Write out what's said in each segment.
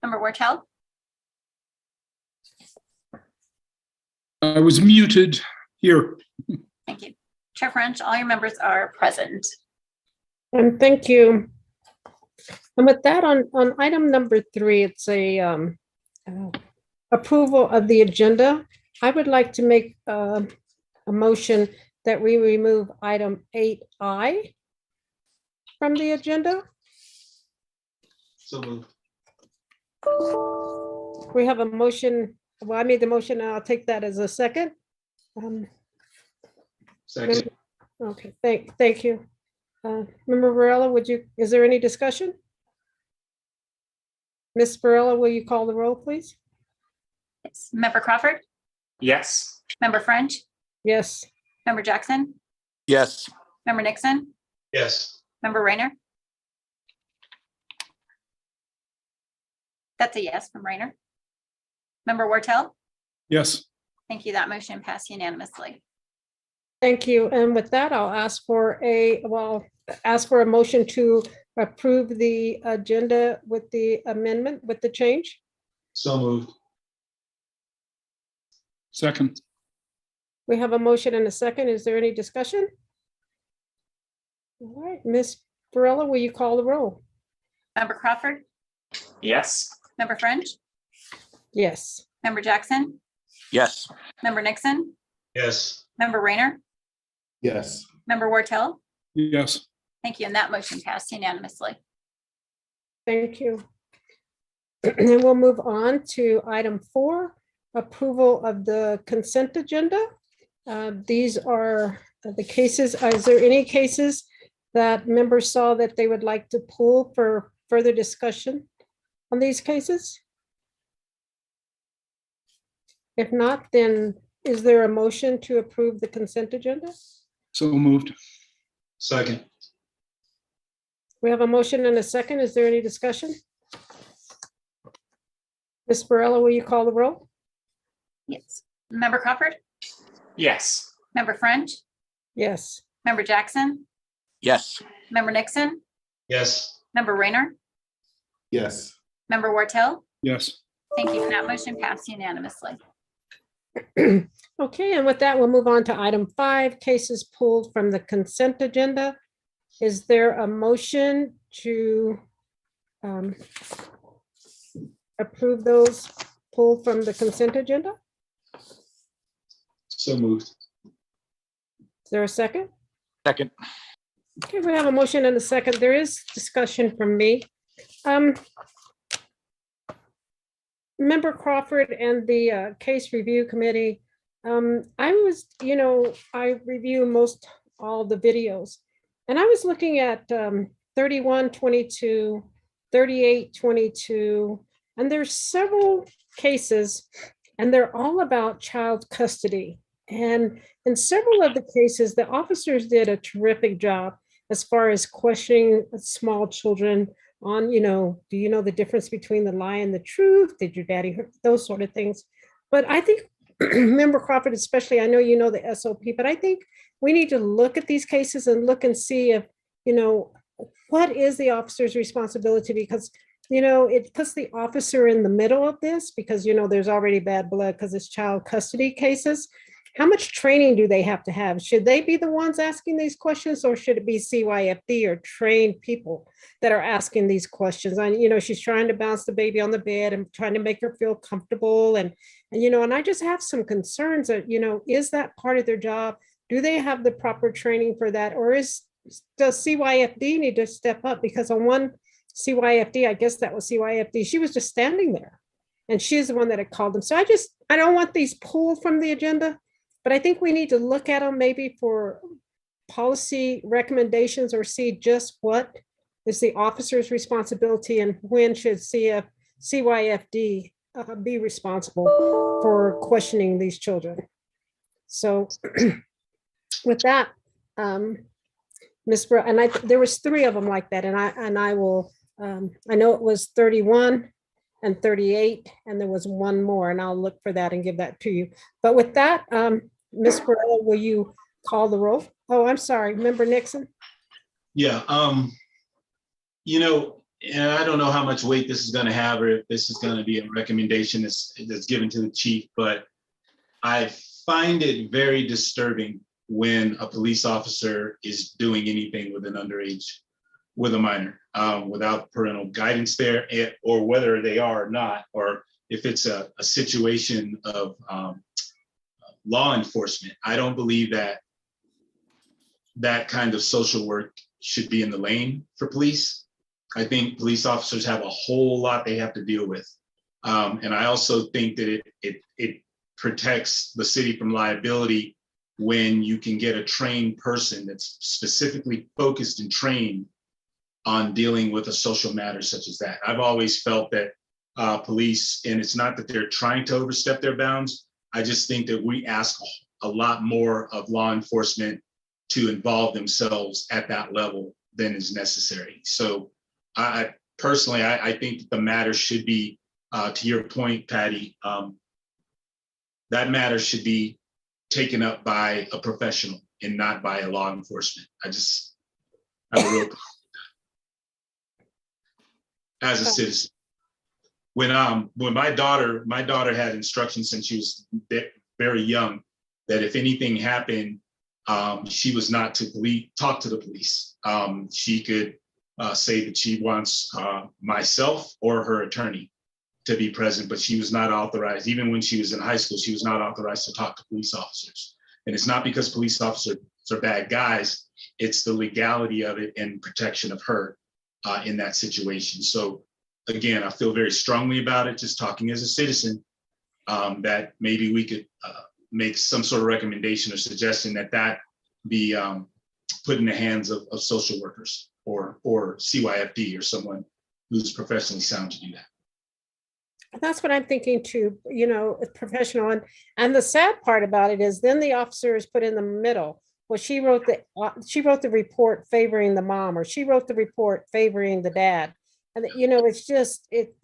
Member Wartell? I was muted here. Thank you. Chair French, all your members are present. And thank you. And with that, on item number 3, it's a approval of the agenda. I would like to make a motion that we remove item 8I from the agenda. So moved. We have a motion. Well, I made the motion, and I'll take that as a second. Second. Okay, thank you. Member Varela, is there any discussion? Ms. Varela, will you call the roll, please? Yes. Member Crawford? Yes. Member French? Yes. Member Jackson? Yes. Member Nixon? Yes. Member Rayner? That's a yes from Rayner. Member Wartell? Yes. Thank you. That motion passed unanimously. Thank you. And with that, I'll ask for a motion to approve the agenda with the amendment, with the change. So moved. Second. We have a motion and a second. Is there any discussion? All right, Ms. Varela, will you call the roll? Member Crawford? Yes. Member French? Yes. Member Jackson? Yes. Member Nixon? Yes. Member Rayner? Yes. Member Wartell? Yes. Thank you. And that motion passed unanimously. Thank you. And we'll move on to item 4, approval of the consent agenda. These are the cases. Is there any cases that members saw that they would like to pull for further discussion on these cases? If not, then is there a motion to approve the consent agenda? So moved. Second. We have a motion and a second. Is there any discussion? Ms. Varela, will you call the roll? Yes. Member Crawford? Yes. Member French? Yes. Member Jackson? Yes. Member Nixon? Yes. Member Rayner? Yes. Member Wartell? Yes. Thank you. And that motion passed unanimously. Okay, and with that, we'll move on to item 5, cases pulled from the consent agenda. Is there a motion to approve those pulled from the consent agenda? So moved. Is there a second? Second. Okay, we have a motion and a second. There is discussion from me. Member Crawford and the case review committee, I review all the videos, and I was looking at 3122, 3822, and there's several cases, and they're all about child custody. And in several of the cases, the officers did a terrific job as far as questioning small children on, do you know the difference between the lie and the truth? Did your daddy hurt? Those sort of things. But I think, Member Crawford, especially, I know you know the SOP, but I think we need to look at these cases and look and see if, what is the officer's responsibility? Because, it puts the officer in the middle of this because, there's already bad blood because it's child custody cases. How much training do they have to have? Should they be the ones asking these questions, or should it be CYFD or trained people that are asking these questions? And, she's trying to bounce the baby on the bed and trying to make her feel comfortable. And I just have some concerns that, is that part of their job? Do they have the proper training for that? Or does CYFD need to step up? Because on one CYFD, I guess that was CYFD, she was just standing there and she's the one that had called them. So I don't want these pulled from the agenda. But I think we need to look at them maybe for policy recommendations or see just what is the officer's responsibility and when should CYFD be responsible for questioning these children. So with that, Ms. And there was 3 of them like that, and I will, I know it was 31 and 38, and there was one more, and I'll look for that and give that to you. But with that, Ms. Varela, will you call the roll? Oh, I'm sorry, Member Nixon. Yeah. Yeah, I don't know how much weight this is going to have, or if this is going to be a recommendation that's given to the chief, but I find it very disturbing when a police officer is doing anything with an underage, with a minor, without parental guidance there, or whether they are or not, or if it's a situation of law enforcement. I don't believe that that kind of social work should be in the lane for police. I think police officers have a whole lot they have to deal with. And I also think that it protects the city from liability when you can get a trained person that's specifically focused and trained on dealing with a social matter such as that. I've always felt that police, and it's not that they're trying to overstep their bounds, I just think that we ask a lot more of law enforcement to involve themselves at that level than is necessary. So I personally think that the matter should be, to your point, Patty, that matter should be taken up by a professional and not by a law enforcement. I just have a real problem as a citizen. When my daughter had instructions since she was very young that if anything happened, she was not to talk to the police. She could say that she wants myself or her attorney to be present, but she was not authorized. Even when she was in high school, she was not authorized to talk to police officers. And it's not because police officers are bad guys, it's the legality of it and protection of her in that situation. So again, I feel very strongly about it, just talking as a citizen, that maybe we could make some sort of recommendation or suggestion that be put in the hands of social workers or CYFD or someone who's professionally sound to do that. That's what I'm thinking too, professional. And the sad part about it is then the officer is put in the middle. Well, she wrote the report favoring the mom, or she wrote the report favoring the dad. And it's just, it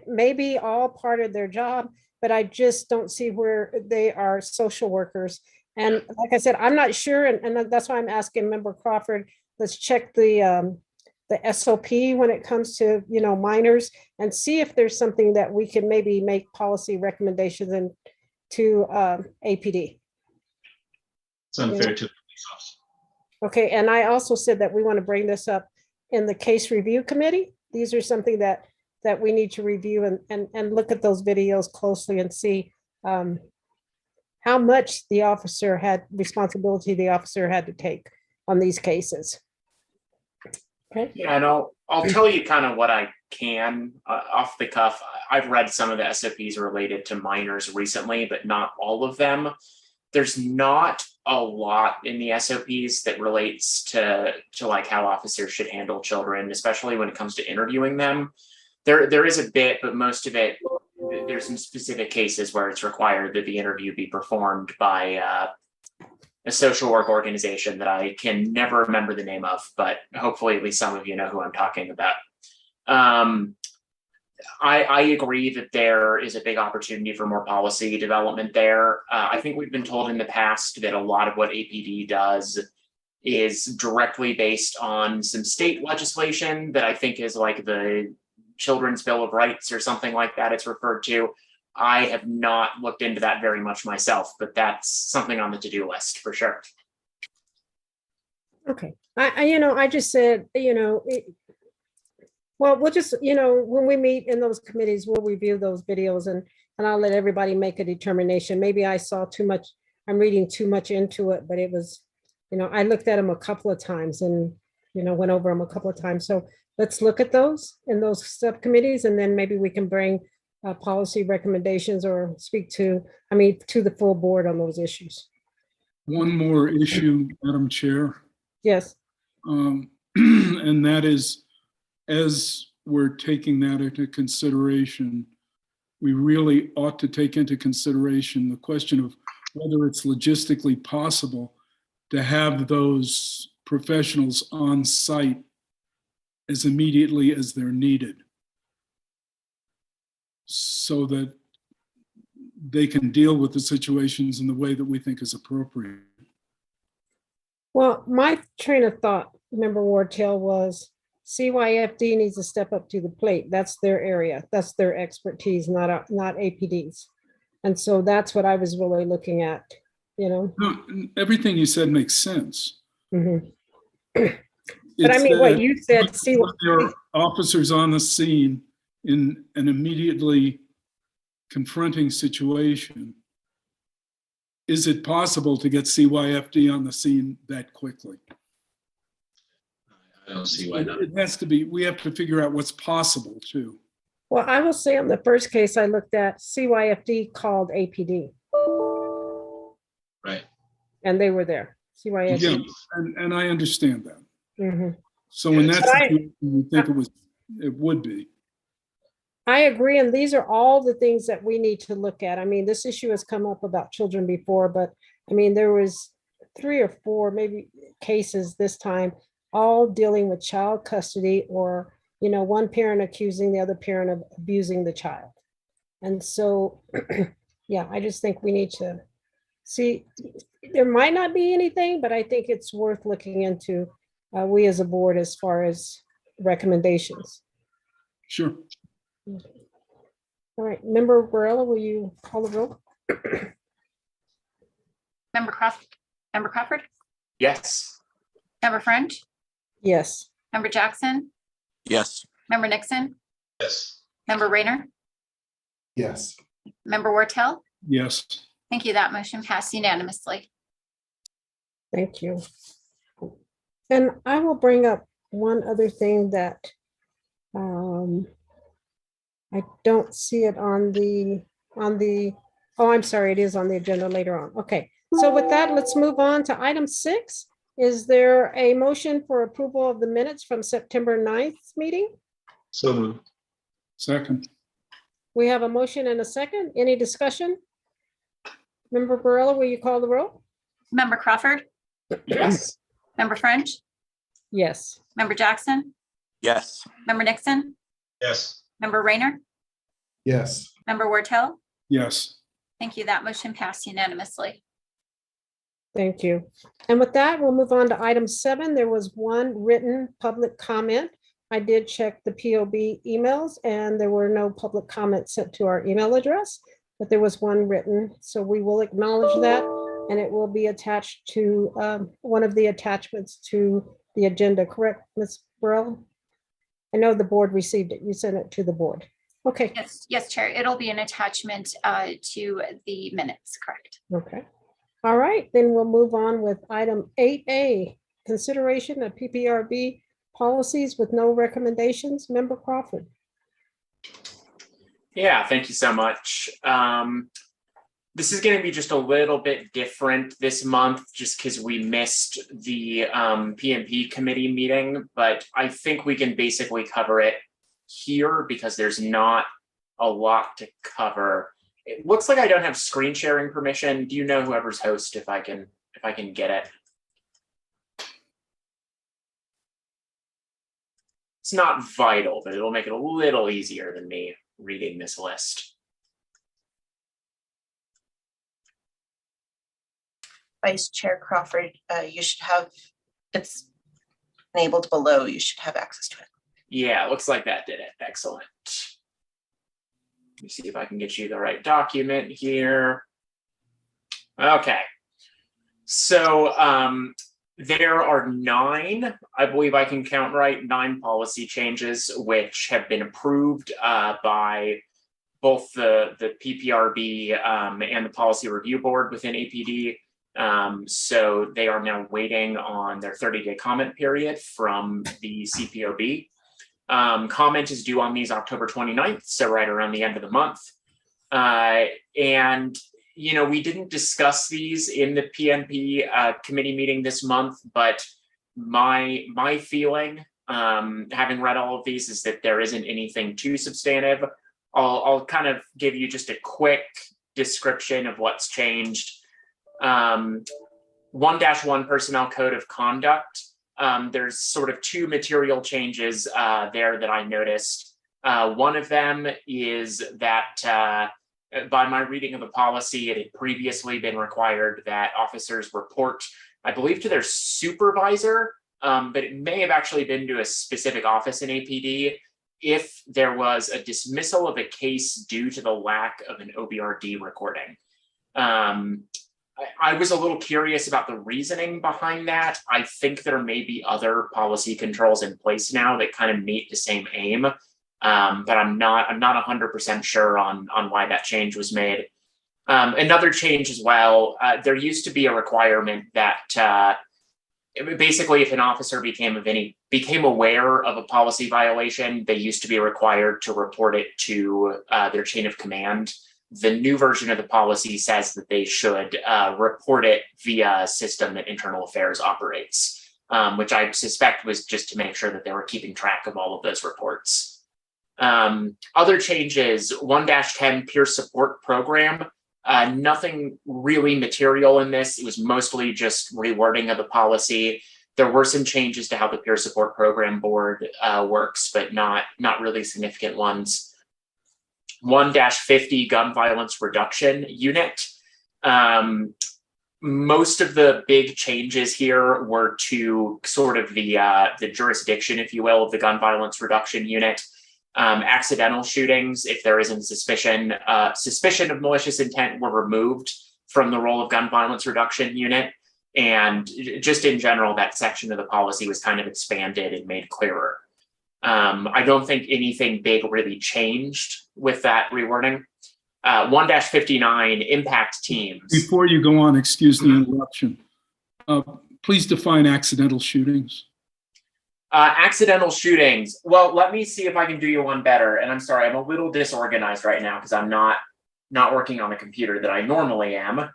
may be all part of their job, but I just don't see where they are social workers. And like I said, I'm not sure. And that's why I'm asking Member Crawford, let's check the SOP when it comes to, minors, and see if there's something that we can maybe make policy recommendations and to APD. It's unfair to the police officer. Okay, and I also said that we want to bring this up in the case review committee. These are something that we need to review and look at those videos closely and see how much responsibility the officer had to take on these cases. Okay. Yeah, and I'll tell you kind of what I can off the cuff. I've read some of the SOPs related to minors recently, but not all of them. There's not a lot in the SOPs that relates to like how officers should handle children, especially when it comes to interviewing them. There is a bit, but most of it, there's some specific cases where it's required that the interview be performed by a social work organization that I can never remember the name of, but hopefully at least some of you know who I'm talking about. I agree that there is a big opportunity for more policy development there. I think we've been told in the past that a lot of what APD does is directly based on some state legislation that I think is like the Children's Bill of Rights or something like that it's referred to. I have not looked into that very much myself, but that's something on the to-do list for sure. Okay. I just said, well, we'll just, when we meet in those committees, we'll review those videos and I'll let everybody make a determination. Maybe I saw too much, I'm reading too much into it, but it was, I looked at them a couple of times and, went over them a couple of times. So let's look at those in those subcommittees, and then maybe we can bring policy recommendations or speak to the full board on those issues. One more issue, Madam Chair. Yes. And that is, as we're taking that into consideration, we really ought to take into consideration the question of whether it's logistically possible to have those professionals on site as immediately as they're needed, so that they can deal with the situations in the way that we think is appropriate. Well, my train of thought, Member Wardtail, was CYFD needs to step up to the plate. That's their area. That's their expertise, not APDs. And so that's what I was really looking at, you know. No, everything you said makes sense. Mhm. But I mean, what you said, when there are officers on the scene in an immediately confronting situation, is it possible to get CYFD on the scene that quickly? I don't see why not. It has to be, we have to figure out what's possible too. well, I will say on the first case I looked at, CYFD called APD Right. and they were there. CYFD. Yeah, and I understand that. Mhm. So in that But situation, you think it would be. I agree, and these are all the things that we need to look at. I mean, this issue has come up about children before, but I mean, there was 3 or 4 maybe cases this time, all dealing with child custody or, you know, one parent accusing the other parent of abusing the child. And so, yeah, I just think we need to see, there might not be anything, but I think it's worth looking into, we as a board, as far as recommendations. Sure. All right, Member Varela, will you call the roll? Member Crawford, Yes. Member French, Yes. Member Jackson, Yes. Member Nixon, Yes. Member Rayner, Yes. Member Wortel. Yes. Thank you. That motion passed unanimously. Thank you. And I will bring up one other thing that I don't see it on the, oh, I'm sorry, it is on the agenda later on. Okay, so with that, let's move on to item 6. Is there a motion for approval of the minutes from September 9th meeting? So moved. Second. We have a motion and a second. Any discussion? Member Varela, will you call the roll? Member Crawford, Yes. Member French, Yes. Member Jackson, Yes. Member Nixon, Yes. Member Rayner, Yes. Member Wortel. Yes. Thank you. That motion passed unanimously. Thank you. And with that, we'll move on to item 7. There was one written public comment. I did check the POB emails and there were no public comments sent to our email address, but there was one written. So we will acknowledge that and it will be attached to one of the attachments to the agenda, correct, Ms. Burrell? I know the board received it. You sent it to the board. Okay. Yes, Chair. It'll be an attachment to the minutes, correct? Okay. All right, then we'll move on with item 8A, consideration of PPRB policies with no recommendations. Member Crawford. Yeah, thank you so much. This is going to be just a little bit different this month just because we missed the PMP committee meeting, but I think we can basically cover it here because there's not a lot to cover. It looks like I don't have screen sharing permission. Do you know whoever's host if I can get it? It's not vital, but it'll make it a little easier than me reading this list. Vice Chair Crawford, you should have, it's enabled below, you should have access to it. Yeah, it looks like that did it. Excellent. Let me see if I can get you the right document here. Okay. So there are 9, I believe I can count right, 9 policy changes which have been approved by both the PPRB and the Policy Review Board within APD. So they are now waiting on their 30-day comment period from the CPOB. Comment is due on these October 29th, so right around the end of the month. And, you know, we didn't discuss these in the PNP committee meeting this month, but my feeling, having read all of these, is that there isn't anything too substantive. I'll kind of give you just a quick description of what's changed. 1-1 Personnel Code of Conduct. There's sort of 2 material changes there that I noticed. One of them is that by my reading of the policy, it had previously been required that officers report, I believe, to their supervisor but it may have actually been to a specific office in APD if there was a dismissal of a case due to the lack of an OBRD recording. I was a little curious about the reasoning behind that. I think there may be other policy controls in place now that kind of meet the same aim, but I'm not 100% sure on why that change was made. Another change as well, there used to be a requirement that basically if an officer became aware of a policy violation, they used to be required to report it to their chain of command. The new version of the policy says that they should report it via a system that Internal Affairs operates, which I suspect was just to make sure that they were keeping track of all of those reports. Other changes, 1-10 peer support program, nothing really material in this. It was mostly just rewording of the policy. There were some changes to how the peer support program board works, but not really significant ones. 1-50 gun violence reduction unit. Most of the big changes here were to sort of the jurisdiction, if you will, of the gun violence reduction unit. Accidental shootings, if there isn't suspicion of malicious intent, were removed from the role of gun violence reduction unit. And just in general, that section of the policy was kind of expanded and made clearer. I don't think anything big really changed with that rewording. 1-59 impact teams. Before you go on, excuse the interruption. Please define accidental shootings. Accidental shootings. Well, let me see if I can do you one better. And I'm sorry, I'm a little disorganized right now because I'm not working on the computer that I normally am.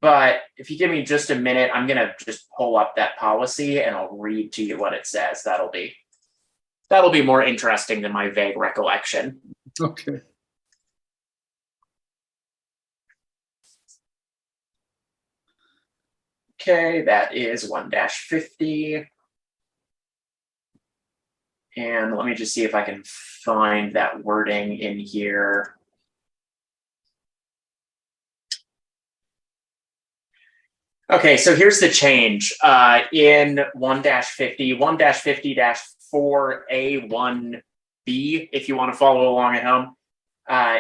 But if you give me just a minute, I'm going to just pull up that policy and I'll read to you what it says. That'll be more interesting than my vague recollection. Okay. Okay, that is 1-50. And let me just see if I can find that wording in here. Okay, so here's the change. In 1-50, 1-50-4A1B, if you want to follow along at home,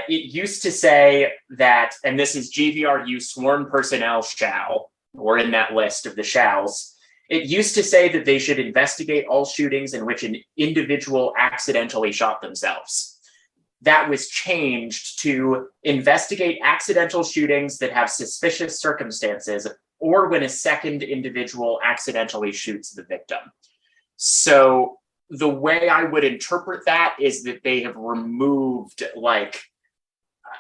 it used to say that, and this is GVRU sworn personnel shall, or in that list of the shalls, it used to say that they should investigate all shootings in which an individual accidentally shot themselves. That was changed to investigate accidental shootings that have suspicious circumstances or when a second individual accidentally shoots the victim. So the way I would interpret that is that they have removed, like,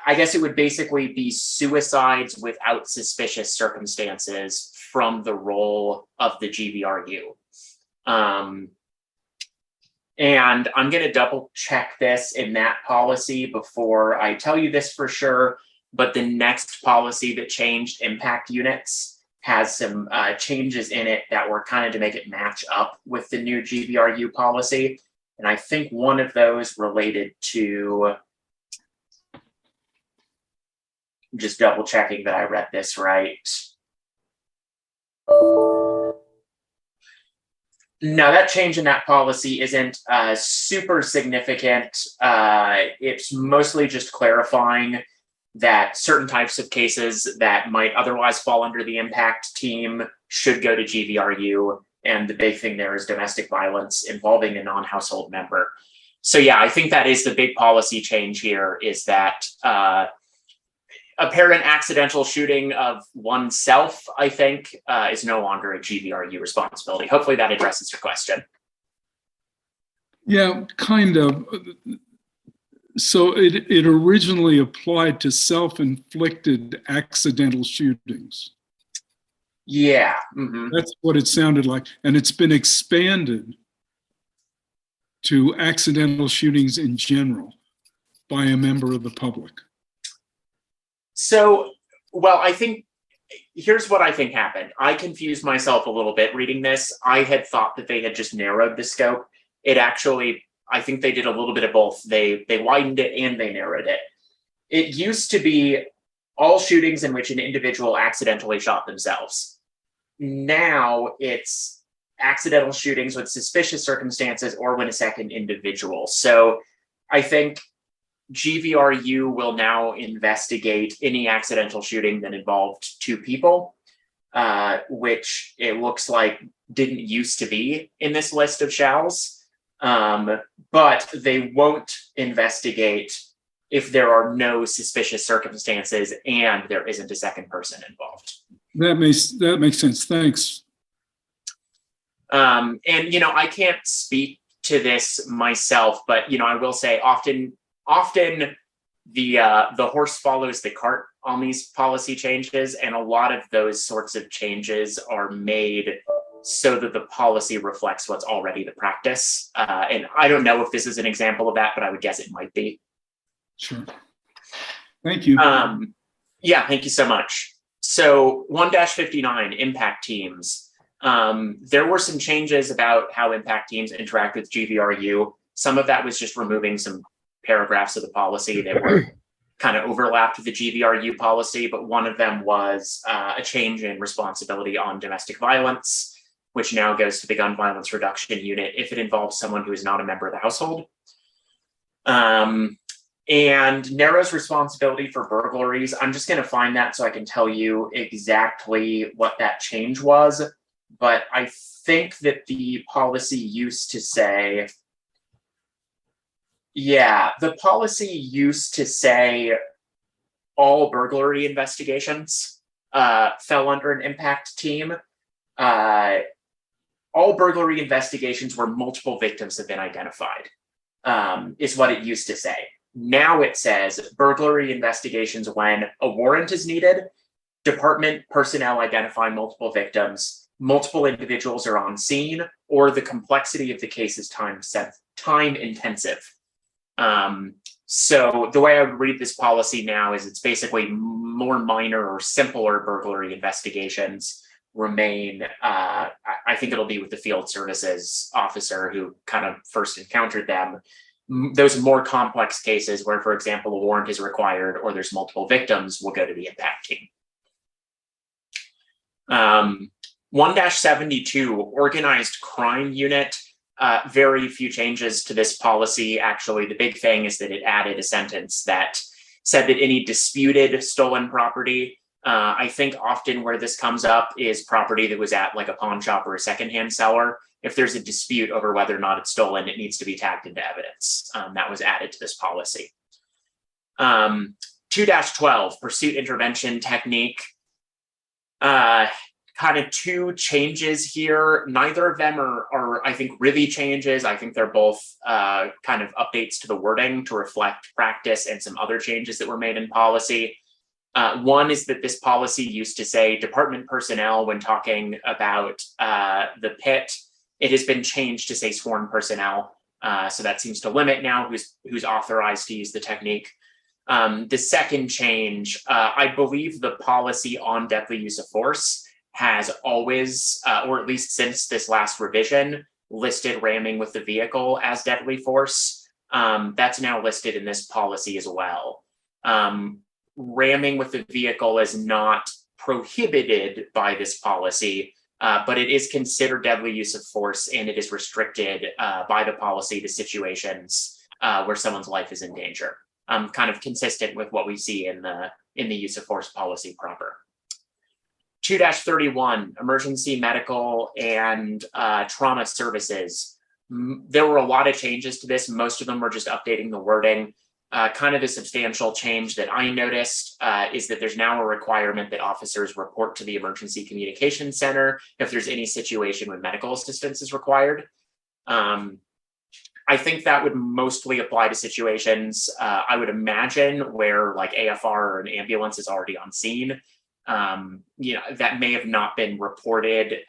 I guess it would basically be suicides without suspicious circumstances from the role of the GVRU. And I'm going to double check this in that policy before I tell you this for sure, but the next policy that changed impact units has some changes in it that were kind of to make it match up with the new GVRU policy. And I think one of those related to, just double checking that I read this right. No, that change in that policy isn't super significant. It's mostly just clarifying that certain types of cases that might otherwise fall under the impact team should go to GVRU. And the big thing there is domestic violence involving a non-household member. So yeah, I think that is the big policy change here, is that apparent accidental shooting of oneself, I think, is no longer a GVRU responsibility. Hopefully that addresses your question. Yeah, kind of. So it originally applied to self-inflicted accidental shootings. Yeah. Mm-hmm. That's what it sounded like. And it's been expanded to accidental shootings in general by a member of the public. So, well, I think, here's what I think happened. I confused myself a little bit reading this. I had thought that they had just narrowed the scope. It actually, I think they did a little bit of both. They widened it and they narrowed it. It used to be all shootings in which an individual accidentally shot themselves. Now it's accidental shootings with suspicious circumstances or when a second individual. So I think GVRU will now investigate any accidental shooting that involved 2 people, which it looks like didn't used to be in this list of shalls. But they won't investigate if there are no suspicious circumstances and there isn't a second person involved. That makes sense. Thanks. And I can't speak to this myself, but I will say often the horse follows the cart on these policy changes, and a lot of those sorts of changes are made so that the policy reflects what's already the practice. And I don't know if this is an example of that, but I would guess it might be. Sure. Thank you. Yeah, thank you so much. So 1-59, impact teams. There were some changes about how impact teams interact with GVRU. Some of that was just removing some paragraphs of the policy that were kind of overlapped with the GVRU policy, but one of them was a change in responsibility on domestic violence, which now goes to the gun violence reduction unit if it involves someone who is not a member of the household. And narrows responsibility for burglaries. I'm just going to find that so I can tell you exactly what that change was. But I think that the policy used to say, the policy used to say all burglary investigations fell under an impact team. All burglary investigations where multiple victims have been identified is what it used to say. Now it says burglary investigations when a warrant is needed, department personnel identify multiple victims, multiple individuals are on scene, or the complexity of the case is time intensive. So the way I would read this policy now is it's basically more minor or simpler burglary investigations remain. I think it'll be with the field services officer who kind of first encountered them. Those more complex cases where, for example, a warrant is required or there's multiple victims will go to the impact team. 1-72, organized crime unit. Very few changes to this policy. Actually, the big thing is that it added a sentence that said that any disputed stolen property, I think often where this comes up is property that was at like a pawn shop or a secondhand seller. If there's a dispute over whether or not it's stolen, it needs to be tagged into evidence. That was added to this policy. 2-12, pursuit intervention technique. Kind of 2 changes here. Neither of them are I think, really changes. I think they're both kind of updates to the wording to reflect practice and some other changes that were made in policy. One is that this policy used to say department personnel when talking about the pit. It has been changed to say sworn personnel. So that seems to limit now who's authorized to use the technique. The second change, I believe the policy on deadly use of force has always, or at least since this last revision, listed ramming with the vehicle as deadly force. That's now listed in this policy as well. Ramming with the vehicle is not prohibited by this policy, but it is considered deadly use of force, and it is restricted by the policy to situations where someone's life is in danger. Kind of consistent with what we see in the use of force policy proper. 2-31, emergency medical and trauma services. There were a lot of changes to this. Most of them were just updating the wording. Kind of a substantial change that I noticed is that there's now a requirement that officers report to the Emergency Communication Center if there's any situation when medical assistance is required. I think that would mostly apply to situations, I would imagine, where like AFR or an ambulance is already on scene. That may have not been reported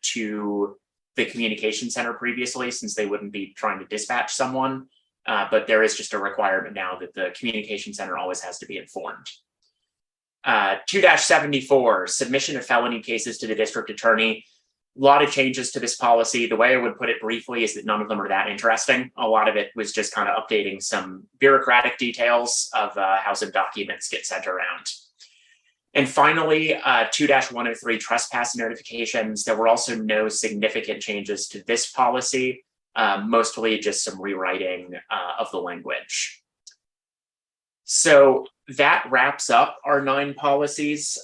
to the communication center previously, since they wouldn't be trying to dispatch someone. But there is just a requirement now that the communication center always has to be informed. 2-74, submission of felony cases to the district attorney. A lot of changes to this policy. The way I would put it briefly is that none of them are that interesting. A lot of it was just kind of updating some bureaucratic details of how some documents get sent around. And finally, 2-103 trespass notifications. There were also no significant changes to this policy, mostly just some rewriting of the language. So that wraps up our 9 policies.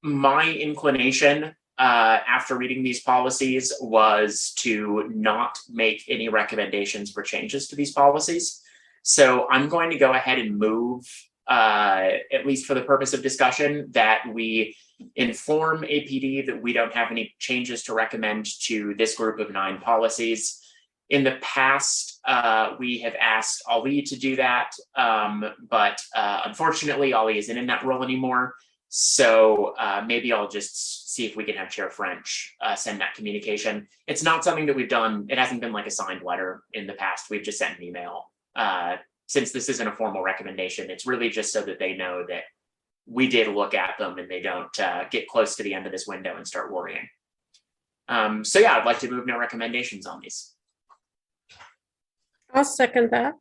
My inclination after reading these policies was to not make any recommendations for changes to these policies. So I'm going to go ahead and move, at least for the purpose of discussion, that we inform APD that we don't have any changes to recommend to this group of 9 policies. In the past, we have asked Ali to do that, but unfortunately, Ali isn't in that role anymore. So maybe I'll just see if we can have Chair French send that communication. It's not something that we've done. It hasn't been like a signed letter in the past. We've just sent an email. Since this isn't a formal recommendation, it's really just so that they know that we did look at them and they don't get close to the end of this window and start worrying. So yeah, I'd like to move no recommendations on these. I'll second that.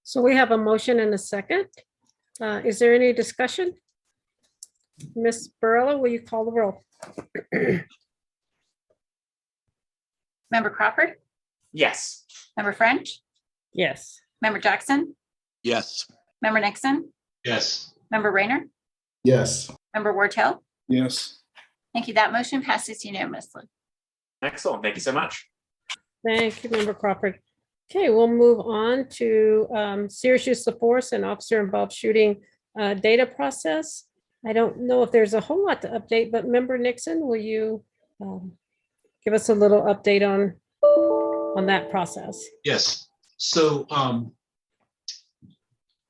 So we have a motion and a second. Is there any discussion? Ms. Barella, will you call the roll? Member Crawford, Yes. Member French, Yes. Member Jackson, Yes. Member Nixon, Yes. Member Rayner, Yes. Member Wartell. Yes. Thank you. That motion passes unanimously. Excellent. Thank you so much. Thank you, Member Crawford. Okay, we'll move on to serious use of force and officer-involved shooting data process. I don't know if there's a whole lot to update, but Member Nixon, will you give us a little update on that process? Yes. So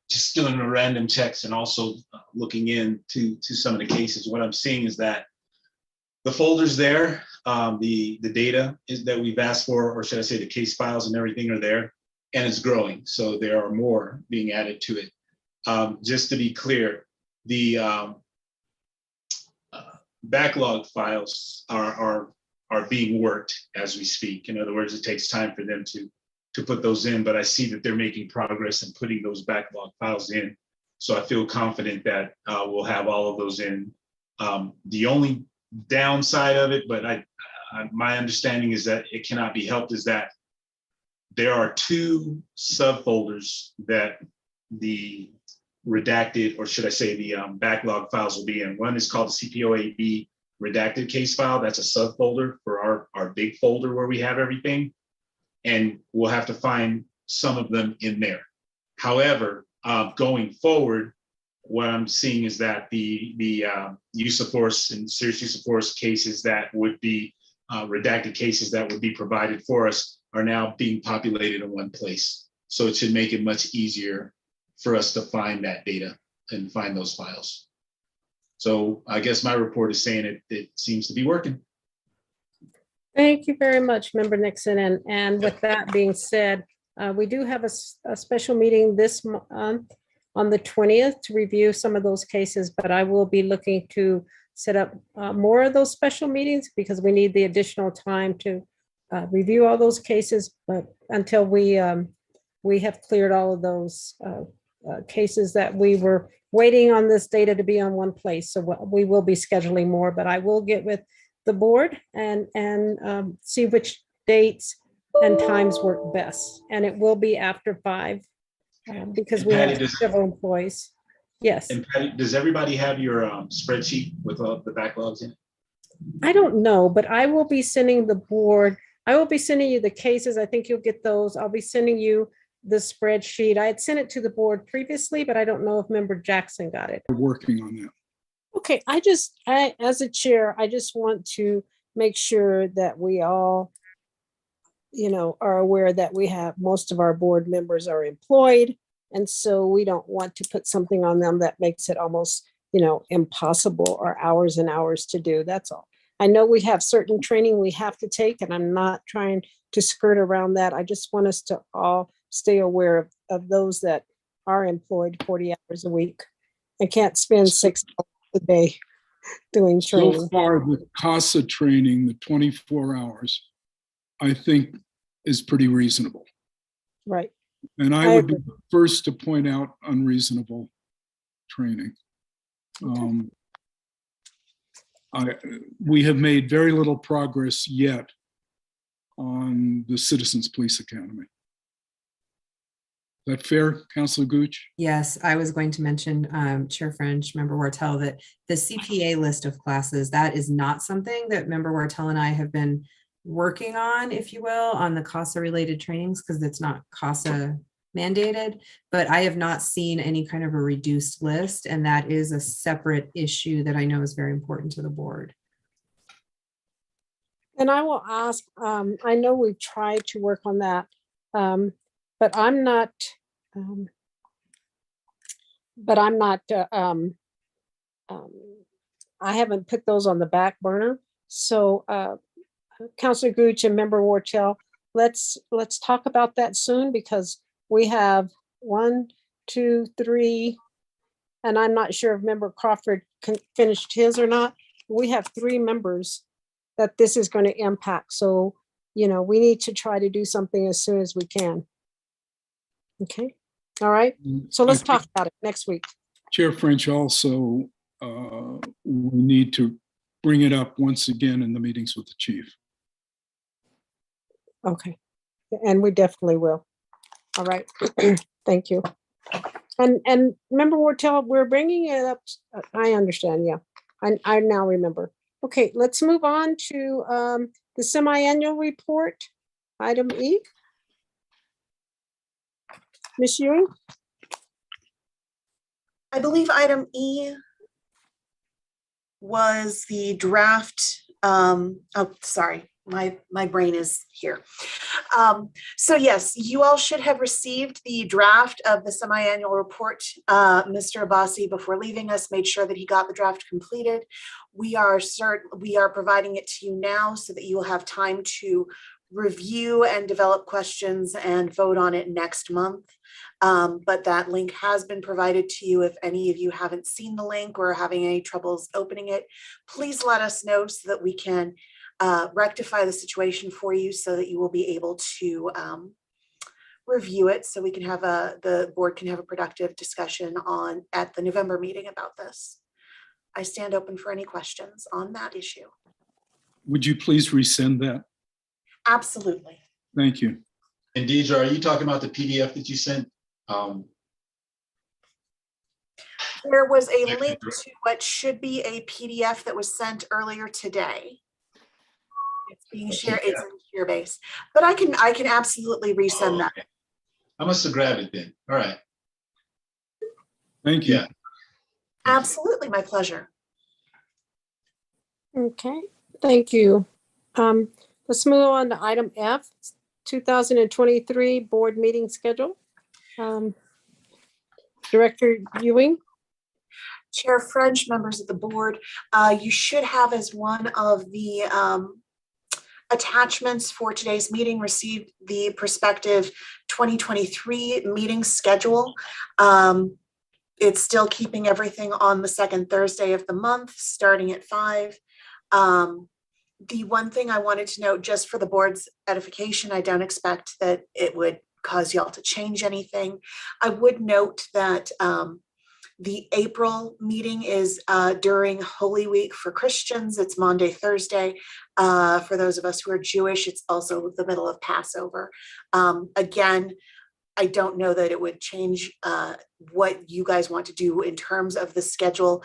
just doing the random checks and also looking into some of the cases, what I'm seeing is that the folders there, the data is that we've asked for, or should I say the case files and everything are there, and it's growing. So there are more being added to it. Just to be clear, the backlog files are being worked as we speak. In other words, it takes time for them to put those in, but I see that they're making progress in putting those backlog files in. So I feel confident that we'll have all of those in. The only downside of it, but my understanding is that it cannot be helped, is that there are 2 subfolders that the redacted, or should I say the backlog files will be in. One is called the CPOAB redacted case file. That's a subfolder for our big folder where we have everything. And we'll have to find some of them in there. However, going forward, what I'm seeing is that the use of force and serious use of force cases that would be redacted cases that would be provided for us are now being populated in one place. So it should make it much easier for us to find that data and find those files. So I guess my report is saying it seems to be working. Thank you very much, Member Nixon. And with that being said, we do have a special meeting this month on the 20th to review some of those cases, but I will be looking to set up more of those special meetings because we need the additional time to review all those cases. But until we have cleared all of those cases that we were waiting on this data to be on one place. So we will be scheduling more, but I will get with the board and see which dates and times work best. And it will be after 5 because we have several employees. Yes. And Patty, does everybody have your spreadsheet with all the backlogs in it? I don't know, but I will be sending the board, I will be sending you the cases. I think you'll get those. I'll be sending you the spreadsheet. I had sent it to the board previously, but I don't know if Member Jackson got it. We're working on that. Okay, I, as a chair, I just want to make sure that we all, are aware that we have, most of our board members are employed. And so we don't want to put something on them that makes it almost, impossible or hours and hours to do. That's all. I know we have certain training we have to take, and I'm not trying to skirt around that. I just want us to all stay aware of those that are employed 40 hours a week and can't spend 6 hours a day doing training. So far, the CASA training, the 24 hours, I think is pretty reasonable. Right. And I would be the first to point out unreasonable training. We have made very little progress yet on the Citizens Police Academy. Is that fair, Councilor Gooch? Yes, I was going to mention, Chair French, Member Wartell, that the CPA list of classes, that is not something that Member Wartell and I have been working on, if you will, on the CASA-related trainings, because it's not CASA mandated, but I have not seen any kind of a reduced list, and that is a separate issue that I know is very important to the board. And I will ask, I know we've tried to work on that, but I'm not, I haven't put those on the back burner. So Councilor Gooch and Member Wartell, let's talk about that soon, because we have 1, 2, 3, and I'm not sure if Member Crawford finished his or not. We have 3 members that this is going to impact. So, you know, we need to try to do something as soon as we can. Okay. All right. So let's talk about it next week. Chair French, also, we need to bring it up once again in the meetings with the chief. Okay. And we definitely will. All right. Thank you. And Member Wartell, we're bringing it up. I understand. Yeah. I now remember. Okay, let's move on to the semi-annual report, item E. Ms. Ewing? I believe item E was the draft, oh, sorry, my brain is here. So yes, you all should have received the draft of the semi-annual report. Mr. Abbasi, before leaving us, made sure that he got the draft completed. We are providing it to you now so that you will have time to review and develop questions and vote on it next month. But that link has been provided to you. If any of you haven't seen the link or are having any troubles opening it, please let us know so that we can rectify the situation for you, so that you will be able to review it, so we can have the board can have a productive discussion at the November meeting about this. I stand open for any questions on that issue. Would you please resend that? Absolutely. Thank you. And Deidre, are you talking about the PDF that you sent? There was a link to what should be a PDF that was sent earlier today. It's being shared, it's in ShareBase, but I can absolutely resend that. Okay. I must have grabbed it then. All right. Thank you. Yeah. Absolutely, my pleasure. Okay, thank you. Let's move on to item F, 2023 board meeting schedule. Director Ewing. Chair French, members of the board, you should have as one of the attachments for today's meeting received the prospective 2023 meeting schedule. It's still keeping everything on the second Thursday of the month, starting at 5. The one thing I wanted to note, just for the board's edification, I don't expect that it would cause y'all to change anything. I would note that the April meeting is during Holy Week for Christians. It's Maundy, Thursday. For those of us who are Jewish, it's also the middle of Passover. Again, I don't know that it would change what you guys want to do in terms of the schedule.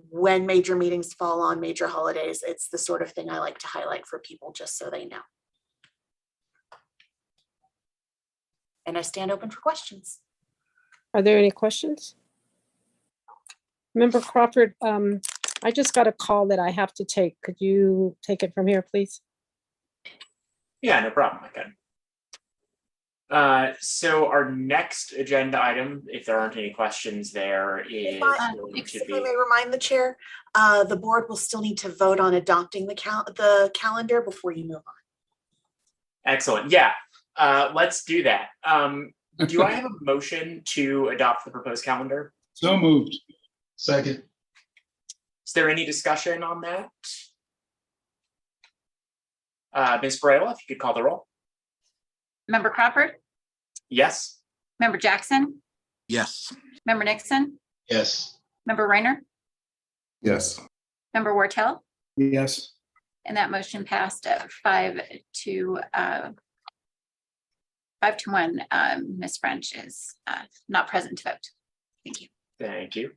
When major meetings fall on major holidays, it's the sort of thing I like to highlight for people just so they know. And I stand open for questions. Are there any questions? Member Crawford, I just got a call that I have to take. Could you take it from here, please? Yeah, no problem. I can. So our next agenda item, if there aren't any questions there, is If I may remind the chair, the board will still need to vote on adopting the calendar before you move on. excellent. Yeah, let's do that. Do I have a motion to adopt the proposed calendar? So moved. Second. Is there any discussion on that? Ms. Braille, if you could call the roll. Member Crawford, Yes. Member Jackson, Yes. Member Nixon, Yes. Member Reiner, Yes. Member Wartell, Yes. and that motion passed 5-1. Ms. French is not present to vote. Thank you. Thank you.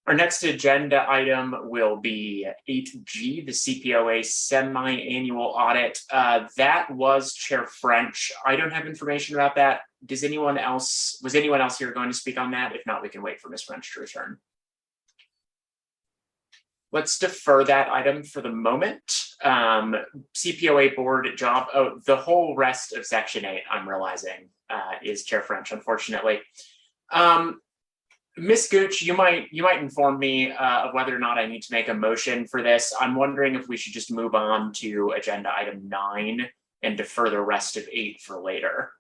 Our next agenda item will be 8G, the CPOA semi-annual audit. That was Chair French. I don't have information about that. Was anyone else here going to speak on that? If not, we can wait for Ms. French to return. Let's defer that item for the moment. CPOA board job, the whole rest of section 8, I'm realizing, is Chair French, unfortunately. Ms. Gooch, you might inform me of whether or not I need to make a motion for this. I'm wondering if we should just move on to agenda item 9 and defer the rest of 8 for later.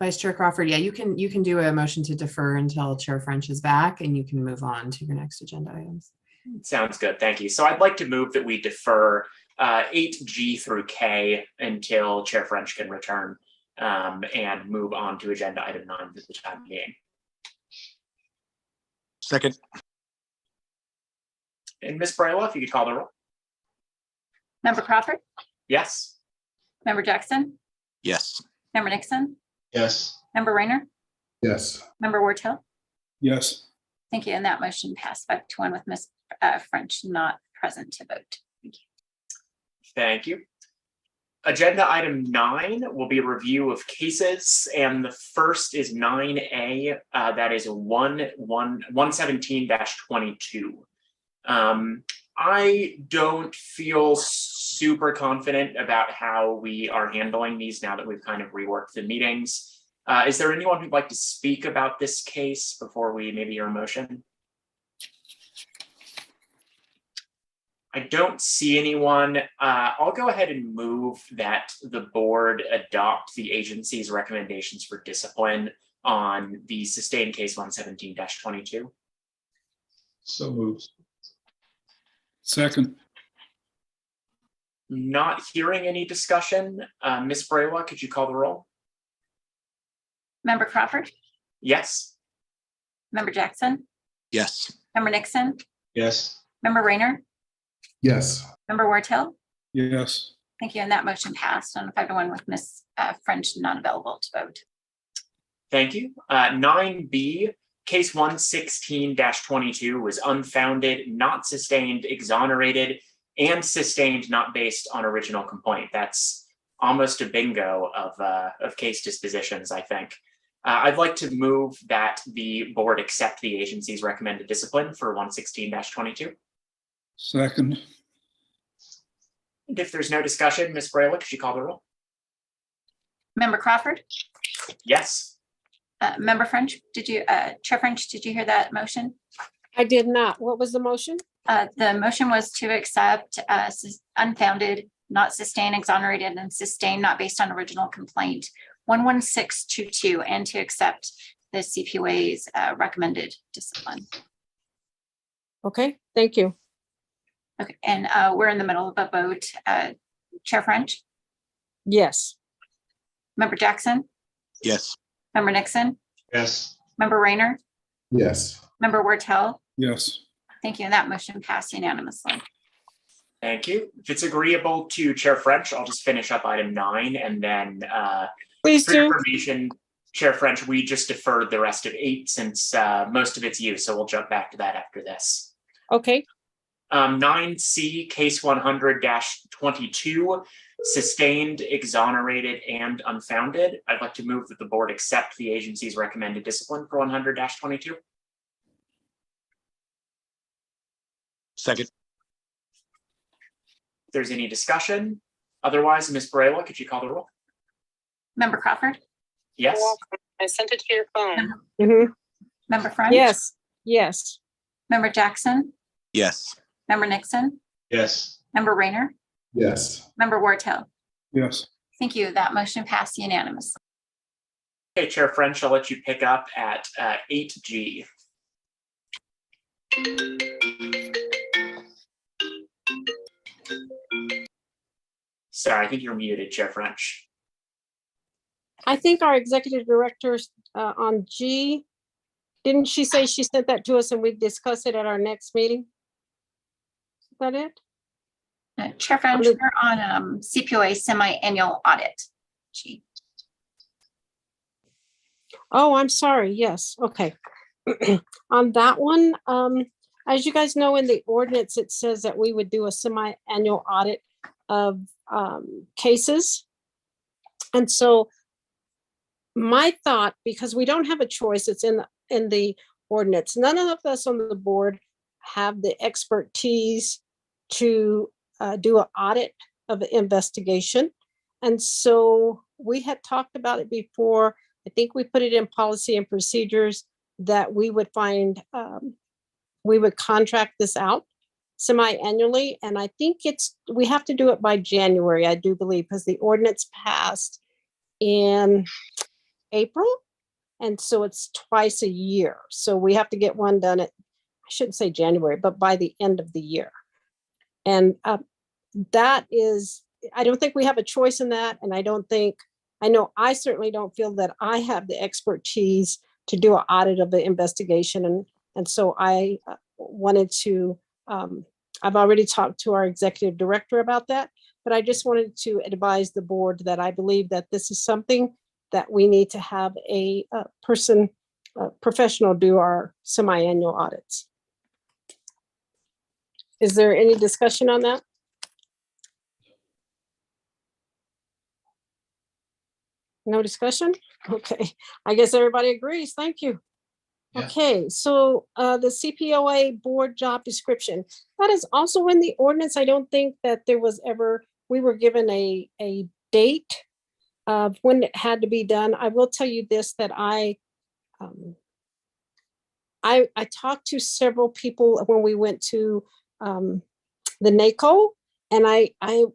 Vice Chair Crawford, yeah, you can do a motion to defer until Chair French is back, and you can move on to your next agenda items. Sounds good, thank you. So I'd like to move that we defer 8G through K until Chair French can return, and move on to agenda item 9 for the time being. Second. And Ms. Brayla, if you could call the roll. Member Crawford, Yes. Member Jackson, Yes. Member Nixon, Yes. Member Rayner, Yes. Member Wartell. Yes. Thank you. And that motion passed 5-1 with Ms. French not present to vote. Thank you. Thank you. Agenda item 9 will be a review of cases, and the first is 9A, that is 117-22. I don't feel super confident about how we are handling these now that we've kind of reworked the meetings. Is there anyone who'd like to speak about this case before we maybe hear a motion? I don't see anyone. I'll go ahead and move that the board adopt the agency's recommendations for discipline on the sustained case 117-22. So moved. Second. Not hearing any discussion. Ms. Brayla, could you call the roll? Member Crawford, Yes. Member Jackson, Yes. Member Nixon, Yes. Member Rayner, Yes. Member Wartell. Yes. Thank you. And that motion passed on 5-1 with Ms. French not available to vote. Thank you. 9B, case 116-22 was unfounded, not sustained, exonerated, and sustained not based on original complaint. That's almost a bingo of case dispositions, I think. I'd like to move that the board accept the agency's recommended discipline for 116-22. Second. And if there's no discussion, Ms. Brayla, could you call the roll? Member Crawford, Yes. Member French, Chair French, did you hear that motion? I did not. What was the motion? The motion was to accept unfounded, not sustained, exonerated, and sustained not based on original complaint 11622, and to accept the CPOA's recommended discipline. Okay, thank you. Okay, and we're in the middle of a vote. Chair French, Yes. Member Jackson, Yes. Member Nixon, Yes. Member Rayner, Yes. Member Wartell. Yes. Thank you. And that motion passed unanimously. Thank you. If it's agreeable to Chair French, I'll just finish up item 9 and then Please for do. information, Chair French, we just deferred the rest of 8 since most of it's you, so we'll jump back to that after this. Okay, 9C, case 100-22, sustained, exonerated, and unfounded. I'd like to move that the board accept the agency's recommended discipline for 100-22. Second. If there's any discussion, otherwise, Ms. Brayla, could you call the roll? Member Crawford, Yes. I sent it to your phone. mhm. Member French. Yes, yes, Member Jackson, Yes. Member Nixon, Yes. Member Rayner, Yes. Member Wartell. Yes. Thank you. That motion passed unanimously. Okay, Chair French, I'll let you pick up at 8G. Sorry, I think you're muted, Chair French. I think our executive directors on G Didn't she say she sent that to us and we'd discuss it at our next meeting? Is that it? Chair French, we're on CPOA semi-annual audit. Gee. Oh, I'm sorry. Yes, okay. On that one, as you guys know, in the ordinance, it says that we would do a semi-annual audit of cases. And so my thought, because we don't have a choice, it's in the ordinance. None of us on the board have the expertise to do an audit of an investigation. And so we had talked about it before. I think we put it in policy and procedures that we would find, we would contract this out semi-annually. And I think we have to do it by January, I do believe, because the ordinance passed in April. And so it's twice a year. So we have to get one done I shouldn't say January, but by the end of the year. And that is, I don't think we have a choice in that. And I certainly don't feel that I have the expertise to do an audit of the investigation. And so I wanted to, I've already talked to our executive director about that, but I just wanted to advise the board that I believe that this is something that we need to have a professional do our semi-annual audits. Is there any discussion on that? No discussion? Okay, I guess everybody agrees. Thank you. Yeah. Okay, so the CPOA board job description, that is also in the ordinance. I don't think that there was ever, we were given a date of when it had to be done. I will tell you this, that I talked to several people when we went to the NACO, and I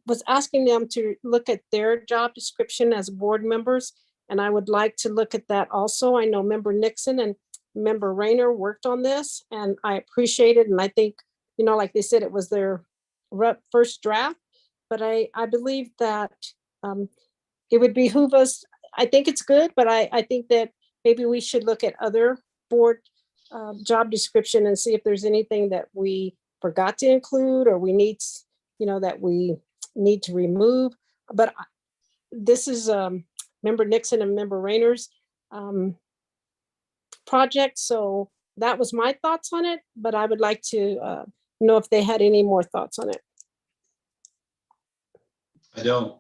was asking them to look at their job description as board members, and I would like to look at that also. I know Member Nixon and Member Rayner worked on this, and I appreciate it. And I think, like they said, it was their first draft, but I believe that it would behoove us. I think it's good, but I think that maybe we should look at other board job description and see if there's anything that we forgot to include or we need, that we need to remove. But this is Member Nixon and Member Rayner's project. So that was my thoughts on it, but I would like to know if they had any more thoughts on it. I don't.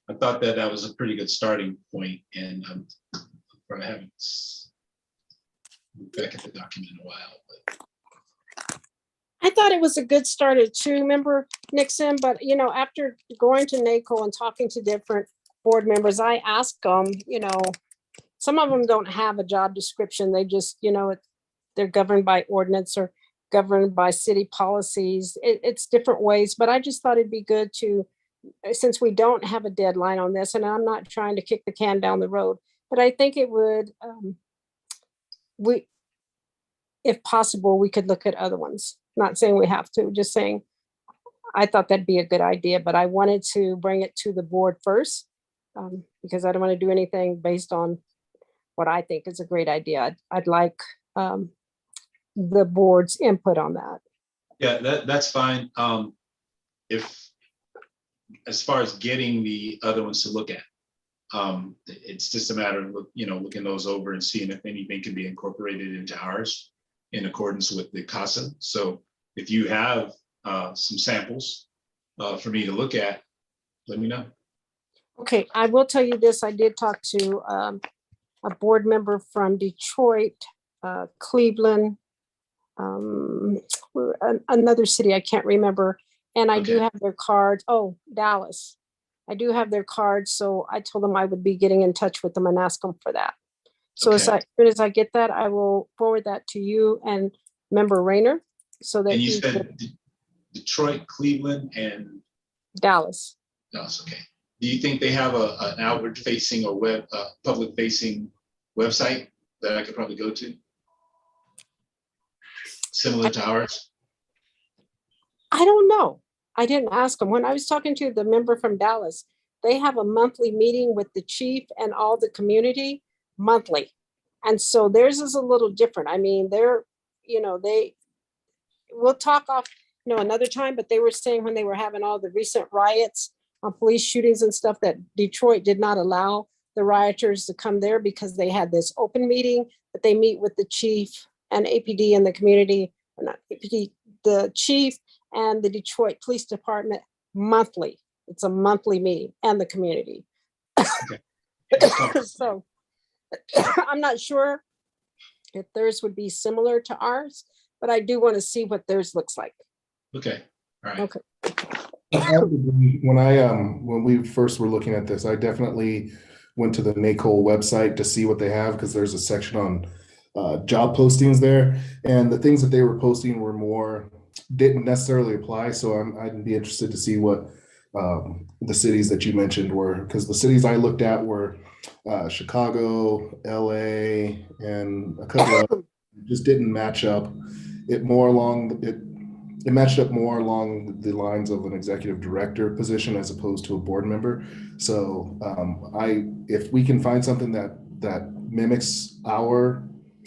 I thought that was a pretty good starting point, and I haven't looked back at the document in a while. But I thought it was a good start too, Member Nixon, but after going to NACO and talking to different board members, I asked them, some of them don't have a job description. They just, they're governed by ordinance or governed by city policies. It's different ways, but I just thought it'd be good to, since we don't have a deadline on this, and I'm not trying to kick the can down the road, but I think it would, if possible, we could look at other ones. Not saying we have to, just saying, I thought that'd be a good idea, but I wanted to bring it to the board first because I don't want to do anything based on what I think is a great idea. I'd like the board's input on that. yeah, that's fine. If, as far as getting the other ones to look at, it's just a matter of looking those over and seeing if anything can be incorporated into ours in accordance with the CASA. So if you have some samples for me to look at, let me know. Okay, I will tell you this. I did talk to a board member from Detroit, Cleveland, another city I can't remember. And I do Okay. have their cards. Oh, Dallas. I do have their cards. So I told them I would be getting in touch with them and ask them for that. So as Okay. soon as I get that, I will forward that to you and Member Rayner so that And you he said could- Detroit, Cleveland, and Dallas. Dallas. Okay. Do you think they have an outward facing or public facing website that I could probably go to? Similar to ours? I don't know. I didn't ask them. When I was talking to the member from Dallas, they have a monthly meeting with the chief and all the community. monthly. And so theirs is a little different. I mean, we'll talk off, another time, but they were saying when they were having all the recent riots on police shootings and stuff, that Detroit did not allow the rioters to come there because they had this open meeting that they meet with the chief and APD and the community, or not APD, the chief and the Detroit Police Department monthly. It's a monthly meeting and the community. So I'm not sure if theirs would be similar to ours, but I do want to see what theirs looks like. Okay, all right. Okay. When we first were looking at this, I definitely went to the NACOL website to see what they have, because there's a section on job postings there, and the things that they were posting were didn't necessarily apply. So I'd be interested to see what the cities that you mentioned were, because the cities I looked at were Chicago, LA, and a couple of just didn't match up. It matched up more along the lines of an executive director position as opposed to a board member. So if we can find something that mimics our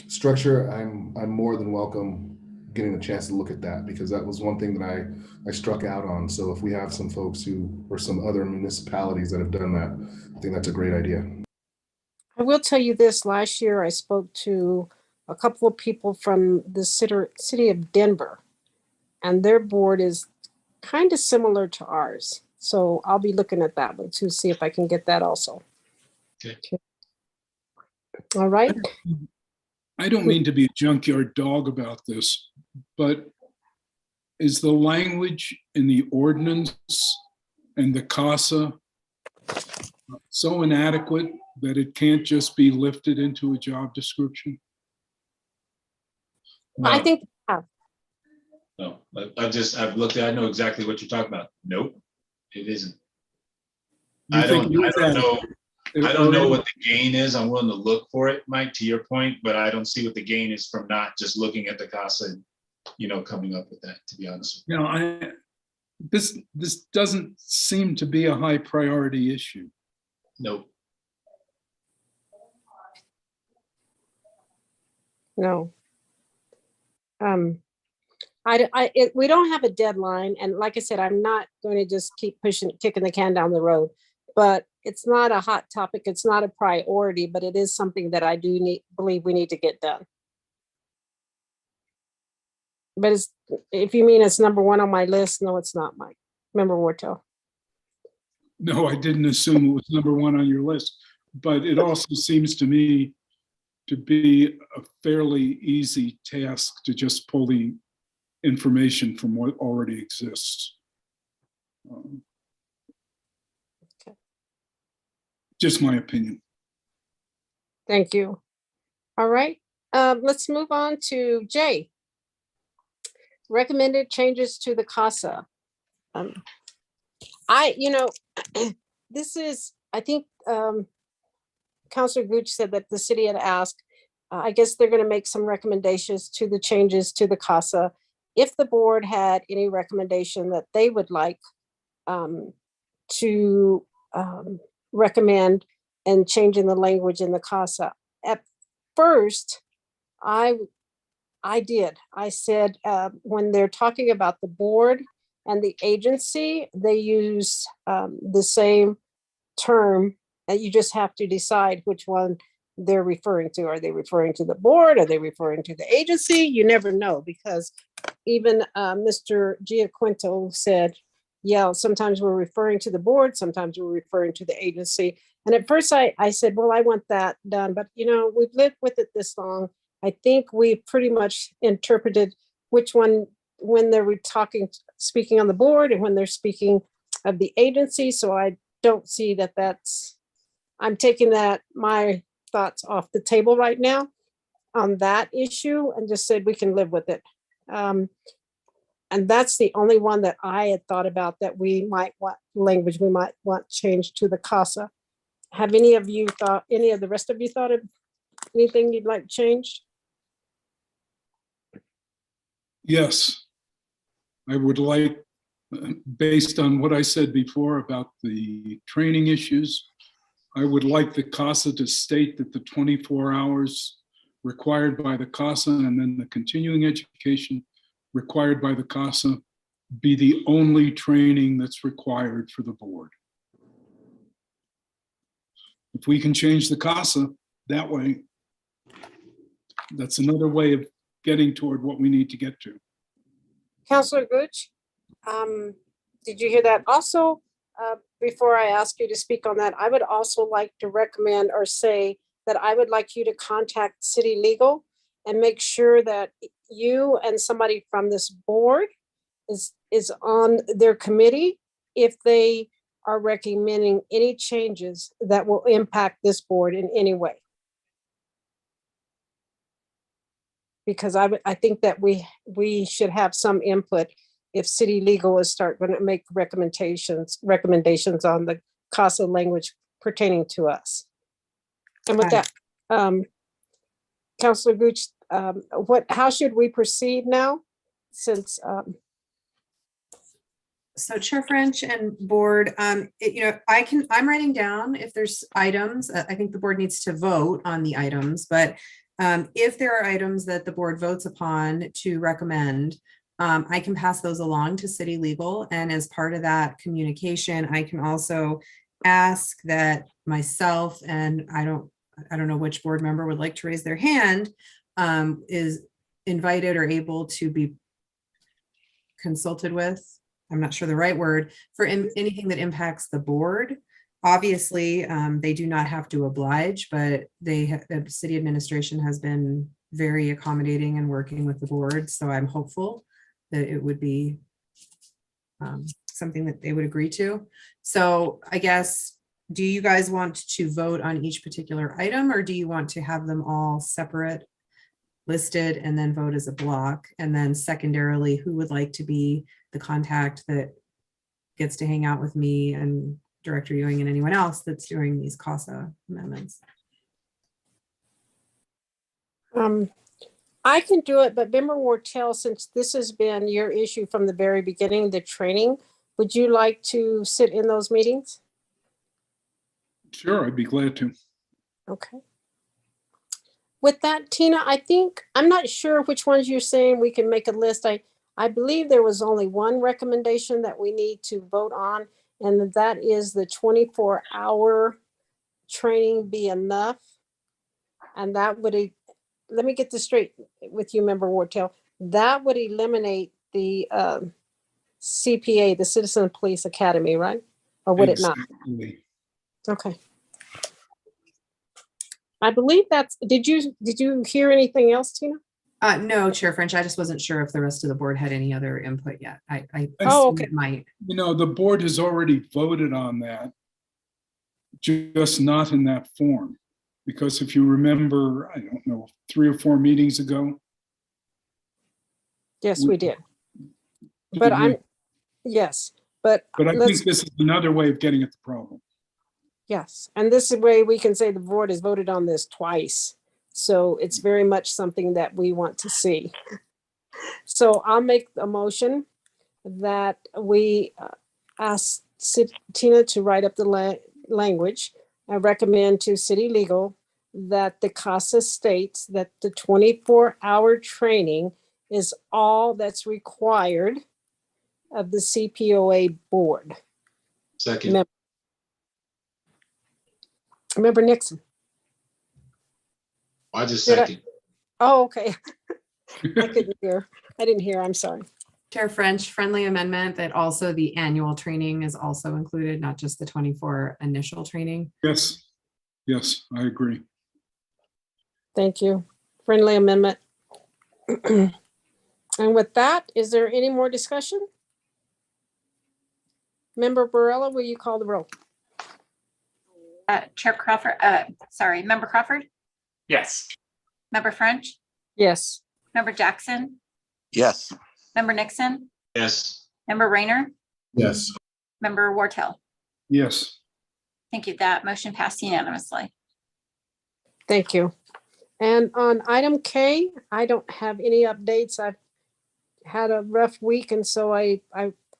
structure, I'm more than welcome getting a chance to look at that, because that was one thing that I struck out on. So if we have some folks or some other municipalities that have done that, I think that's a great idea. I will tell you this, last year I spoke to a couple of people from the city of Denver, and their board is kind of similar to ours. So I'll be looking at that one to see if I can get that also. Okay. All right. I don't mean to be a junkyard dog about this, but is the language in the ordinance and the CASA so inadequate that it can't just be lifted into a job description? No, I think, no, I've looked at, I know exactly what you're talking about. Nope, it isn't. You I don't think it is know. I don't know adequate? what the gain is. I'm willing to look for it, Mike, to your point, but I don't see what the gain is from not just looking at the CASA and, coming up with that, to be honest. This doesn't seem to be a high priority issue. Nope. no. We don't have a deadline. And like I said, I'm not going to just keep kicking the can down the road, but it's not a hot topic. It's not a priority, but it is something that I do believe we need to get done. But if you mean it's number one on my list, no, it's not, Mike. Member Wartel. No, I didn't assume it was number one on your list, but it also seems to me to be a fairly easy task to just pull the information from what already exists. Just my opinion. Thank you. All right, let's move on to Jay. Recommended changes to the CASA. This is, I think Councilor Gooch said that the city had asked, I guess they're going to make some recommendations to the changes to the CASA. If the board had any recommendation that they would like to recommend and changing the language in the CASA. At first, I said, when they're talking about the board and the agency, they use the same term, that you just have to decide which one they're referring to. Are they referring to the board? Are they referring to the agency? You never know, because even Mr. Giaquinto said, yeah, sometimes we're referring to the board, sometimes we're referring to the agency. And at first I said, well, I want that done, but we've lived with it this long. I think we pretty much interpreted which one, when they're speaking on the board and when they're speaking of the agency. So I don't see that I'm taking my thoughts off the table right now on that issue, and just said we can live with it. And that's the only one that I had thought about that we might want language we might want changed to the CASA. Have any of the rest of you thought of anything you'd like changed? Yes, I would like, based on what I said before about the training issues, I would like the CASA to state that the 24 hours required by the CASA and then the continuing education required by the CASA be the only training that's required for the board. If we can change the CASA that way, that's another way of getting toward what we need to get to. Counselor Gooch, did you hear that? Also, before I ask you to speak on that, I would also like to recommend or say that I would like you to contact city legal and make sure that you and somebody from this board is on their committee if they are recommending any changes that will impact this board in any way. Because I think that we should have some input if city legal is going to make recommendations on the CASA language pertaining to us. And with that, Councilor Gooch, how should we proceed now? Since So Chair French and board, I'm writing down if there's items. I think the board needs to vote on the items, but if there are items that the board votes upon to recommend, I can pass those along to city legal. And as part of that communication, I can also ask that myself, and I don't know which board member would like to raise their hand, is invited or able to be consulted with, I'm not sure the right word, for anything that impacts the board. Obviously, they do not have to oblige, but the city administration has been very accommodating and working with the board. So I'm hopeful that it would be something that they would agree to. So I guess, do you guys want to vote on each particular item, or do you want to have them all separate, listed, and then vote as a block? And then secondarily, who would like to be the contact that gets to hang out with me and Director Ewing and anyone else that's doing these CASA amendments? I can do it, but Member Wartell, since this has been your issue from the very beginning, the training, would you like to sit in those meetings? Sure, I'd be glad to. Okay. With that, Tina, I'm not sure which ones you're saying we can make a list. I believe there was only one recommendation that we need to vote on, and that is the 24-hour training be enough. And that would, let me get this straight with you, Member Wartell. That would eliminate the CPA, the Citizen Police Academy, right? Or would it not? Exactly. Okay. I believe did you hear anything else, Tina? No, Chair French, I just wasn't sure if the rest of the board had any other input yet. I okay. It might. The board has already voted on that, just not in that form. Because if you remember, I don't know, 3 or 4 meetings ago. Yes, we did. But yes, but I think this is another way of getting at the problem. Yes, and this is way we can say the board has voted on this twice. So it's very much something that we want to see. So I'll make a motion that we ask Tina to write up the language. I recommend to city legal that the CASA states that the 24-hour training is all that's required of the CPOA board. Second. Member Nixon. I just second. Oh, okay. I couldn't hear. I didn't hear. I'm sorry. Chair French, friendly amendment that also the annual training is also included, not just the 24 initial training. Yes, I agree. Thank you. Friendly amendment. And with that, is there any more discussion? Member Barella, will you call the roll? Chair Crawford, Member Crawford, Yes. Member French, Yes. Member Jackson, Yes. Member Nixon, Yes. Member Rayner, Yes. Member Wartell. Yes. Thank you. That motion passed unanimously. Thank you. And on item K, I don't have any updates. I've had a rough week, and so I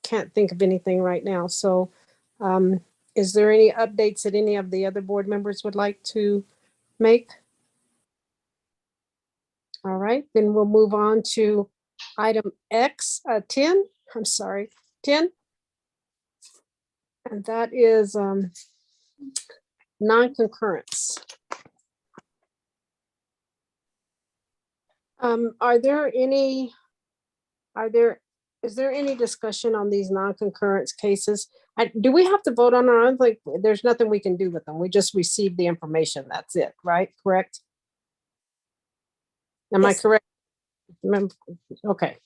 can't think of anything right now. So Is there any updates that any of the other board members would like to make? All right, then we'll move on to item X, 10, I'm sorry, 10. And that is non-concurrence. Is there any discussion on these non-concurrence cases? Do we have to vote on our own? Like, there's nothing we can do with them. We just receive the information. That's it, right? Correct? Am I Yes. correct? Okay.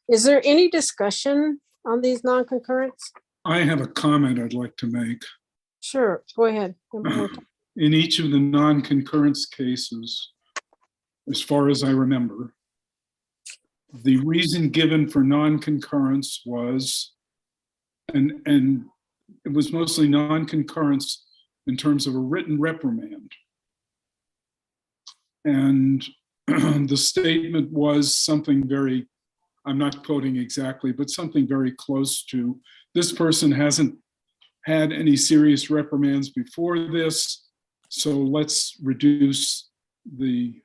Is there any discussion on these non-concurrence? I have a comment I'd like to make. Sure, go ahead. Member Warren. In each of the non-concurrence cases, as far as I remember, the reason given for non-concurrence was, and it was mostly non-concurrence in terms of a written reprimand. And the statement was something very, I'm not quoting exactly, but something very close to, this person hasn't had any serious reprimands before this, so let's reduce the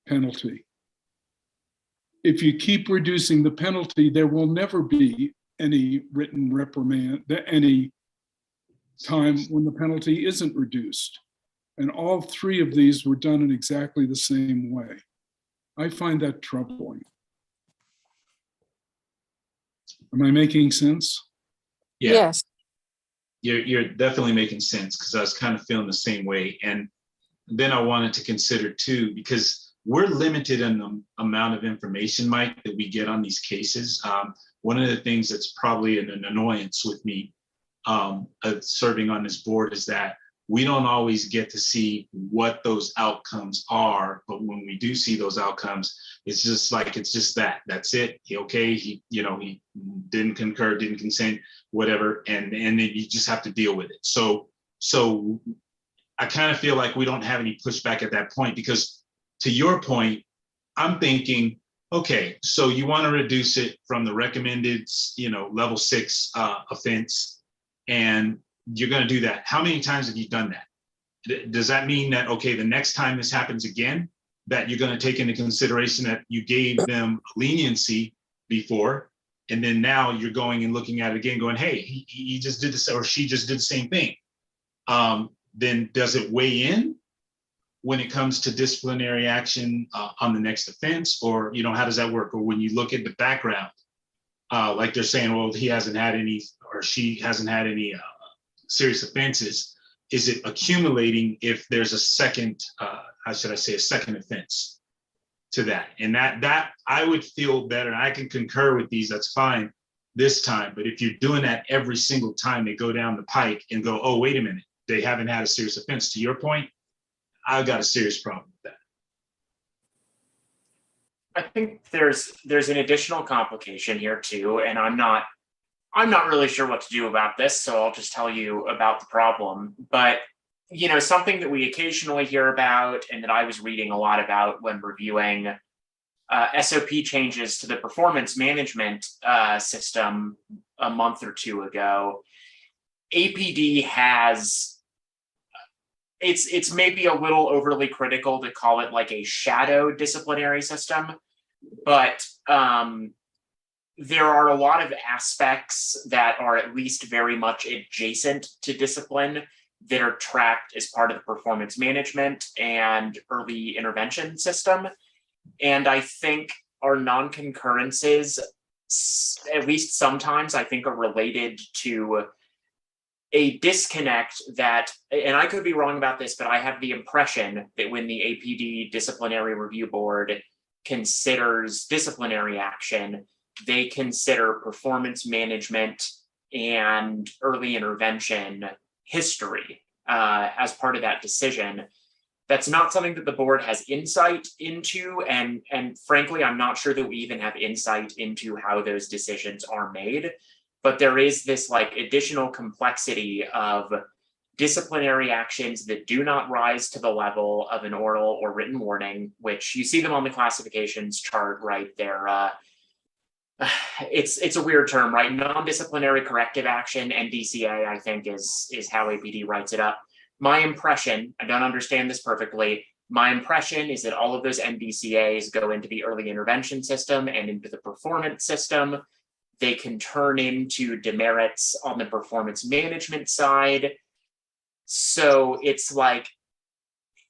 penalty. If you keep reducing the penalty, there will never be any written reprimand, any time when the penalty isn't reduced. And all three of these were done in exactly the same way. I find that troubling. Am I making sense? Yeah, Yes, you're definitely making sense, because I was kind of feeling the same way. And then I wanted to consider too, because we're limited in the amount of information, Mike, that we get on these cases. One of the things that's probably an annoyance with me serving on this board is that we don't always get to see what those outcomes are. But when we do see those outcomes, it's just that's it. He didn't concur, didn't consent, whatever, and then you just have to deal with it. So I kind of feel like we don't have any pushback at that point, because to your point, I'm thinking, okay, so you want to reduce it from the recommended, level 6 offense, and you're going to do that. How many times have you done that? Does that mean that, okay, the next time this happens again, that you're going to take into consideration that you gave them leniency before, and then now you're going and looking at it again going, hey, he just did this, or she just did the same thing. Then does it weigh in when it comes to disciplinary action on the next offense? Or, how does that work? Or when you look at the background, like they're saying, well, he hasn't had any, or she hasn't had any serious offenses. Is it accumulating if there's a second, a second offense to that? And that I would feel better. I can concur with these, that's fine this time. But if you're doing that every single time they go down the pike and go, oh, wait a minute, they haven't had a serious offense, to your point, I've got a serious problem with that. I think there's an additional complication here too, and I'm not really sure what to do about this, so I'll just tell you about the problem. But something that we occasionally hear about, and that I was reading a lot about when reviewing SOP changes to the performance management system a month or two ago, APD has, it's maybe a little overly critical to call it like a shadow disciplinary system, but there are a lot of aspects that are at least very much adjacent to discipline that are tracked as part of the performance management and early intervention system. And I think our non-concurrences, at least sometimes, I think are related to a disconnect that, and I could be wrong about this, but I have the impression that when the APD Disciplinary Review Board considers disciplinary action, they consider performance management and early intervention history as part of that decision. That's not something that the board has insight into, and frankly, I'm not sure that we even have insight into how those decisions are made. But there is this additional complexity of disciplinary actions that do not rise to the level of an oral or written warning, which you see them on the classifications chart, right? They're it's a weird term, right? Non-disciplinary corrective action, NDCA, I think is how APD writes it up. My impression, I don't understand this perfectly. My impression is that all of those NDCAs go into the early intervention system and into the performance system. They can turn into demerits on the performance management side. So it's like,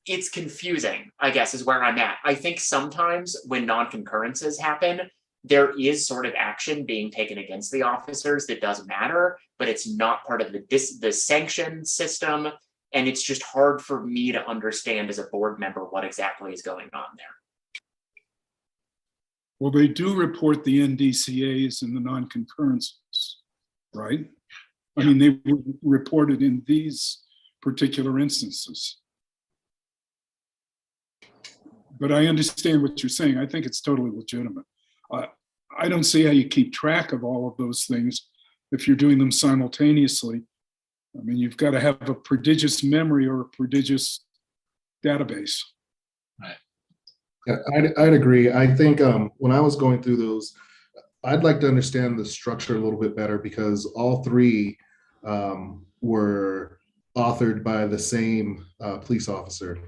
it's confusing, I guess, is where I'm at. I think sometimes when non-concurrences happen, there is sort of action being taken against the officers that does matter, but it's not part of the sanction system. And it's just hard for me to understand as a board member what exactly is going on there. Well, they do report the NDCAs and the non-concurrences, right? I mean, they were reported in these particular instances. But I understand what you're saying. I think it's totally legitimate. I don't see how you keep track of all of those things if you're doing them simultaneously. I mean, you've got to have a prodigious memory or a prodigious database. Right. Yeah, I'd agree. I think when I was going through those, I'd like to understand the structure a little bit better, because all three were authored by the same police officer.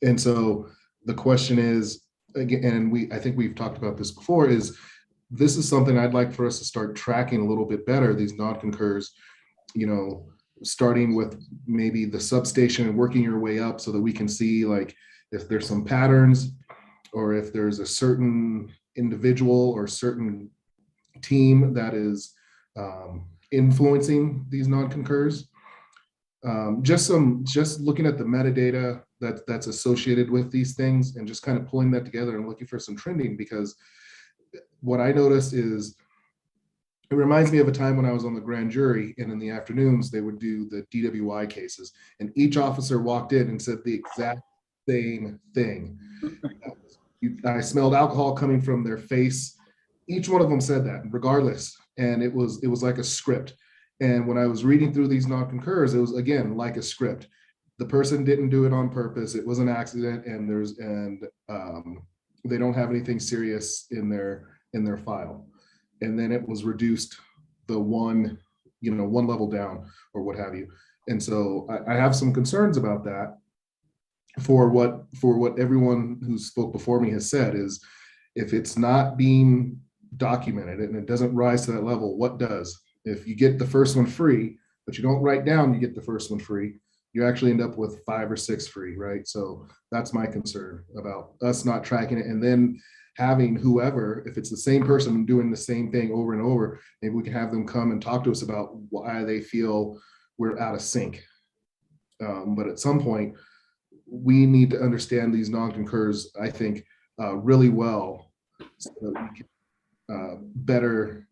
And so the question is, again, and I think we've talked about this before, is this is something I'd like for us to start tracking a little bit better, these non-concurs, starting with maybe the substation and working your way up so that we can see like if there's some patterns, or if there's a certain individual or certain team that is influencing these non-concurs. Just looking at the metadata that's associated with these things and just kind of pulling that together and looking for some trending, because what I noticed is it reminds me of a time when I was on the grand jury, and in the afternoons they would do the DWI cases, and each officer walked in and said the exact same thing. I smelled alcohol coming from their face. Each one of them said that regardless. And it was like a script. And when I was reading through these non-concurs, it was again like a script. The person didn't do it on purpose. It was an accident, and they don't have anything serious in their file. And then it was reduced the one level down or what have you. And so I have some concerns about that. For what everyone who spoke before me has said is, if it's not being documented and it doesn't rise to that level, what does? If you get the first one free, but you don't write down you get the first one free, you actually end up with 5 or 6 free, right? So that's my concern about us not tracking it, and then having whoever, if it's the same person doing the same thing over and over, maybe we can have them come and talk to us about why they feel we're out of sync. But at some point, we need to understand these non-concurs, I think, really well, so that we can better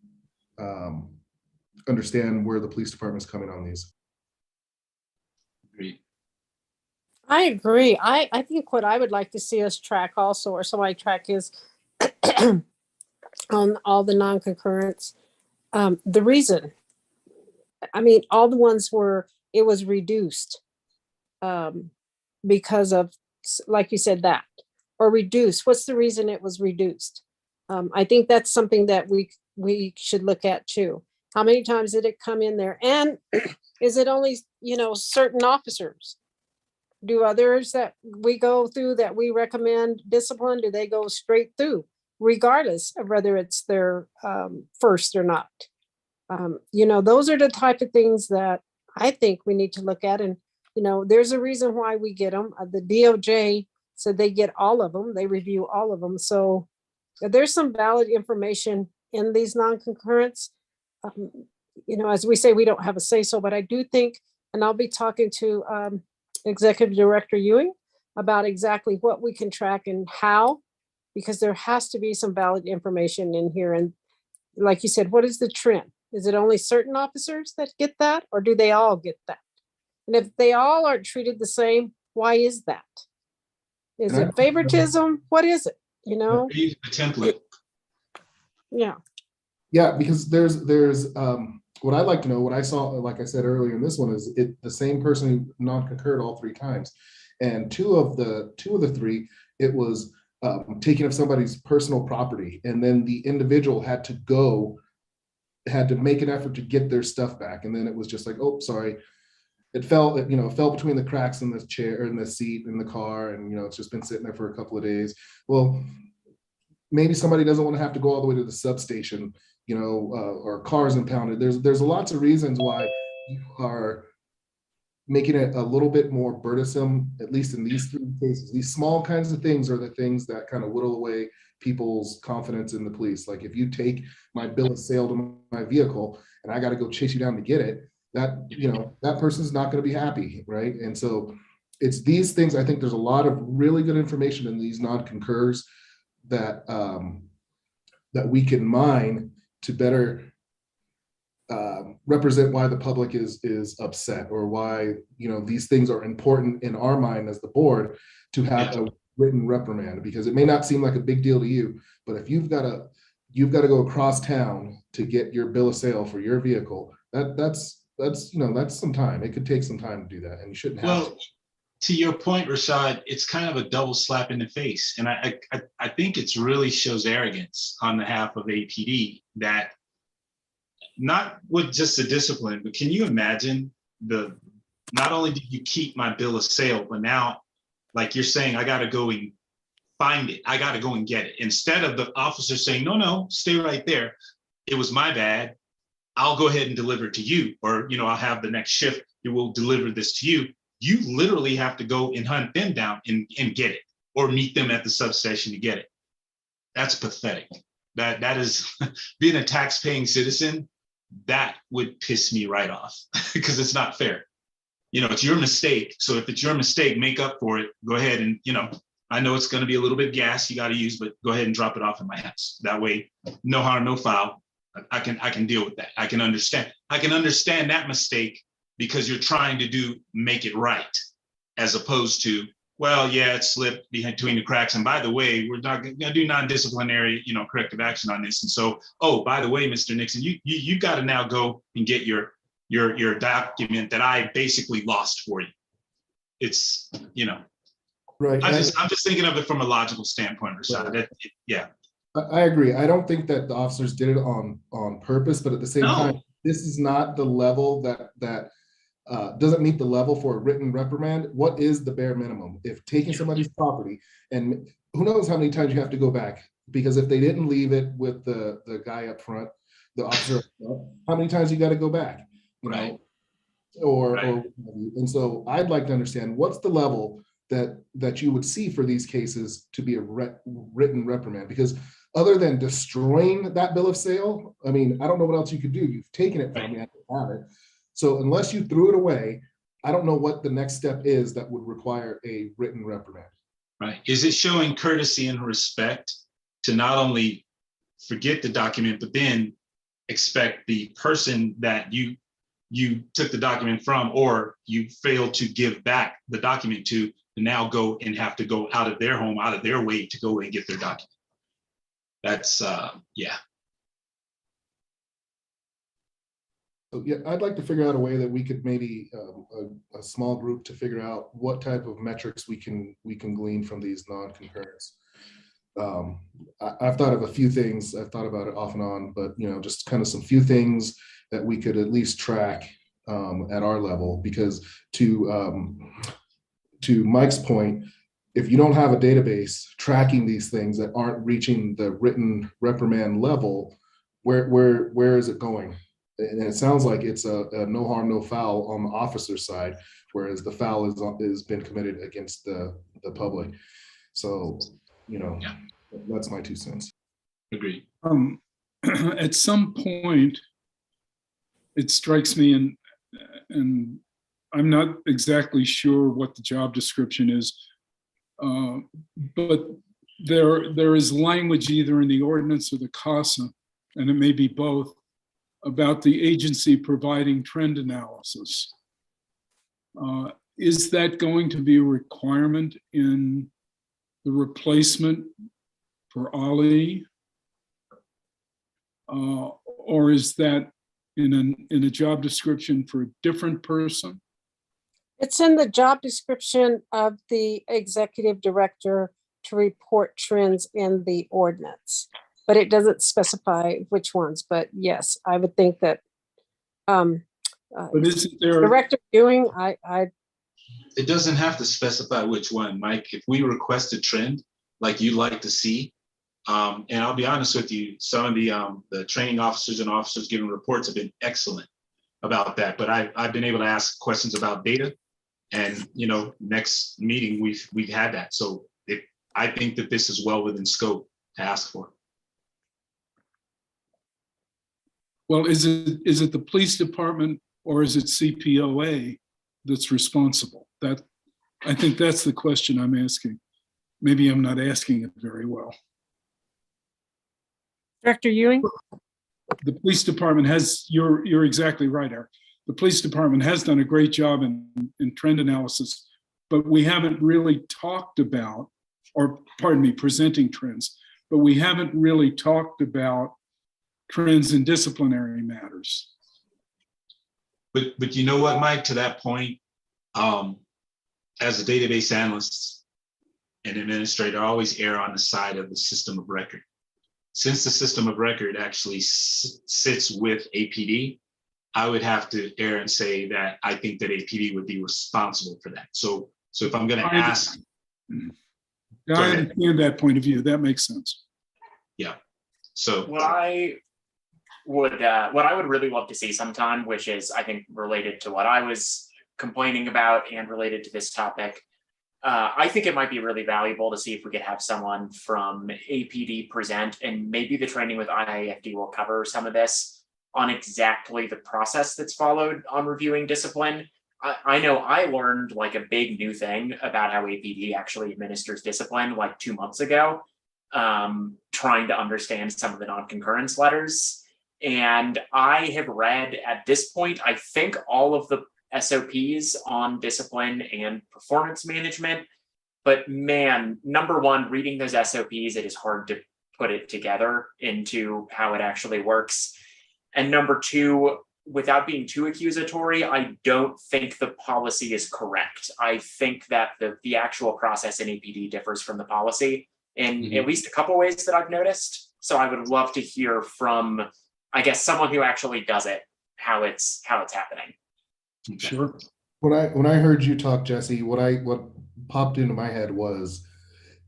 understand where the police department is coming on these. Agreed. I agree. I think what I would like to see us track also, or somebody track, is on all the non-concurrents, the reason. I mean, all the ones where it was reduced because of, like you said, that, or reduced. What's the reason it was reduced? I think that's something that we should look at too. How many times did it come in there? And is it only, certain officers? Do others that we go through that we recommend discipline, do they go straight through, regardless of whether it's their first or not? Those are the type of things that I think we need to look at. And, there's a reason why we get them. The DOJ said they get all of them. They review all of them. So there's some valid information in these non-concurrents. As we say, we don't have a say-so, but I do think, and I'll be talking to Executive Director Ewing about exactly what we can track and how, because there has to be some valid information in here. And like you said, what is the trend? Is it only certain officers that get that, or do they all get that? And if they all aren't treated the same, why is that? Is it favoritism? What is it? Use the template. Yeah. Yeah, because there's what I'd like to know, what I saw, like I said earlier in this one, is the same person who non-concurred all 3 times. And two of the 3, it was taking of somebody's personal property, and then the individual had to make an effort to get their stuff back, and then it was just like, oh, sorry, it fell between the cracks in the chair, in the seat, in the car, and it's just been sitting there for a couple of days. Well, maybe somebody doesn't want to have to go all the way to the substation, or cars impounded. There's lots of reasons why you are making it a little bit more burdensome, at least in these 3 cases. These small kinds of things are the things that kind of whittle away people's confidence in the police. Like, if you take my bill of sale to my vehicle and I got to go chase you down to get it, that person's not going to be happy, right? And so it's these things. I think there's a lot of really good information in these non-concurs that we can mine to better represent why the public is upset, or why these things are important in our mind as the board to have a written reprimand, because it may not seem like a big deal to you, but if you've got to go across town to get your bill of sale for your vehicle, that's some time. It could take some time to do that, and you shouldn't have to. To your point, Rashad, it's kind of a double slap in the face. And I think it's really shows arrogance on behalf of APD, that not with just the discipline, but can you imagine not only did you keep my bill of sale, but now, like you're saying, I got to go and find it. I got to go and get it. Instead of the officer saying, no, stay right there. It was my bad. I'll go ahead and deliver it to you. Or, I'll have the next shift. It will deliver this to you. You literally have to go and hunt them down and get it, or meet them at the substation to get it. That's pathetic. That is being a tax-paying citizen. That would piss me right off, because it's not fair. It's your mistake. So if it's your mistake, make up for it. Go ahead and, I know it's going to be a little bit of gas you got to use, but go ahead and drop it off in my house. That way, no harm, no foul. I can deal with that. I can understand that mistake, because you're trying to make it right, as opposed to, well, yeah, it slipped between the cracks. And by the way, we're not going to do non-disciplinary, corrective action on this. And so, oh, by the way, Mr. Nixon, you got to now go and get your document that I basically lost for you. It's, right. I'm just thinking of it from a logical standpoint, Rashad. Yeah. I agree. I don't think that the officers did it on purpose, but at the same time, this is not the level that doesn't meet the level for a written reprimand. What is the bare minimum? If taking somebody's property, and who knows how many times you have to go back, because if they didn't leave it with the guy up front, the officer, how many times you got to go back, Right. Or and so I'd like to understand what's the level that you would see for these cases to be a written reprimand, because other than destroying that bill of sale, I mean, I don't know what else you could do. You've taken it from me, I don't have it. So unless you threw it away, I don't know what the next step is that would require a written reprimand. Right. Is it showing courtesy and respect to not only forget the document, but then expect the person that you took the document from, or you failed to give back the document to now go and have to go out of their home, out of their way to go and get their document? That's yeah. So yeah, I'd like to figure out a way that we could maybe a small group to figure out what type of metrics we can glean from these non-concurrence. I've thought of a few things. I've thought about it off and on, but just kind of some few things that we could at least track at our level, because to Mike's point, if you don't have a database tracking these things that aren't reaching the written reprimand level, where is it going? And it sounds like it's a no harm, no foul on the officer side, whereas the foul is been committed against the public. So, that's my 2 cents. Agreed. At some point, it strikes me, and I'm not exactly sure what the job description is, but there is language either in the ordinance or the CASA, and it may be both, about the agency providing trend analysis. Is that going to be a requirement in the replacement for Ali? Or is that in a job description for a different person? It's in the job description of the executive director to report trends in the ordinance, but it doesn't specify which ones. But yes, I would think that But isn't there, Director Ewing, I It doesn't have to specify which one, Mike. If we request a trend like you'd like to see, and I'll be honest with you, some of the training officers and officers giving reports have been excellent about that. But I've been able to ask questions about data, and next meeting we've had that. So I think that this is well within scope to ask for. well, is it the police department or is it CPOA that's responsible? That, I think that's the question I'm asking. Maybe I'm not asking it very well. Director Ewing. The police department has, you're exactly right, Eric. The police department has done a great job in trend analysis, but we haven't really talked about, or pardon me, presenting trends, but we haven't really talked about trends in disciplinary matters. But you know what, Mike, to that point, as a database analyst and administrator, I always err on the side of the system of record. Since the system of record actually sits with APD, I would have to err and say that I think that APD would be responsible for that. So if I'm going to ask, I understand that point of view. That makes sense. Yeah. So what I would really love to see sometime, which is I think related to what I was complaining about and related to this topic, I think it might be really valuable to see if we could have someone from APD present, and maybe the training with IIFD will cover some of this on exactly the process that's followed on reviewing discipline. I know I learned like a big new thing about how APD actually administers discipline like 2 months ago, trying to understand some of the non-concurrence letters. And I have read at this point, I think all of the SOPs on discipline and performance management. But man, number one, reading those SOPs, it is hard to put it together into how it actually works. And number two, without being too accusatory, I don't think the policy is correct. I think that the actual process in APD differs from the policy in at least a couple ways that I've noticed. So I would love to hear from, I guess, someone who actually does it, how it's happening. Sure. When I heard you talk, Jesse, what popped into my head was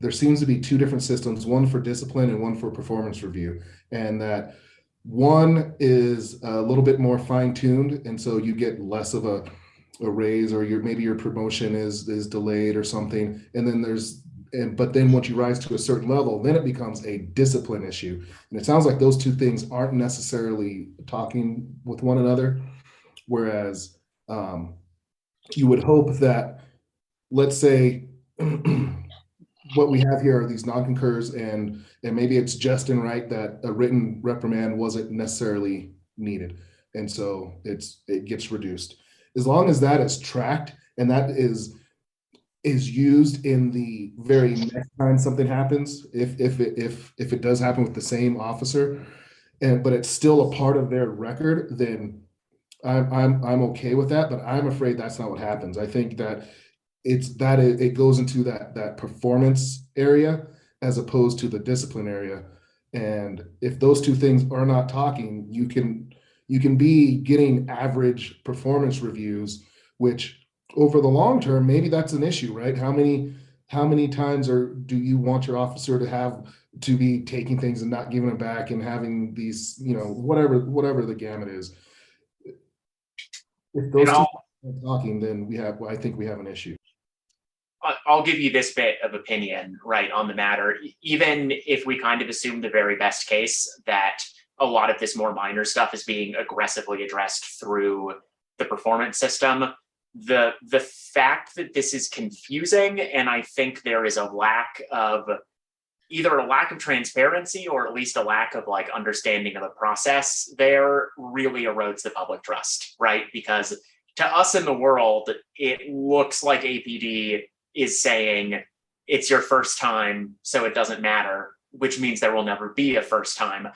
there seems to be two different systems, one for discipline and one for performance review, and that one is a little bit more fine-tuned, and so you get less of a raise, or maybe your promotion is delayed or something, and then but then once you rise to a certain level, then it becomes a discipline issue. And it sounds like those two things aren't necessarily talking with one another, whereas you would hope that, let's say, what we have here are these non-concurs, and maybe it's just and right that a written reprimand wasn't necessarily needed, and so it gets reduced. As long as that is tracked and that is used in the very next time something happens, if it does happen with the same officer, but it's still a part of their record, then I'm okay with that. But I'm afraid that's not what happens. I think that it goes into that performance area as opposed to the discipline area. And if those two things are not talking, you can be getting average performance reviews, which over the long term, maybe that's an issue, right? How many times do you want your officer to be taking things and not giving them back and having these, whatever the gamut is. If those two are talking, then I think we have an issue. I'll give you this bit of opinion, right, on the matter. Even if we kind of assume the very best case that a lot of this more minor stuff is being aggressively addressed through the performance system, the fact that this is confusing, and I think there is either a lack of transparency or at least a lack of like understanding of the process there, really erodes the public trust, right? Because to us in the world, it looks like APD is saying it's your first time, so it doesn't matter, which means there will never be a first time.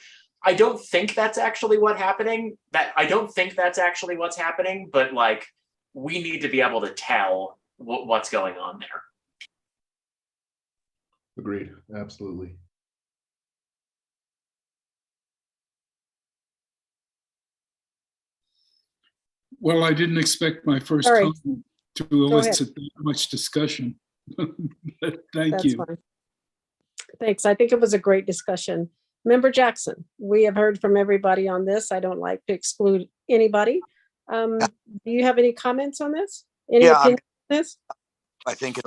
I don't think that's actually what's happening. But like, we need to be able to tell what's going on there. Agreed, absolutely. Well, I didn't expect my first Sorry. comment to ahead. elicit that much discussion. But thank That's you. fine. Thanks. I think it was a great discussion. Member Jackson, we have heard from everybody on this. I don't like to exclude anybody. Do you have any comments on this? Any Yeah, opinion on this? I think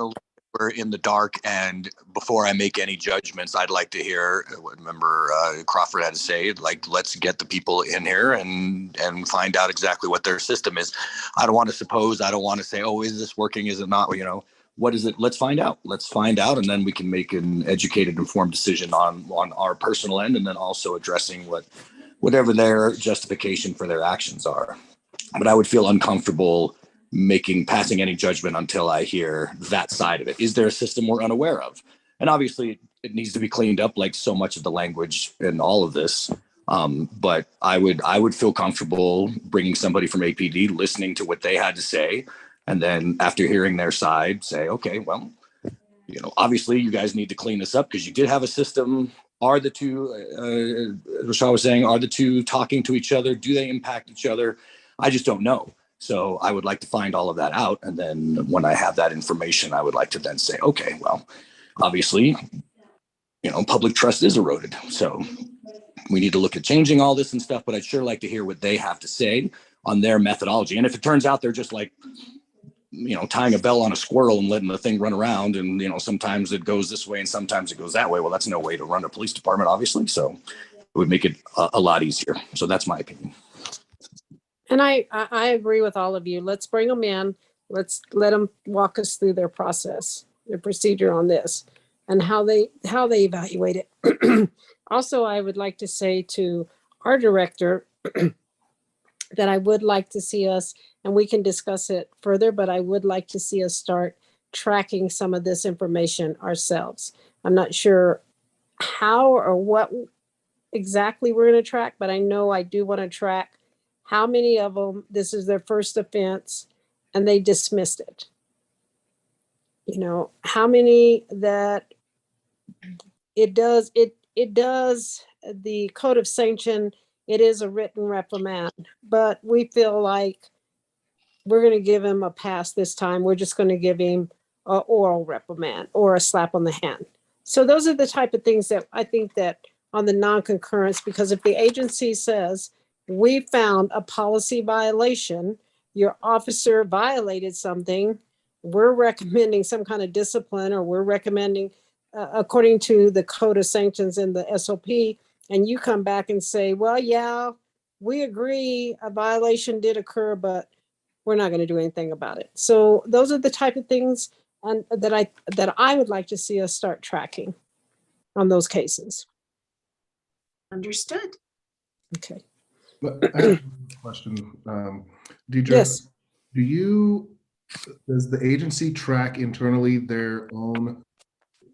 we're in the dark, and before I make any judgments, I'd like to hear what Member Crawford had to say. Like, let's get the people in here and find out exactly what their system is. I don't want to suppose. I don't want to say, oh, is this working? Is it not? You know, what is it? Let's find out. Let's find out, and then we can make an educated, informed decision on our personal end, and then also addressing whatever their justification for their actions are. But I would feel uncomfortable passing any judgment until I hear that side of it. Is there a system we're unaware of? And obviously it needs to be cleaned up, like so much of the language in all of this. But I would feel comfortable bringing somebody from APD, listening to what they had to say, and then after hearing their side, say, okay, well, you know, obviously you guys need to clean this up because you did have a system. Are the two, Rashad was saying, are the two talking to each other? Do they impact each other? I just don't know. So I would like to find all of that out. And then when I have that information, I would like to then say, okay, well, obviously, you know, public trust is eroded. So we need to look at changing all this and stuff, but I'd sure like to hear what they have to say on their methodology. And if it turns out they're just like, you know, tying a bell on a squirrel and letting the thing run around, and, you know, sometimes it goes this way and sometimes it goes that way. Well, that's no way to run a police department, obviously. So it would make it a lot easier. So that's my opinion. And I agree with all of you. Let's bring them in. Let's let them walk us through their process, their procedure on this, and how they evaluate it. Also, I would like to say to our director that I would like to see us, and we can discuss it further, but I would like to see us start tracking some of this information ourselves. I'm not sure how or what exactly we're going to track, but I know I do want to track how many of them, this is their first offense and they dismissed it. You know, how many that it does, the code of sanction, it is a written reprimand, but we feel like we're going to give him a pass this time. We're just going to give him an oral reprimand or a slap on the hand. So those are the type of things that I think that on the non-concurrence, because if the agency says, we found a policy violation, your officer violated something, we're recommending some kind of discipline, or we're recommending according to the code of sanctions in the SOP, and you come back and say, well, yeah, we agree a violation did occur, but we're not going to do anything about it. So those are the type of things that I would like to see us start tracking on those cases. Understood. Okay. But I have a question. Deidre, Yes. Does the agency track internally their own,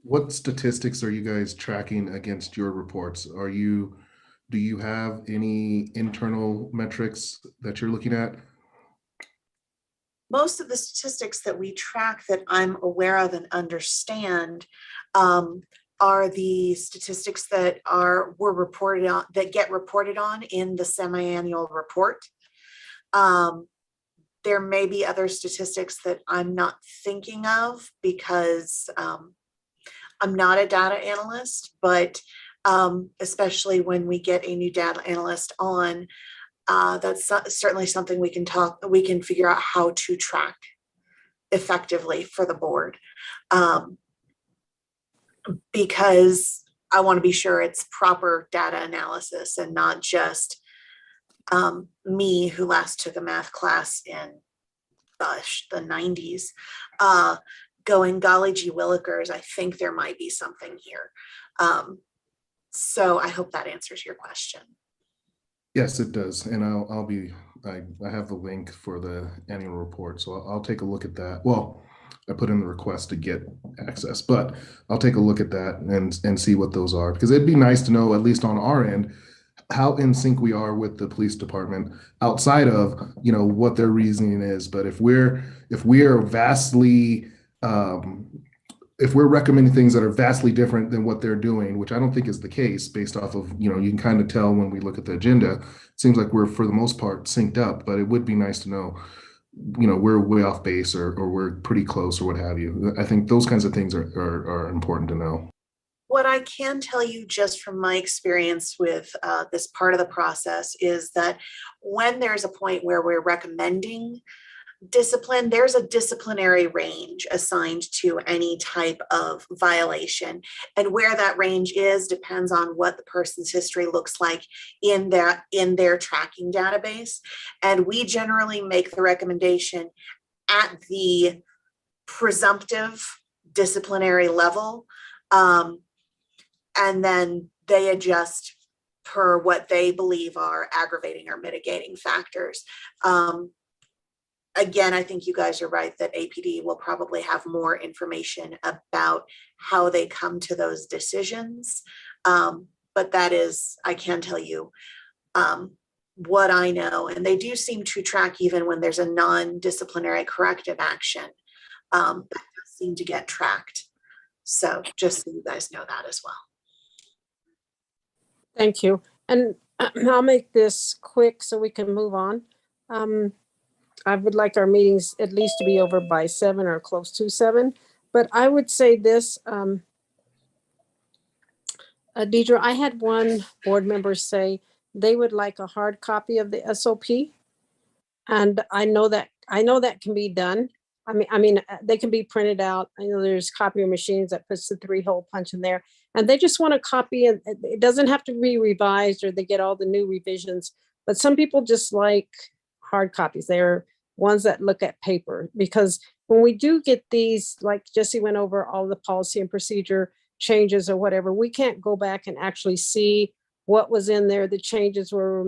what statistics are you guys tracking against your reports? Do you have any internal metrics that you're looking at? Most of the statistics that we track that I'm aware of and understand are the statistics that were reported on, that get reported on in the semi-annual report. There may be other statistics that I'm not thinking of because I'm not a data analyst, but especially when we get a new data analyst on, that's certainly something we can figure out how to track effectively for the board. Because I want to be sure it's proper data analysis and not just me, who last took a math class in the 90s, going, golly gee willikers, I think there might be something here. So I hope that answers your question. Yes, it does. And I have the link for the annual report, so I'll take a look at that. Well, I put in the request to get access, but I'll take a look at that and see what those are, because it'd be nice to know, at least on our end, how in sync we are with the police department outside of, you know, what their reasoning is. But if we are vastly if we're recommending things that are vastly different than what they're doing, which I don't think is the case based off of, you can kind of tell when we look at the agenda, it seems like we're for the most part synced up, but it would be nice to know, we're way off base or we're pretty close or what have you. I think those kinds of things are important to know. What I can tell you just from my experience with this part of the process is that when there's a point where we're recommending discipline, there's a disciplinary range assigned to any type of violation. And where that range is depends on what the person's history looks like in their tracking database. And we generally make the recommendation at the presumptive disciplinary level. And then they adjust per what they believe are aggravating or mitigating factors. Again, I think you guys are right that APD will probably have more information about how they come to those decisions. But that is, I can tell you what I know. And they do seem to track even when there's a non-disciplinary corrective action. That does seem to get tracked. So just so you guys know that as well. Thank you. And I'll make this quick so we can move on. I would like our meetings at least to be over by 7 or close to 7. But I would say this, Deidre, I had one board member say they would like a hard copy of the SOP. And I know that can be done. I mean, they can be printed out. I know there's copier machines that puts the 3-hole punch in there, and they just want a copy, and it doesn't have to be revised or they get all the new revisions. But some people just like hard copies. They're ones that look at paper, because when we do get these, like Jesse went over all the policy and procedure changes or whatever, we can't go back and actually see what was in there, the changes were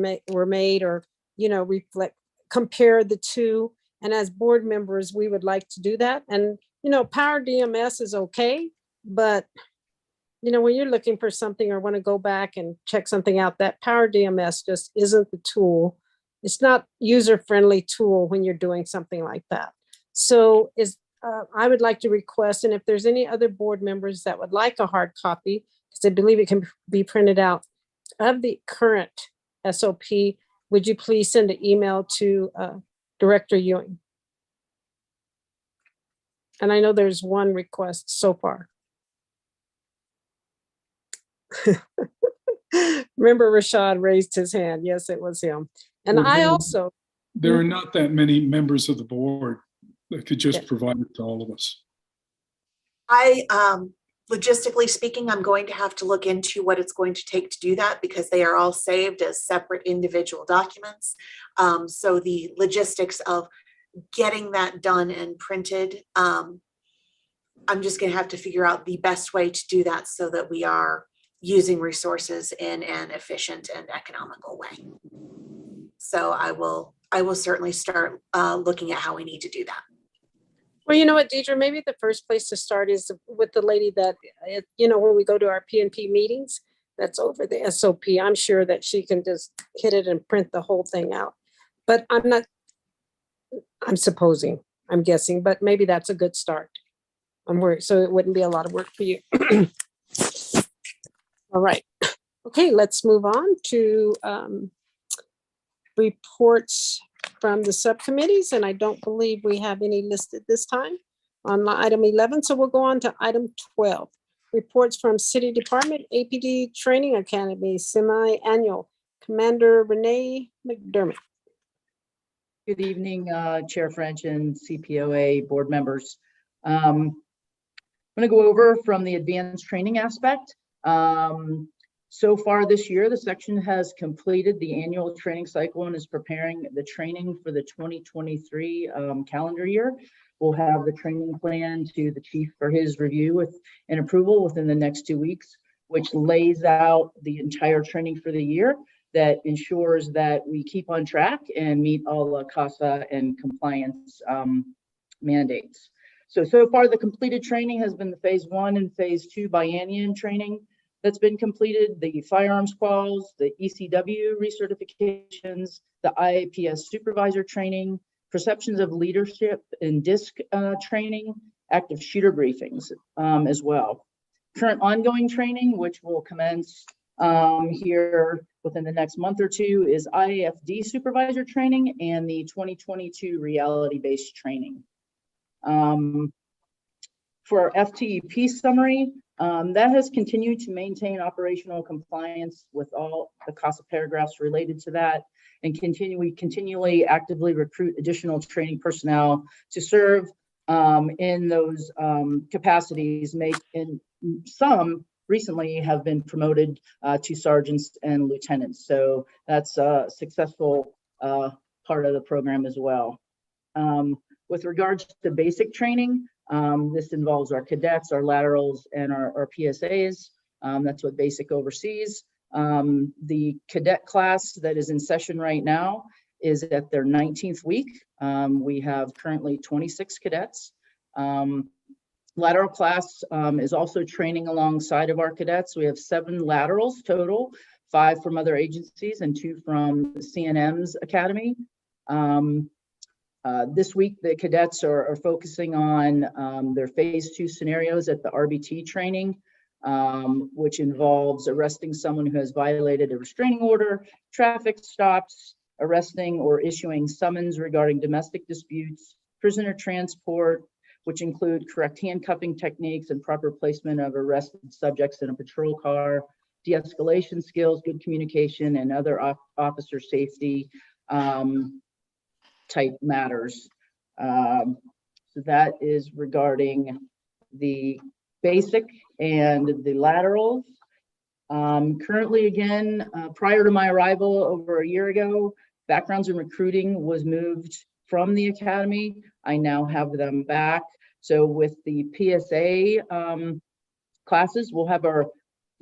made, or reflect, compare the two. And as board members, we would like to do that. And Power DMS is okay, but when you're looking for something or want to go back and check something out, that Power DMS just isn't the tool. It's not user-friendly tool when you're doing something like that. So I would like to request, and if there's any other board members that would like a hard copy, because I believe it can be printed out, of the current SOP, would you please send an email to Director Ewing? And I know there's one request so far. Remember, Rashad raised his hand. Yes, it was him. And Well, I also. There are not that many members of the board that could just Yeah. provide it to all of us. Logistically speaking, I'm going to have to look into what it's going to take to do that, because they are all saved as separate individual documents. So the logistics of getting that done and printed, I'm just going to have to figure out the best way to do that so that we are using resources in an efficient and economical way. So I will certainly start looking at how we need to do that. Well, you know what, Deidre, maybe the first place to start is with the lady that, when we go to our PNP meetings, that's over the SOP. I'm sure that she can just hit it and print the whole thing out. But I'm guessing, but maybe that's a good start. So it wouldn't be a lot of work for you. All right. Okay, let's move on to reports from the subcommittees, and I don't believe we have any listed this time on item 11. So we'll go on to item 12. Reports from City Department, APD Training Academy, semi-annual. Commander Renee McDermott. Good evening, Chair French and CPOA board members. I'm going to go over from the advanced training aspect. So far this year, the section has completed the annual training cycle and is preparing the training for the 2023 calendar year. We'll have the training plan to the chief for his review and approval within the next 2 weeks, which lays out the entire training for the year that ensures that we keep on track and meet all the CASA and compliance mandates. So far the completed training has been the phase 1 and phase 2 biennium training that's been completed, the firearms quals, the ECW recertifications, the IAPS supervisor training, perceptions of leadership and DISC training, active shooter briefings as well. Current ongoing training, which will commence here within the next month or two, is IAFD supervisor training and the 2022 reality-based training. For our FTEP summary, that has continued to maintain operational compliance with all the CASA paragraphs related to that, and we continually actively recruit additional training personnel to serve in those capacities. And some recently have been promoted to sergeants and lieutenants. So that's a successful part of the program as well. With regards to basic training, this involves our cadets, our laterals, and our PSAs. That's what basic oversees. The cadet class that is in session right now is at their 19th week. We have currently 26 cadets. Lateral class is also training alongside of our cadets. We have 7 laterals total, 5 from other agencies and 2 from the CNM's Academy. This week, the cadets are focusing on their phase 2 scenarios at the RBT training, which involves arresting someone who has violated a restraining order, traffic stops, arresting or issuing summons regarding domestic disputes, prisoner transport, which include correct handcuffing techniques and proper placement of arrested subjects in a patrol car, de-escalation skills, good communication, and other officer safety type matters. So that is regarding the basic and the laterals. Currently, again, prior to my arrival over a year ago, backgrounds and recruiting was moved from the academy. I now have them back. So with the PSA classes, we'll have our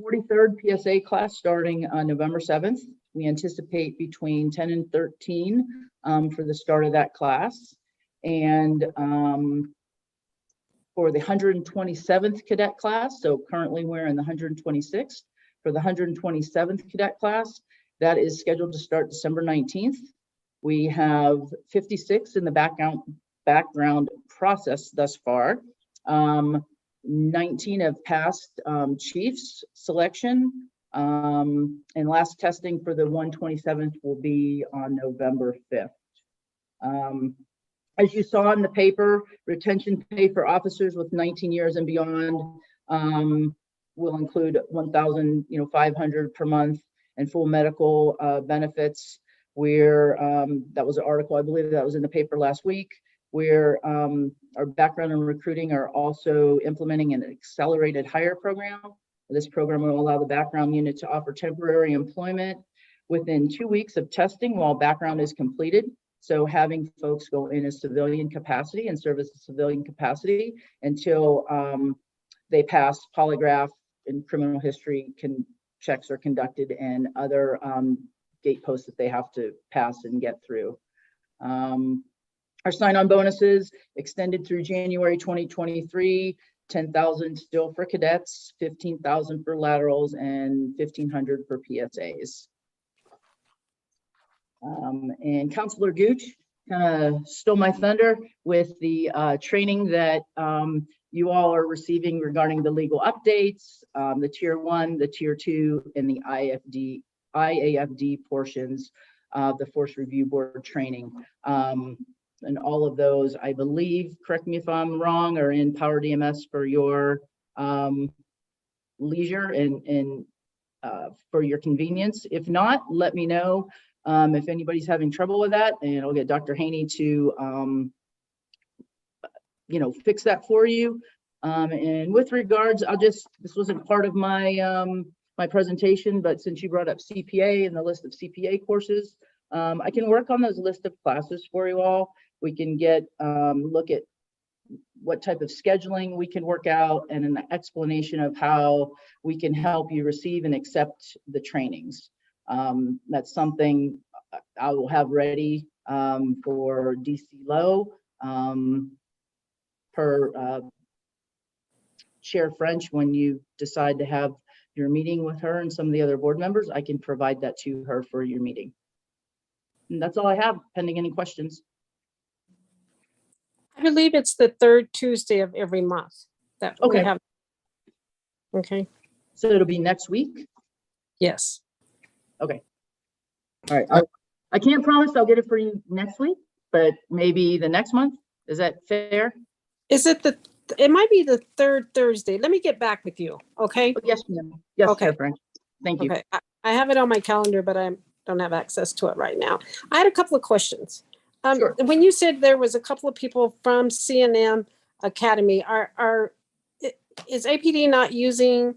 43rd PSA class starting on November 7th. We anticipate between 10 and 13 for the start of that class. And for the 127th cadet class, so currently we're in the 126th. For the 127th cadet class, that is scheduled to start December 19th. We have 56 in the background process thus far. 19 have passed chief's selection. And last testing for the 127th will be on November 5th. As you saw in the paper, retention pay for officers with 19 years and beyond will include $1,500 per month and full medical benefits. Where that was an article, I believe that was in the paper last week, where our background and recruiting are also implementing an accelerated hire program. This program will allow the background unit to offer temporary employment within 2 weeks of testing while background is completed. So having folks go in a civilian capacity and serve as a civilian capacity until they pass polygraph and criminal history checks are conducted and other gate posts that they have to pass and get through. Our sign-on bonuses extended through January 2023, 10,000 still for cadets, 15,000 for laterals, and 1,500 for PSAs. And Counselor Gooch kind of stole my thunder with the training that you all are receiving regarding the legal updates, the tier 1, the tier 2, and the IAFD portions of the Force Review Board training. And all of those, I believe, correct me if I'm wrong, are in Power DMS for your leisure and for your convenience. If not, let me know if anybody's having trouble with that, and I'll get Dr. Haney to fix that for you. And with regards, this wasn't part of my my presentation, but since you brought up CPA and the list of CPA courses, I can work on those list of classes for you all. We can get look at what type of scheduling we can work out and an explanation of how we can help you receive and accept the trainings. That's something I will have ready for DC Low per Chair French. When you decide to have your meeting with her and some of the other board members, I can provide that to her for your meeting. And that's all I have, pending any questions. I believe it's the third Tuesday of every month that we Okay. have. Okay, So it'll be next week? yes. All right. I can't promise I'll get it for you next week, but maybe the next month. Is that fair? Is it it might be the third Thursday. Let me get back with you, okay? Oh, yes, ma'am. Yes, Okay. Chair French. Thank you. Okay, I have it on my calendar, but I don't have access to it right now. I had a couple of questions. Sure. When you said there was a couple of people from CNM Academy, is APD not using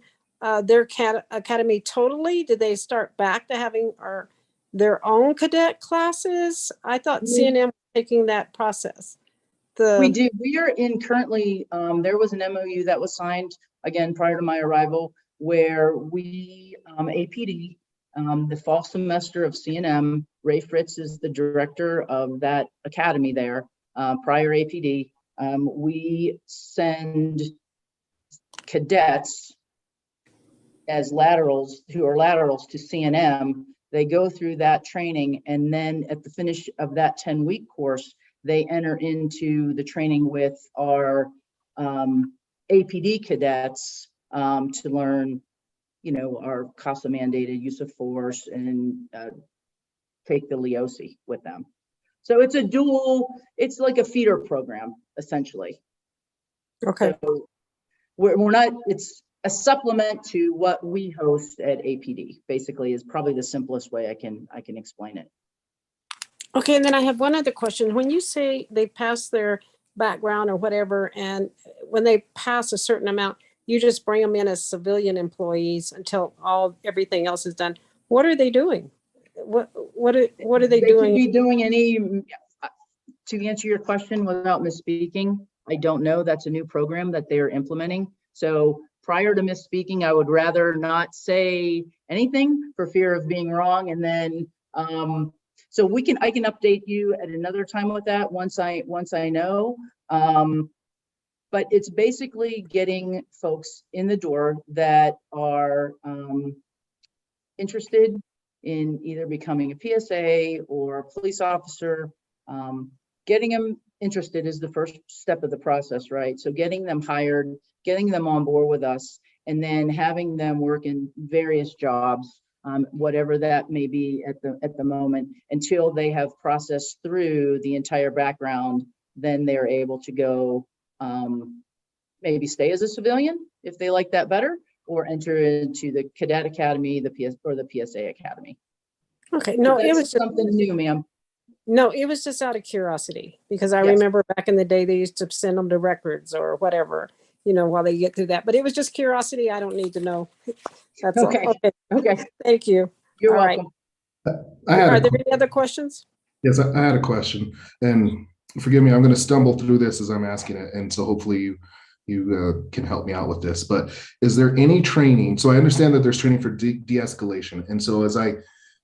their academy totally? Did they start back to having their own cadet classes? I thought CNM was taking that process. We do. We are in currently, there was an MOU that was signed again prior to my arrival where we, APD, the fall semester of CNM, Ray Fritz is the director of that academy there, prior APD. We send cadets as laterals who are laterals to CNM. They go through that training, and then at the finish of that 10-week course, they enter into the training with our APD cadets to learn, our CASA mandated use of force and take the LEOC with them. So it's it's like a feeder program, essentially. Okay. So we're not, it's a supplement to what we host at APD, basically, is probably the simplest way I can explain it. Okay, and then I have one other question. When you say they pass their background or whatever, and when they pass a certain amount, you just bring them in as civilian employees until everything else is done. What are they doing? What are they doing? Could be doing to answer your question without misspeaking, I don't know. That's a new program that they are implementing. So prior to misspeaking, I would rather not say anything for fear of being wrong. And then, so I can update you at another time with that once I know. But it's basically getting folks in the door that are interested in either becoming a PSA or a police officer. Getting them interested is the first step of the process, right? So getting them hired, getting them on board with us, and then having them work in various jobs, whatever that may be at the moment, until they have processed through the entire background. Then they're able to go maybe stay as a civilian if they like that better, or enter into the Cadet Academy, the PSA Academy. Okay, no, it was something new, ma'am. No, it was just out of curiosity, because I remember back in the day, they used to send them to records or whatever, while they get through that. But it was just curiosity. I don't need to know. That's okay. all. Okay. Thank you. You're all welcome. Right. Are there any other questions? Yes, I had a question, and forgive me, I'm going to stumble through this as I'm asking it, and so hopefully you can help me out with this. But is there any training? So I understand that there's training for de-escalation, and so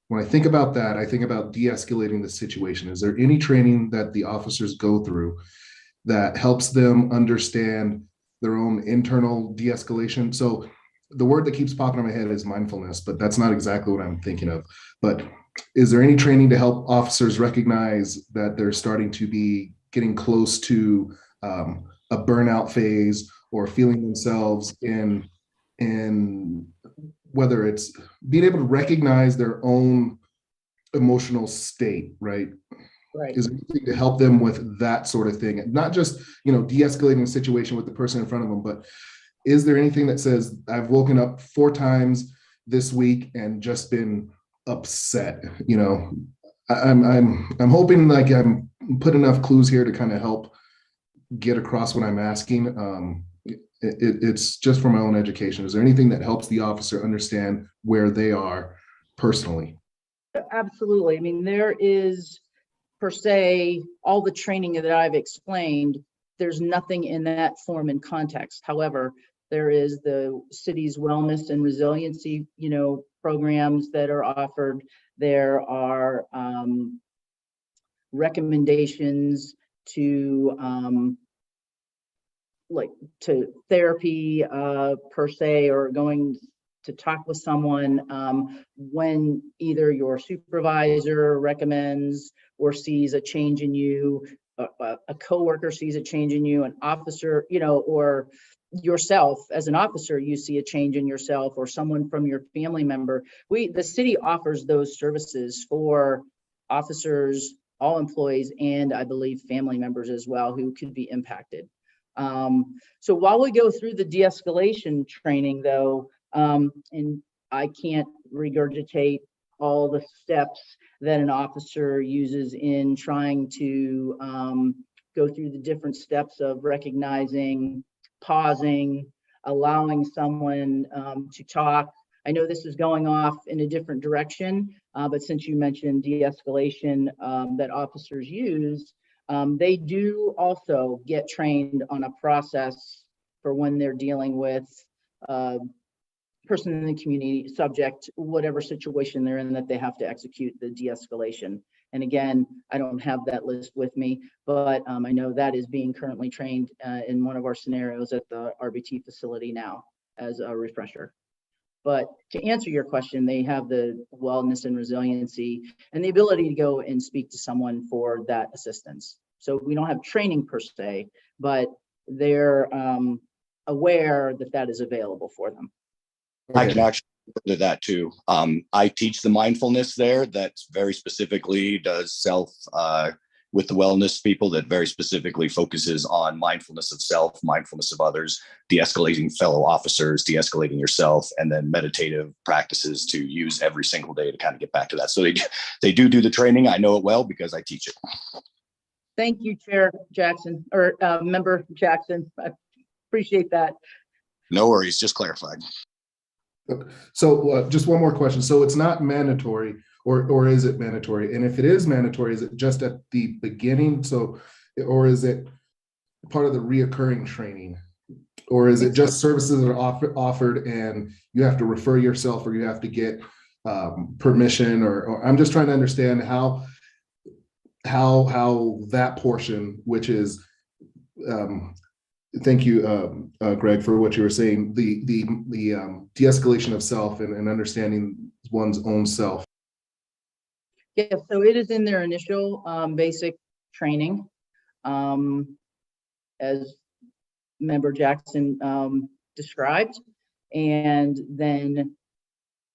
when I think about that, I think about de-escalating the situation. Is there any training that the officers go through that helps them understand their own internal de-escalation? So the word that keeps popping in my head is mindfulness, but that's not exactly what I'm thinking of. But is there any training to help officers recognize that they're starting to be getting close to a burnout phase, or feeling themselves in whether it's being able to recognize their own emotional state, right? Right. Is there anything to help them with that sort of thing? Not just, de-escalating the situation with the person in front of them, but is there anything that says, I've woken up 4 times this week and just been upset? I'm hoping like I'm put enough clues here to kind of help get across what I'm asking. It's just for my own education. Is there anything that helps the officer understand where they are personally? Absolutely. I mean, there is, per se, all the training that I've explained, there's nothing in that form and context. However, there is the city's wellness and resiliency, programs that are offered. There are recommendations to to therapy per se, or going to talk with someone when either your supervisor recommends or sees a change in you. a coworker sees a change in you, an officer, or yourself as an officer, you see a change in yourself, or someone from your family member. The city offers those services for officers, all employees, and I believe family members as well who could be impacted. So while we go through the de-escalation training though, and I can't regurgitate all the steps that an officer uses in trying to go through the different steps of recognizing, pausing, allowing someone to talk. I know this is going off in a different direction, but since you mentioned de-escalation that officers use, they do also get trained on a process for when they're dealing with person in the community, subject, whatever situation they're in that they have to execute the de-escalation. And again, I don't have that list with me, but I know that is being currently trained in one of our scenarios at the RBT facility now as a refresher. But to answer your question, they have the wellness and resiliency and the ability to go and speak to someone for that assistance. So we don't have training per se, but they're aware that that is available for them. I can actually do that too. I teach the mindfulness there that very specifically does self with the wellness people, that very specifically focuses on mindfulness of self, mindfulness of others, de-escalating fellow officers, de-escalating yourself, and then meditative practices to use every single day to kind of get back to that. So they do the training. I know it well because I teach it. Thank you, Chair Jackson, or Member Jackson. I appreciate that. No worries, just clarified. So just one more question. So it's not mandatory, or is it mandatory? And if it is mandatory, is it just at the beginning? So, or is it part of the reoccurring training? Or is it just services that are offered and you have to refer yourself, or you have to get permission? Or I'm just trying to understand how that portion, which is thank you, Greg, for what you were saying. The de-escalation of self and understanding one's own self. Yeah, so it is in their initial basic training, as Member Jackson described, and then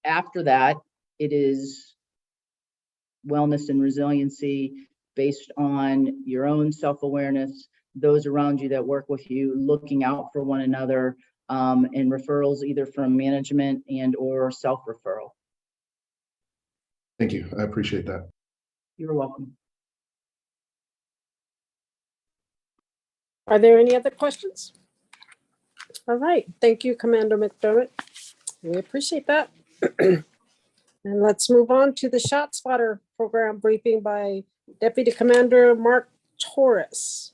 after that, it is wellness and resiliency based on your own self-awareness, those around you that work with you, looking out for one another, and referrals either from management and or self-referral. Thank you. I appreciate that. You're welcome. Are there any other questions? All right. Thank you, Commander McDermott. We appreciate that. And let's move on to the Shot Spotter program briefing by Deputy Commander Mark Torres.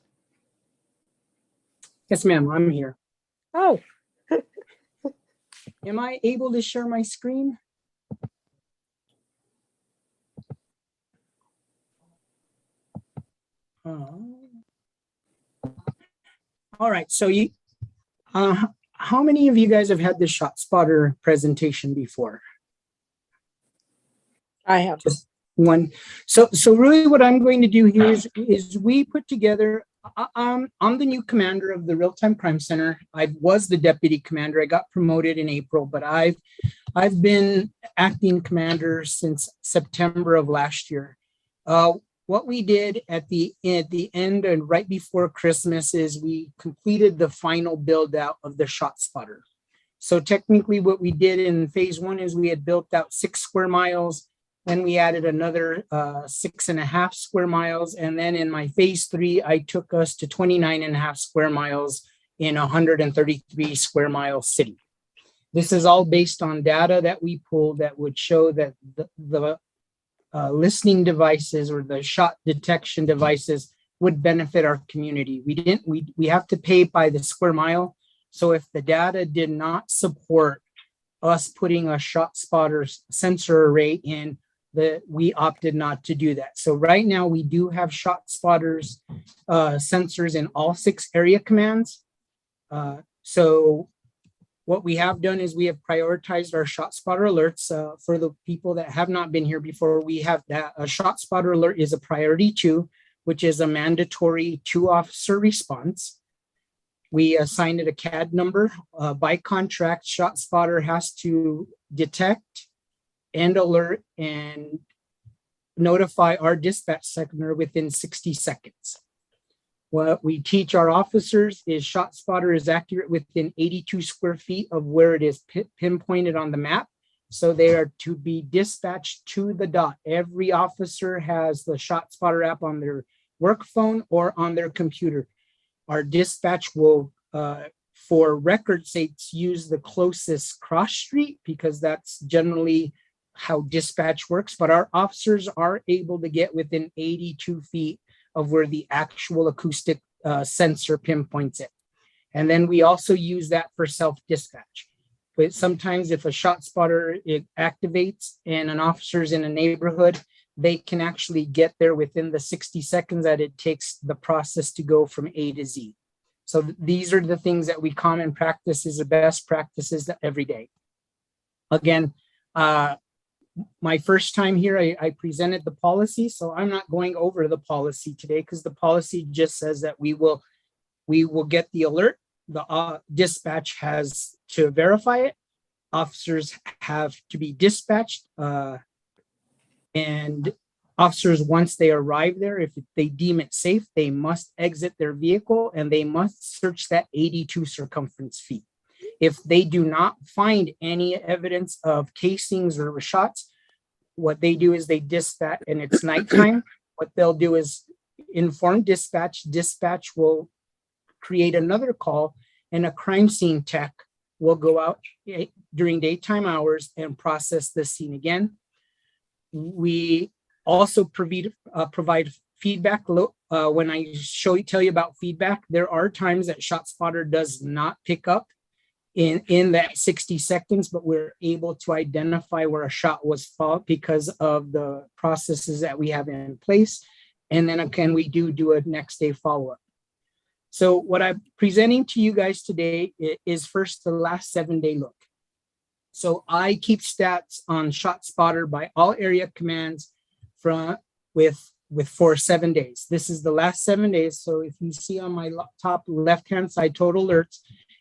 Yes, ma'am, I'm here. Oh. Am I able to share my screen? All right, so how many of you guys have had the Shot Spotter presentation before? I have. Just one. So really what I'm going to do here is we put together, I'm the new commander of the Real-Time Crime Center. I was the deputy commander. I got promoted in April, but I've been acting commander since September of last year. What we did at the end and right before Christmas is we completed the final build out of the Shot Spotter. So technically what we did in phase one is we had built out 6 square miles. Then we added another 6.5 square miles. And then in my phase 3, I took us to 29.5 square miles in a 133 square mile city. This is all based on data that we pulled that would show that the listening devices or the shot detection devices would benefit our community. We have to pay by the square mile. So if the data did not support us putting a Shot Spotter sensor array in, we opted not to do that. So right now we do have Shot Spotters sensors in all 6 area commands. So what we have done is we have prioritized our Shot Spotter alerts. For the people that have not been here before, we have that a Shot Spotter alert is a priority 2. which is a mandatory 2-officer response. We assign it a CAD number. By contract, ShotSpotter has to detect and alert and notify our dispatch center within 60 seconds. What we teach our officers is ShotSpotter is accurate within 82 square feet of where it is pinpointed on the map. So they are to be dispatched to the dot. Every officer has the ShotSpotter app on their work phone or on their computer. Our dispatch will, for record sakes, use the closest cross street because that's generally how dispatch works. But our officers are able to get within 82 feet of where the actual acoustic sensor pinpoints it. And then we also use that for self-dispatch. But sometimes if a ShotSpotter it activates and an officer's in a neighborhood, they can actually get there within the 60 seconds that it takes the process to go from A to Z. So these are the things that we common practice is the best practices every day. Again, my first time here, I presented the policy, so I'm not going over the policy today because the policy just says that we will get the alert. The dispatch has to verify it. Officers have to be dispatched, and officers, once they arrive there, if they deem it safe, they must exit their vehicle and they must search that 82 circumference feet. If they do not find any evidence of casings or shots, what they do is they dispatch, and it's nighttime. What they'll do is inform dispatch. Dispatch will create another call, and a crime scene tech will go out during daytime hours and process the scene again. We also provide feedback. When I tell you about feedback, there are times that ShotSpotter does not pick up in that 60 seconds, but we're able to identify where a shot was fired because of the processes that we have in place. And then again, we do a next day follow-up. So what I'm presenting to you guys today is first the last 7-day look. So I keep stats on ShotSpotter by all area commands for 7 days. This is the last 7 days. So if you see on my top left-hand side total alerts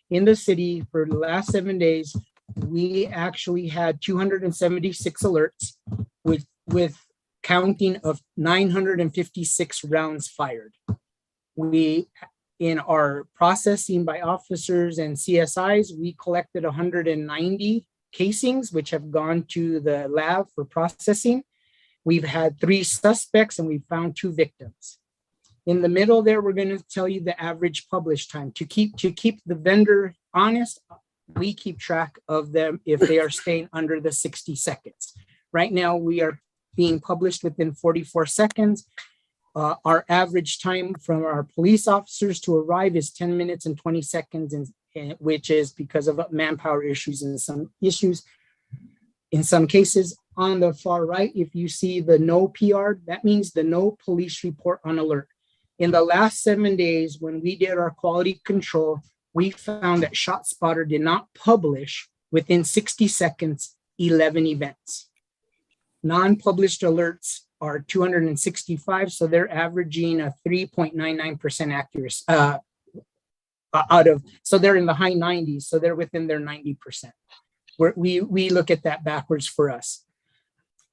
in the city for the last 7 days, we actually had 276 alerts with counting of 956 rounds fired. We, in our processing by officers and CSIs, we collected 190 casings, which have gone to the lab for processing. We've had 3 suspects and we found 2 victims. In the middle there, we're going to tell you the average publish time. To keep the vendor honest, we keep track of them if they are staying under the 60 seconds. Right now, we are being published within 44 seconds. Our average time from our police officers to arrive is 10 minutes and 20 seconds, which is because of manpower issues and some issues. In some cases, on the far right, if you see the no PR, that means the no police report on alert. In the last 7 days, when we did our quality control, we found that ShotSpotter did not publish within 60 seconds 11 events. Non-published alerts are 265, so they're averaging a 3.99% accuracy so they're in the high 90s, so they're within their 90%. We look at that backwards for us.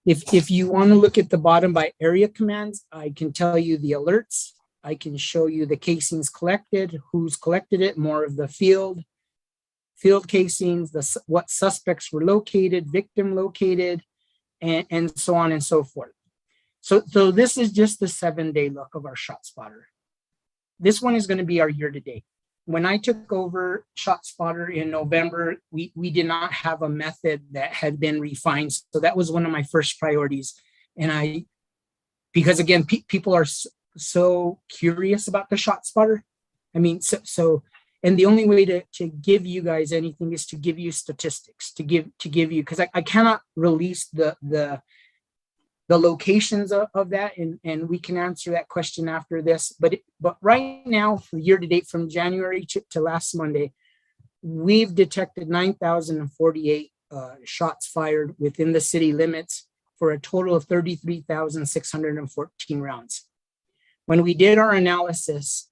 If you want to look at the bottom by area commands, I can tell you the alerts. I can show you the casings collected, who's collected it, more of the field casings, what suspects were located, victim located, and so on and so forth. So this is just the 7-day look of our ShotSpotter. This one is going to be our year-to-date. When I took over ShotSpotter in November, we did not have a method that had been refined. So that was one of my first priorities. And because again, people are so curious about the ShotSpotter. I mean, and the only way to give you guys anything is to give you statistics, to give you, because I cannot release the locations of that, and we can answer that question after this. But right now, for year to date, from January to last Monday, we've detected 9,048 shots fired within the city limits for a total of 33,614 rounds. When we did our analysis,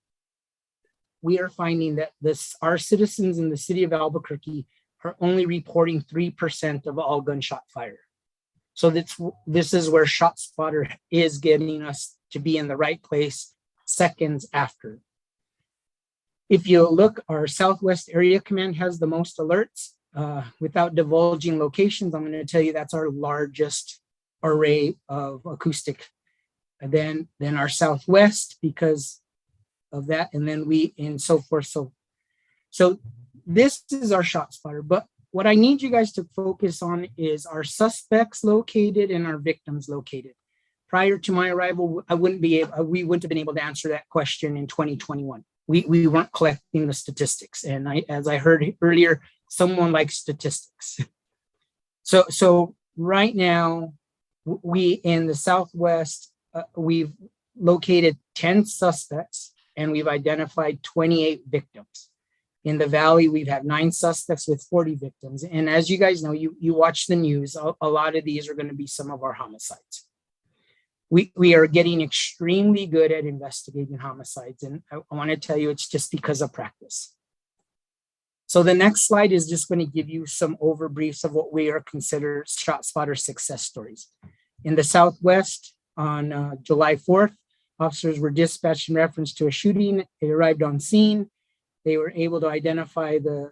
we are finding that our citizens in the city of Albuquerque are only reporting 3% of all gunshot fire. So this is where ShotSpotter is getting us to be in the right place seconds after. If you look, our Southwest Area Command has the most alerts. Without divulging locations, I'm going to tell you that's our largest array of acoustic. And then our Southwest, because of that, and then and so forth. So this is our ShotSpotter. But what I need you guys to focus on is our suspects located and our victims located. Prior to my arrival, we wouldn't have been able to answer that question in 2021. We weren't collecting the statistics. And as I heard earlier, someone likes statistics. So right now, we in the Southwest, we've located 10 suspects and we've identified 28 victims. In the Valley, we've had 9 suspects with 40 victims. And as you guys know, you watch the news, a lot of these are going to be some of our homicides. We are getting extremely good at investigating homicides. And I want to tell you, it's just because of practice. So the next slide is just going to give you some overbriefs of what we are considered ShotSpotter success stories. In the Southwest, on July 4th, officers were dispatched in reference to a shooting. They arrived on scene. They were able to identify the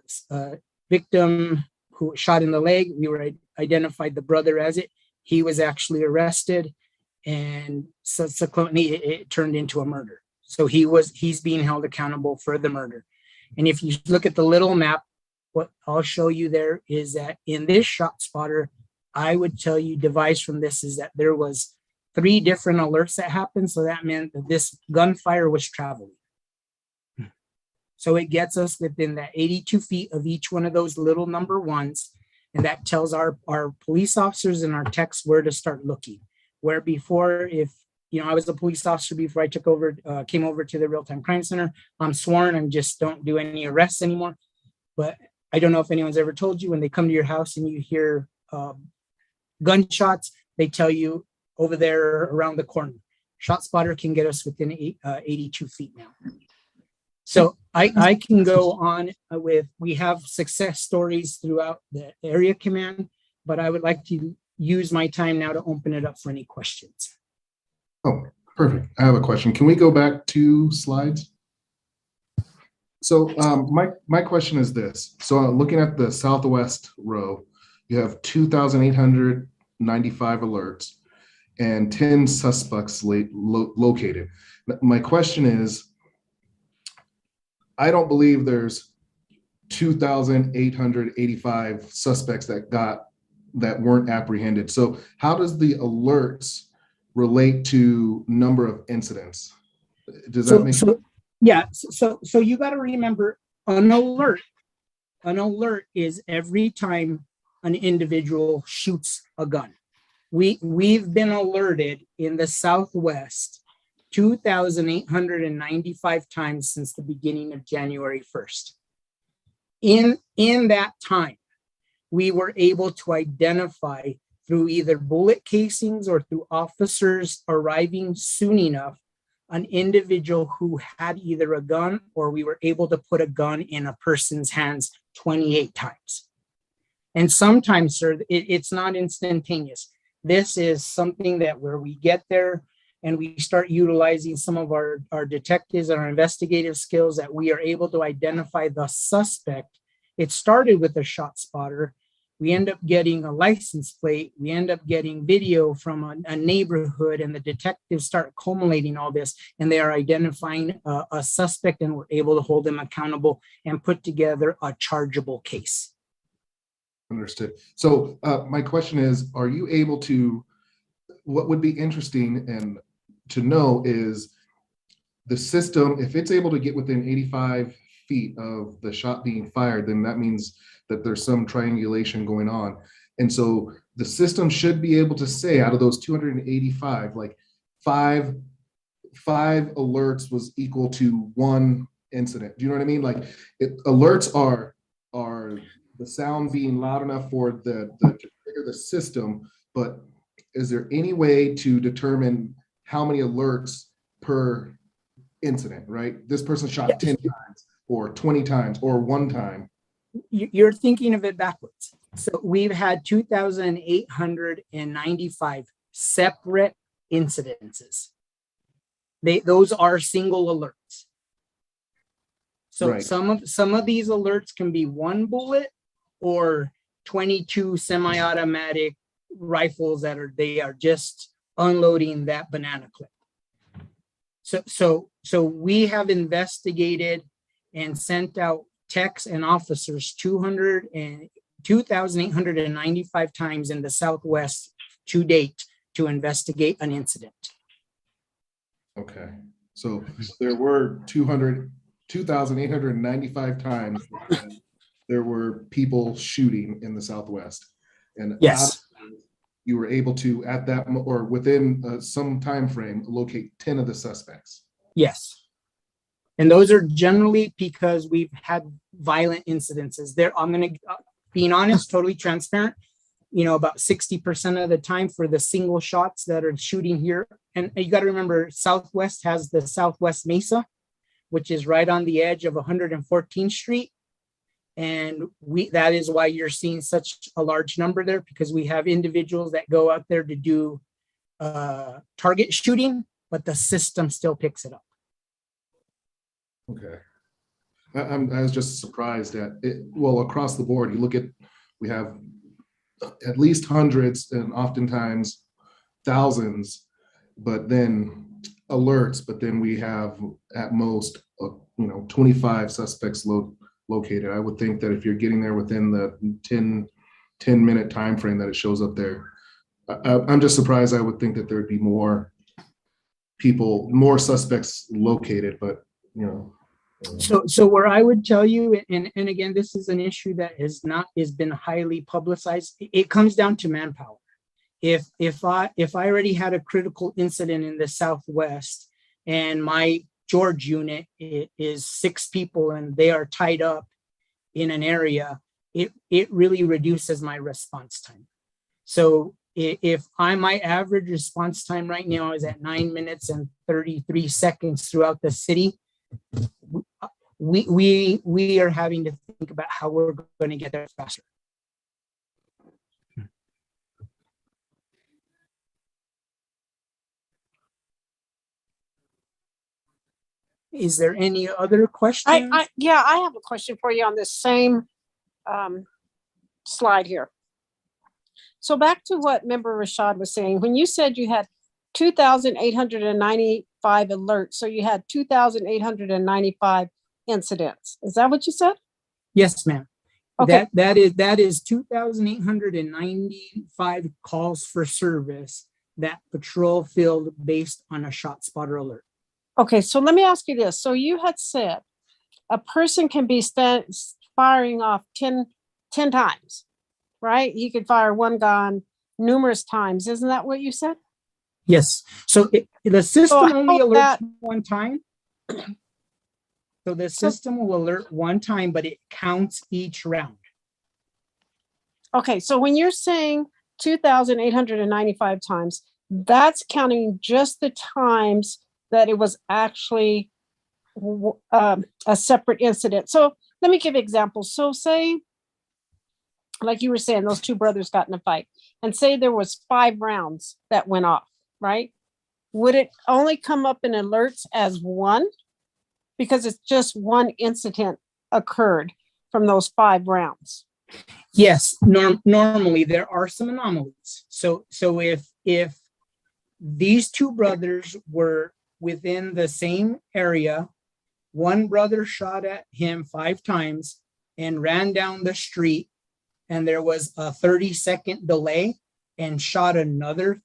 victim who was shot in the leg. We were identified the brother as it. He was actually arrested, and subsequently it turned into a murder. So he's being held accountable for the murder. And if you look at the little map, what I'll show you there is that in this ShotSpotter, I would tell you device from this is that there was 3 different alerts that happened. So that meant that this gunfire was traveling. So it gets us within that 82 feet of each one of those little number 1s. And that tells our police officers and our techs where to start looking. Where before, if I was a police officer before I came over to the Real-Time Crime Center, I'm sworn and just don't do any arrests anymore. But I don't know if anyone's ever told you when they come to your house and you hear gunshots, they tell you over there around the corner. ShotSpotter can get us within 82 feet now. So I can go on we have success stories throughout the area command, but I would like to use my time now to open it up for any questions. Oh, perfect. I have a question. Can we go back 2 slides? So my question is this. So looking at the Southwest row, you have 2,895 alerts and 10 suspects located. My question is, I don't believe there's 2,885 suspects that weren't apprehended. So how does the alerts relate to number of incidents? Does that make sense? Yeah. So you got to remember, an alert is every time an individual shoots a gun. We've been alerted in the Southwest 2,895 times since the beginning of January 1st. In that time, we were able to identify through either bullet casings or through officers arriving soon enough, an individual who had either a gun or we were able to put a gun in a person's hands 28 times. And sometimes, sir, it's not instantaneous. This is something that where we get there and we start utilizing some of our detectives and our investigative skills that we are able to identify the suspect. It started with a ShotSpotter. We end up getting a license plate. We end up getting video from a neighborhood, and the detectives start culminating all this, and they are identifying a suspect, and we're able to hold them accountable and put together a chargeable case. Understood. So my question is, are you able to, what would be interesting and to know is the system, if it's able to get within 85 feet of the shot being fired, then that means that there's some triangulation going on. And so the system should be able to say out of those 285, like five alerts was equal to 1 incident. Do you know what I mean? Like alerts are the sound being loud enough for to trigger the system, but is there any way to determine how many alerts per incident, right? This person shot 10 times or 20 times or one time. You're thinking of it backwards. So we've had 2,895 separate incidences. Those are single alerts. So Right. some of these alerts can be one bullet or 22 semi-automatic rifles they are just unloading that banana clip. So we have investigated and sent out techs and officers 2,895 times in the Southwest to date to investigate an incident. Okay. So there were 2,895 times there were people shooting in the Southwest. And Yes. You were able to, at that or within some time frame, locate 10 of the suspects. Yes. And those are generally because we've had violent incidences. I'm going to, being honest, totally transparent, about 60% of the time for the single shots that are shooting here. And you got to remember, Southwest has the Southwest Mesa, which is right on the edge of 114th Street. And that is why you're seeing such a large number there, because we have individuals that go out there to do target shooting, but the system still picks it up. Okay. I was just surprised at it. Well, across the board, we have at least hundreds and oftentimes thousands, but then alerts, but then we have at most, 25 suspects located. I would think that if you're getting there within the 10-minute time frame that it shows up there, I'm just surprised. I would think that there'd be more suspects located, but So where I would tell you, and again, this is an issue that has been highly publicized. It comes down to manpower. If I already had a critical incident in the Southwest and my George unit is 6 people and they are tied up in an area, it really reduces my response time. So if my average response time right now is at 9 minutes and 33 seconds throughout the city, we are having to think about how we're going to get there faster. Is there any other questions? I have a question for you on this same slide here. So back to what Member Rashad was saying, when you said you had 2,895 alerts, so you had 2,895 incidents. Is that what you said? Yes, ma'am. Okay. That is 2,895 calls for service that patrol filled based on a shot spotter alert. Okay, so let me ask you this. So you had said a person can be firing off 10 times, right? He could fire one gun numerous times. Isn't that what you said? Yes. So the system only alerts that one time. So the system will alert one time, but it counts each round. Okay, so when you're saying 2,895 times, that's counting just the times that it was actually a separate incident. So let me give examples. So say, like you were saying, those 2 brothers got in a fight, and say there was 5 rounds that went off, right? Would it only come up in alerts as one? Because it's just one incident occurred from those 5 rounds. Yes, normally there are some anomalies. So if these 2 brothers were within the same area, one brother shot at him 5 times and ran down the street, and there was a 30-second delay and shot another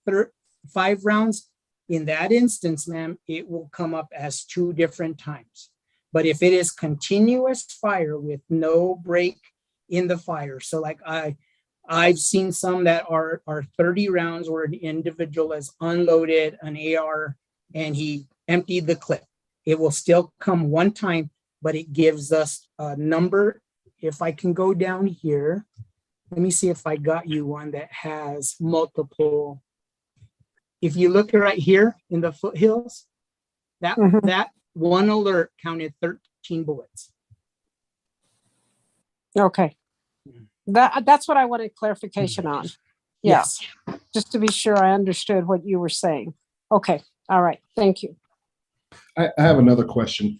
5 rounds. In that instance, ma'am, it will come up as 2 different times. But if it is continuous fire with no break in the fire, so like I've seen some that are 30 rounds where an individual has unloaded an AR and he emptied the clip. It will still come one time, but it gives us a number. If I can go down here, let me see if I got you one that has multiple. If you look right here in the foothills, That Mhm. that one alert counted 13 bullets. Okay. That's what I wanted clarification on. Yeah, Yes. just to be sure I understood what you were saying. Okay, all right, thank you. I have another question.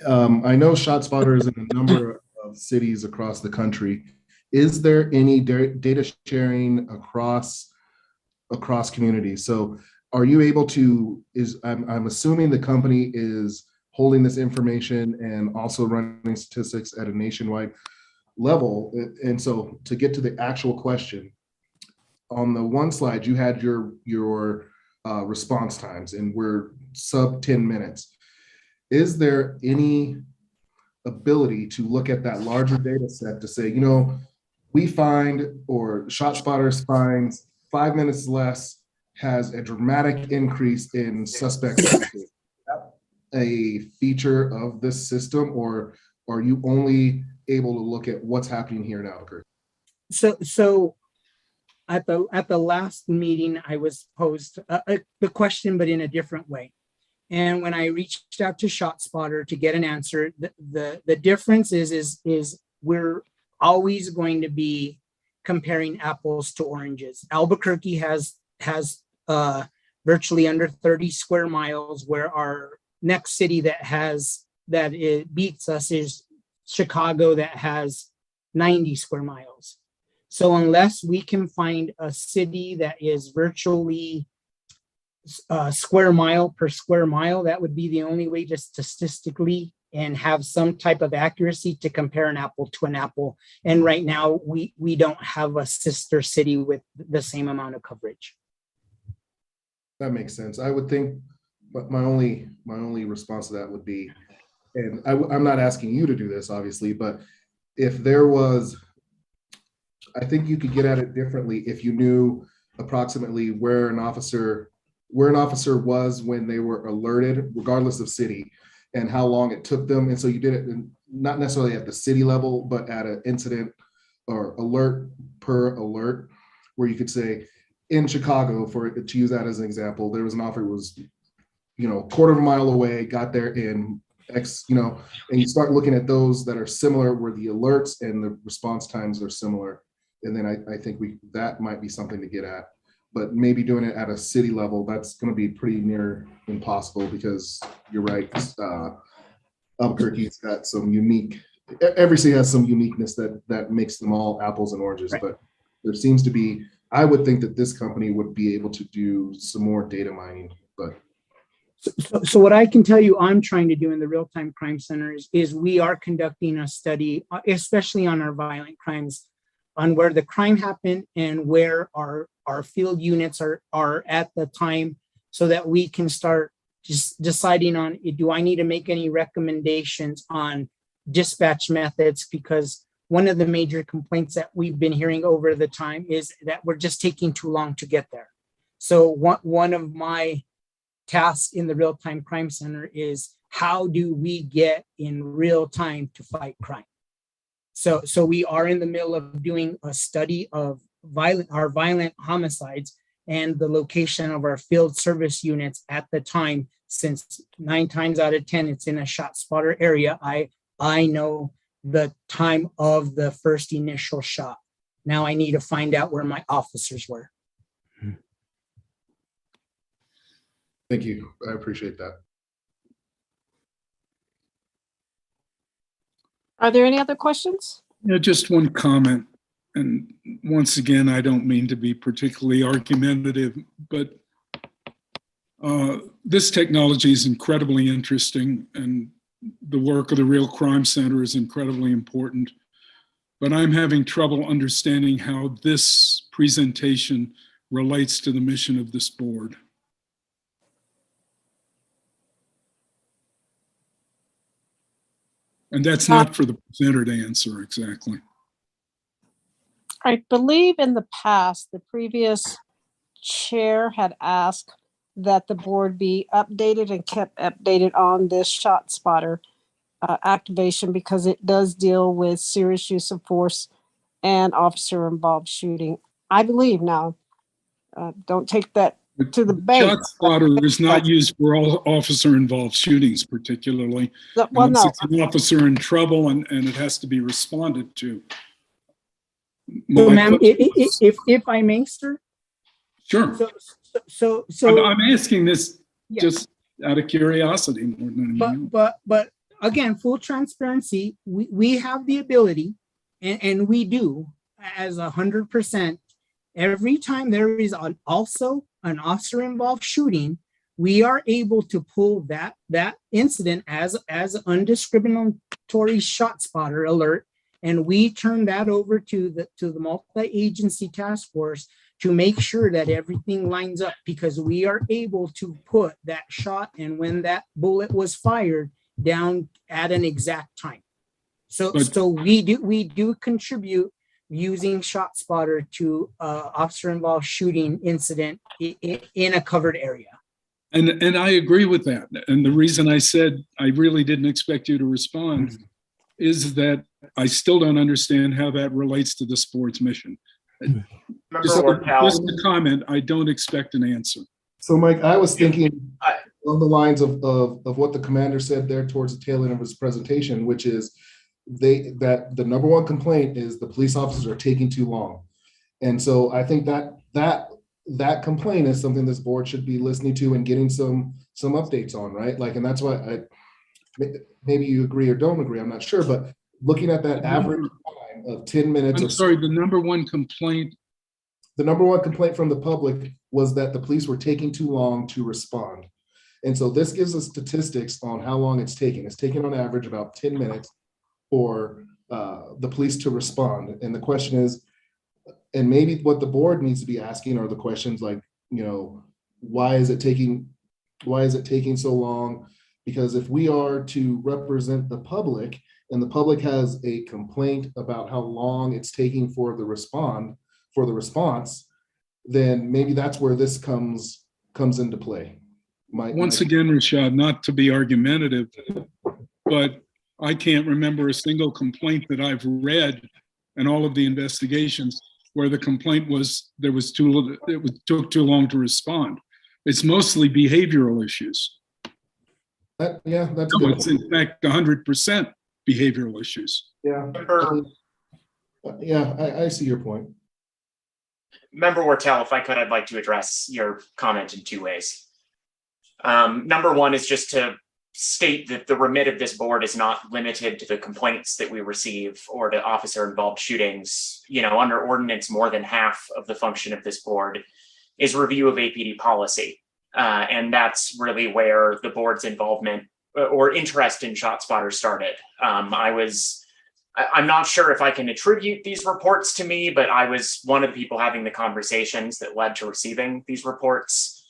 I know ShotSpotter is in a number of cities across the country. Is there any data sharing across communities? So are you able to, I'm assuming the company is holding this information and also running statistics at a nationwide level. And so to get to the actual question, on the one slide, you had your response times and we're sub 10 minutes. Is there any ability to look at that larger data set to say, we find, or ShotSpotter finds 5 minutes less has a dramatic increase in suspects? Is that a feature of this system, or are you only able to look at what's happening here in Albuquerque? So at the last meeting, I was posed the question, but in a different way. And when I reached out to ShotSpotter to get an answer, the difference is we're always going to be comparing apples to oranges. Albuquerque has virtually under 30 square miles, where our next city that it beats us is Chicago, that has 90 square miles. So unless we can find a city that is virtually square mile per square mile, that would be the only way to statistically and have some type of accuracy to compare an apple to an apple. And right now we don't have a sister city with the same amount of coverage. That makes sense. I would think, but my only response to that would be, and I'm not asking you to do this, obviously, but if there was, I think you could get at it differently if you knew approximately where an officer was when they were alerted, regardless of city, and how long it took them. And so you did it not necessarily at the city level, but at an incident or alert per alert, where you could say, in Chicago, to use that as an example, there was an officer who was, quarter of a mile away, got there in X, and you start looking at those that are similar, where the alerts and the response times are similar. And then I think that might be something to get at. But maybe doing it at a city level, that's going to be pretty near impossible, because you're right. Albuquerque's got some every city has some uniqueness that makes them all apples and oranges. Right. But there seems to be, I would think that this company would be able to do some more data mining. But so what I can tell you I'm trying to do in the Real-Time Crime Center is we are conducting a study, especially on our violent crimes, on where the crime happened and where our field units are at the time, so that we can start just deciding on, do I need to make any recommendations on dispatch methods? Because one of the major complaints that we've been hearing over the time is that we're just taking too long to get there. So one of my tasks in the Real-Time Crime Center is, how do we get in real time to fight crime? So we are in the middle of doing a study of our violent homicides and the location of our field service units at the time, since 9 times out of 10 it's in a ShotSpotter area. I know the time of the first initial shot. Now I need to find out where my officers were. Thank you. I appreciate that. Are there any other questions? Yeah, just one comment. And once again, I don't mean to be particularly argumentative, but this technology is incredibly interesting, and the work of the Real Crime Center is incredibly important. But I'm having trouble understanding how this presentation relates to the mission of this board. And that's not for the presenter to answer exactly. I believe in the past, the previous chair had asked that the board be updated and kept updated on this ShotSpotter activation, because it does deal with serious use of force and officer involved shooting. I believe now, don't take that to the base. Shot spotter is not used for all officer-involved shootings particularly. Well, Unless no, it's an officer in trouble and it has to be responded to. So, My ma'am, question was- if I may, sir. Sure. So I'm asking this yeah. just out of curiosity more than anything else. But again, full transparency, we have the ability, and we do as 100%. Every time there is also an officer involved shooting, we are able to pull that incident as undiscriminatory shot spotter alert, and we turn that over to the multi-agency task force to make sure that everything lines up, because we are able to put that shot and when that bullet was fired down at an exact time. So we do contribute using shot spotter to officer involved shooting incident in a covered area. And I agree with that. And the reason I said I really didn't expect you to respond is that I still don't understand how that relates to this board's mission. Just a comment, I don't expect an answer. So Mike, I was thinking on the lines of what the commander said there towards the tail end of his presentation, which is that the number one complaint is the police officers are taking too long. And so I think that complaint is something this board should be listening to and getting some updates on, right? Like, and that's why maybe you agree or don't agree, I'm not sure, but looking at that average time of 10 minutes. I'm sorry, the number one complaint from the public was that the police were taking too long to respond. And so this gives us statistics on how long it's taking. It's taking on average about 10 minutes for the police to respond. And the question is, and maybe what the board needs to be asking are the questions like, why is it taking so long? Because if we are to represent the public and the public has a complaint about how long it's taking for the response, then maybe that's where this comes into play. Once again, Rashad, not to be argumentative, but I can't remember a single complaint that I've read in all of the investigations where the complaint was it took too long to respond. It's mostly behavioral issues. That's it's in fact 100% behavioral issues. I see your point. Member Wortel, if I could, I'd like to address your comment in two ways. Number one is just to state that the remit of this board is not limited to the complaints that we receive or to officer involved shootings. Under ordinance, more than half of the function of this board is review of APD policy. And that's really where the board's involvement or interest in ShotSpotter started. I'm not sure if I can attribute these reports to me, but I was one of the people having the conversations that led to receiving these reports.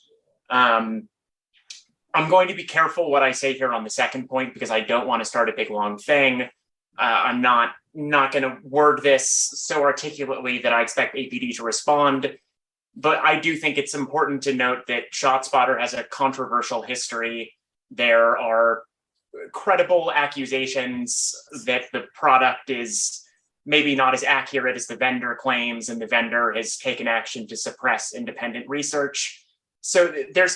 I'm going to be careful what I say here on the second point because I don't want to start a big long thing. I'm not going to word this so articulately that I expect APD to respond, but I do think it's important to note that ShotSpotter has a controversial history. There are credible accusations that the product is maybe not as accurate as the vendor claims, and the vendor has taken action to suppress independent research. So there's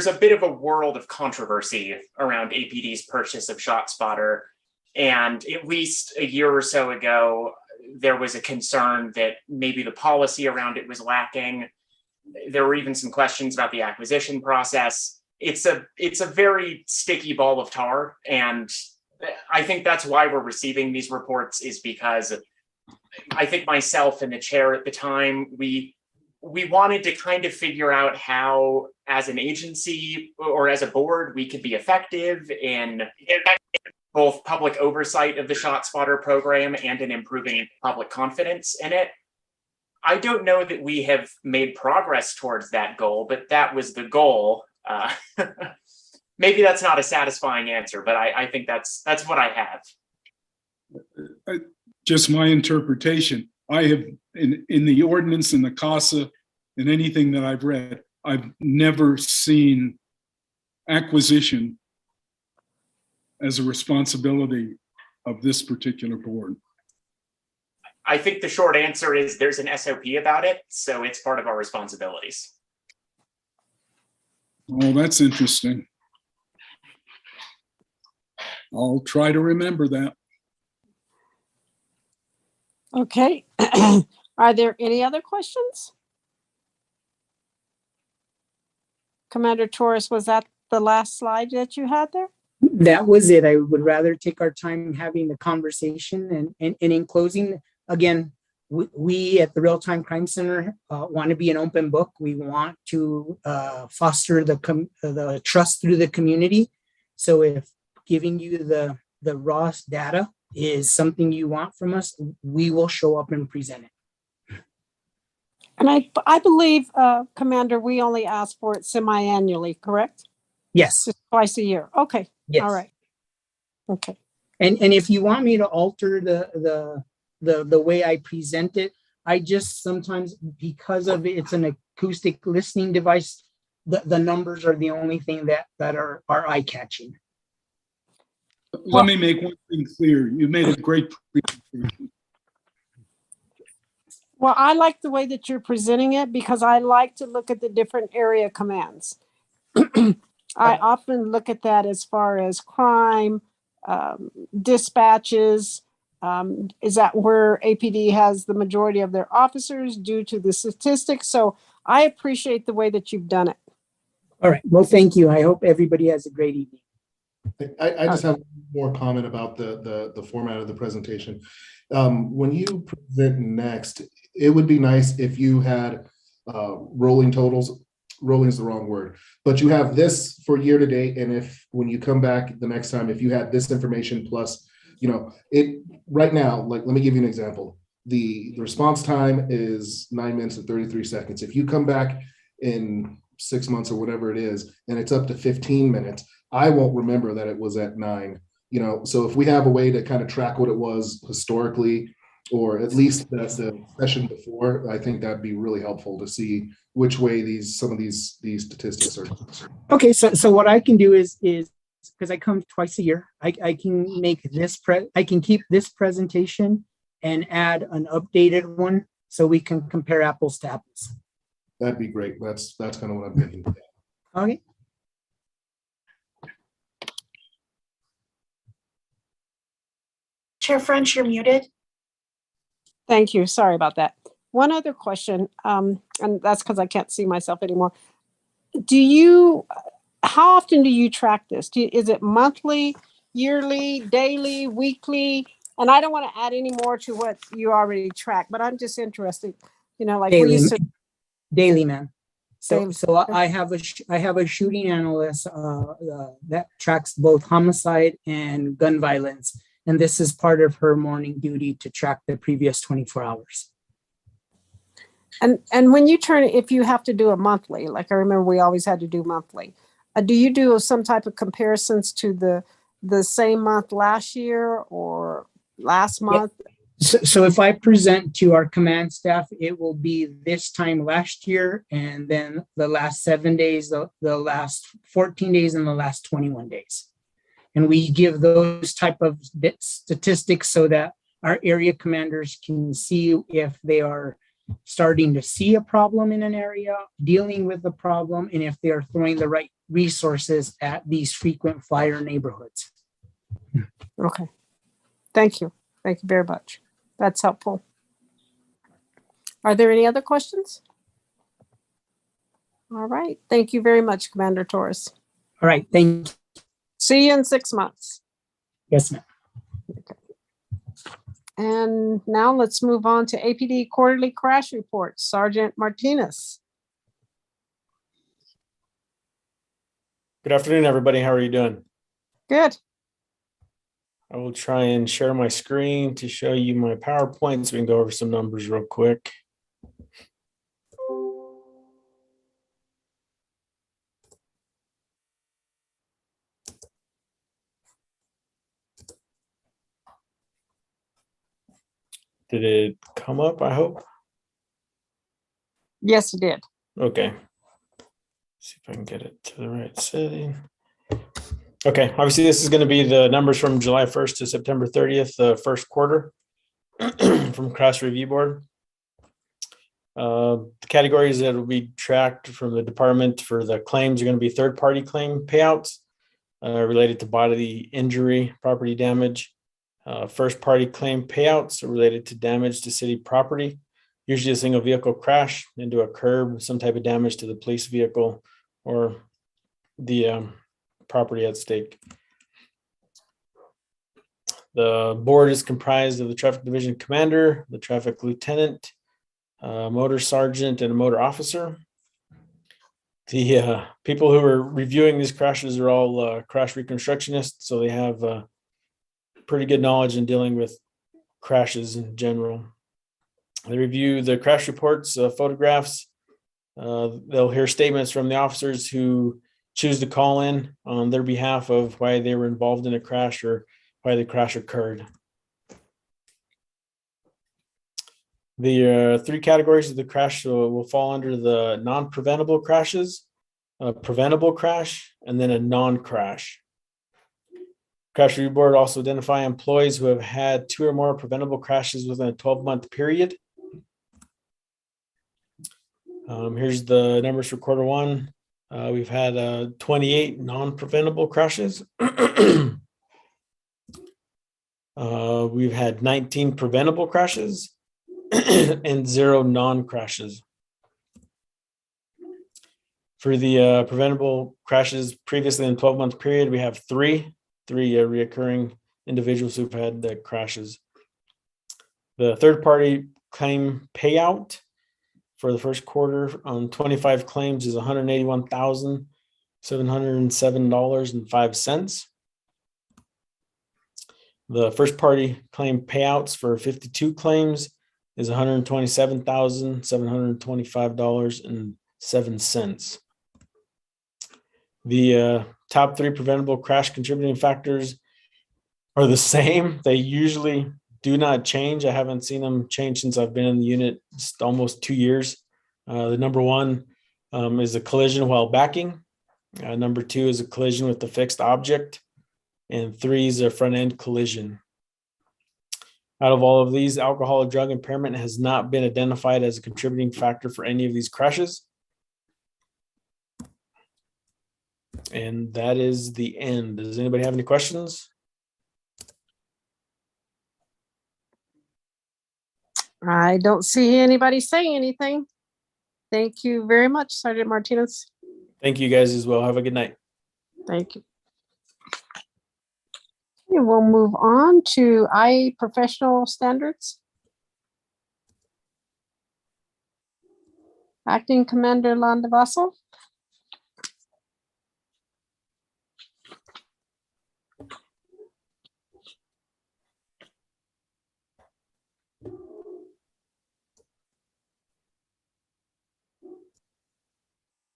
a bit of a world of controversy around APD's purchase of ShotSpotter. And at least a year or so ago, there was a concern that maybe the policy around it was lacking. There were even some questions about the acquisition process. It's a very sticky ball of tar. And I think that's why we're receiving these reports, is because I think myself and the chair at the time, we wanted to kind of figure out how, as an agency or as a board, we could be effective in both public oversight of the ShotSpotter program and in improving public confidence in it. I don't know that we have made progress towards that goal, but that was the goal. Maybe that's not a satisfying answer, but I think that's what I have. Just my interpretation. I have, in the ordinance and the CASA and anything that I've read, I've never seen acquisition as a responsibility of this particular board. I think the short answer is there's an SOP about it, so it's part of our responsibilities. Oh, that's interesting. I'll try to remember that. Okay. Are there any other questions? Commander Torres, was that the last slide that you had there? That was it. I would rather take our time having the conversation, and in closing, again, we at the Real Time Crime Center want to be an open book. We want to foster the trust through the community. So if giving you the raw data is something you want from us, we will show up and present it. And I believe, Commander, we only ask for it semi-annually, correct? Yes. Just twice a year. Okay. Yes. All right. Okay. And if you want me to alter the way I present it, I just sometimes, because of it's an acoustic listening device, the numbers are the only thing that are eye-catching. Let me make one thing clear. You made a great presentation. Well, I like the way that you're presenting it because I like to look at the different area commands. I often look at that as far as crime, dispatches. Is that where APD has the majority of their officers due to the statistics? So I appreciate the way that you've done it. All right. Well, thank you. I hope everybody has a great evening. I just have one more comment about the format of the presentation. When you present next, it would be nice if you had rolling totals. Rolling is the wrong word, but you have this for year to date, and if when you come back the next time, if you had this information plus, it right now, like let me give you an example. The response time is 9 minutes and 33 seconds. If you come back in 6 months or whatever it is, and it's up to 15 minutes, I won't remember that it was at 9. So if we have a way to kind of track what it was historically, or at least the session before, I think that'd be really helpful to see which way some of these statistics are. Okay, so what I can do is because I come twice a year, I can make this I can keep this presentation and add an updated one so we can compare apples to apples. That'd be great. That's kind of what I'm thinking. Okay. Chair French, you're muted. Thank you. Sorry about that. One other question, and that's because I can't see myself anymore. How often do you track this? Is it monthly, yearly, daily, weekly? And I don't want to add any more to what you already track, but I'm just interested, like daily, we used to. Daily, man. So Daily. I have a shooting analyst that tracks both homicide and gun violence. And this is part of her morning duty to track the previous 24 hours. And when you if you have to do a monthly, like I remember we always had to do monthly, do you do some type of comparisons to the same month last year or last month? Yeah. So if I present to our command staff, it will be this time last year, and then the last 7 days, the last 14 days, and the last 21 days. And we give those type of statistics so that our area commanders can see if they are starting to see a problem in an area, dealing with the problem, and if they are throwing the right resources at these frequent flyer neighborhoods. Okay. Thank you. Thank you very much. That's helpful. Are there any other questions? All right. Thank you very much, Commander Torres. All right. Thank you. See you in 6 months. Yes, ma'am. Okay. And now let's move on to APD quarterly crash report. Sergeant Martinez. Good afternoon, everybody. How are you doing? Good. I will try and share my screen to show you my PowerPoint so we can go over some numbers real quick. Did it come up, I hope? Yes, it did. Okay. See if I can get it to the right setting. Okay, obviously this is going to be the numbers from July 1st to September 30th, the first quarter. from Crash Review Board. The categories that will be tracked from the department for the claims are going to be third-party claim payouts related to bodily injury, property damage. First-party claim payouts are related to damage to city property, usually a single vehicle crash into a curb, some type of damage to the police vehicle or the property at stake. The board is comprised of the traffic division commander, the traffic lieutenant, motor sergeant, and a motor officer. The people who are reviewing these crashes are all crash reconstructionists, so they have pretty good knowledge in dealing with crashes in general. They review the crash reports, photographs. They'll hear statements from the officers who choose to call in on their behalf of why they were involved in a crash or why the crash occurred. The three categories of the crash will fall under the non-preventable crashes, a preventable crash, and then a non-crash. Crash Review Board also identify employees who have had 2 or more preventable crashes within a 12-month period. Here's the numbers for quarter 1. We've had 28 non-preventable crashes. We've had 19 preventable crashes and 0 non-crashes. For the preventable crashes previously in the 12-month period, we have three reoccurring individuals who've had crashes. The third-party claim payout for the first quarter on 25 claims is $181,707.05. The first party claim payouts for 52 claims is $127,725.07. The top 3 preventable crash contributing factors are the same. They usually do not change. I haven't seen them change since I've been in the unit, just almost 2 years. The number 1 is a collision while backing. Number 2 is a collision with the fixed object. And 3 is a front end collision. Out of all of these, alcohol or drug impairment has not been identified as a contributing factor for any of these crashes. And that is the end. Does anybody have any questions? I don't see anybody saying anything. Thank you very much, Sergeant Martinez. Thank you guys as well. Have a good night. Thank you. Okay, we'll move on to professional standards. Acting Commander Landavassel.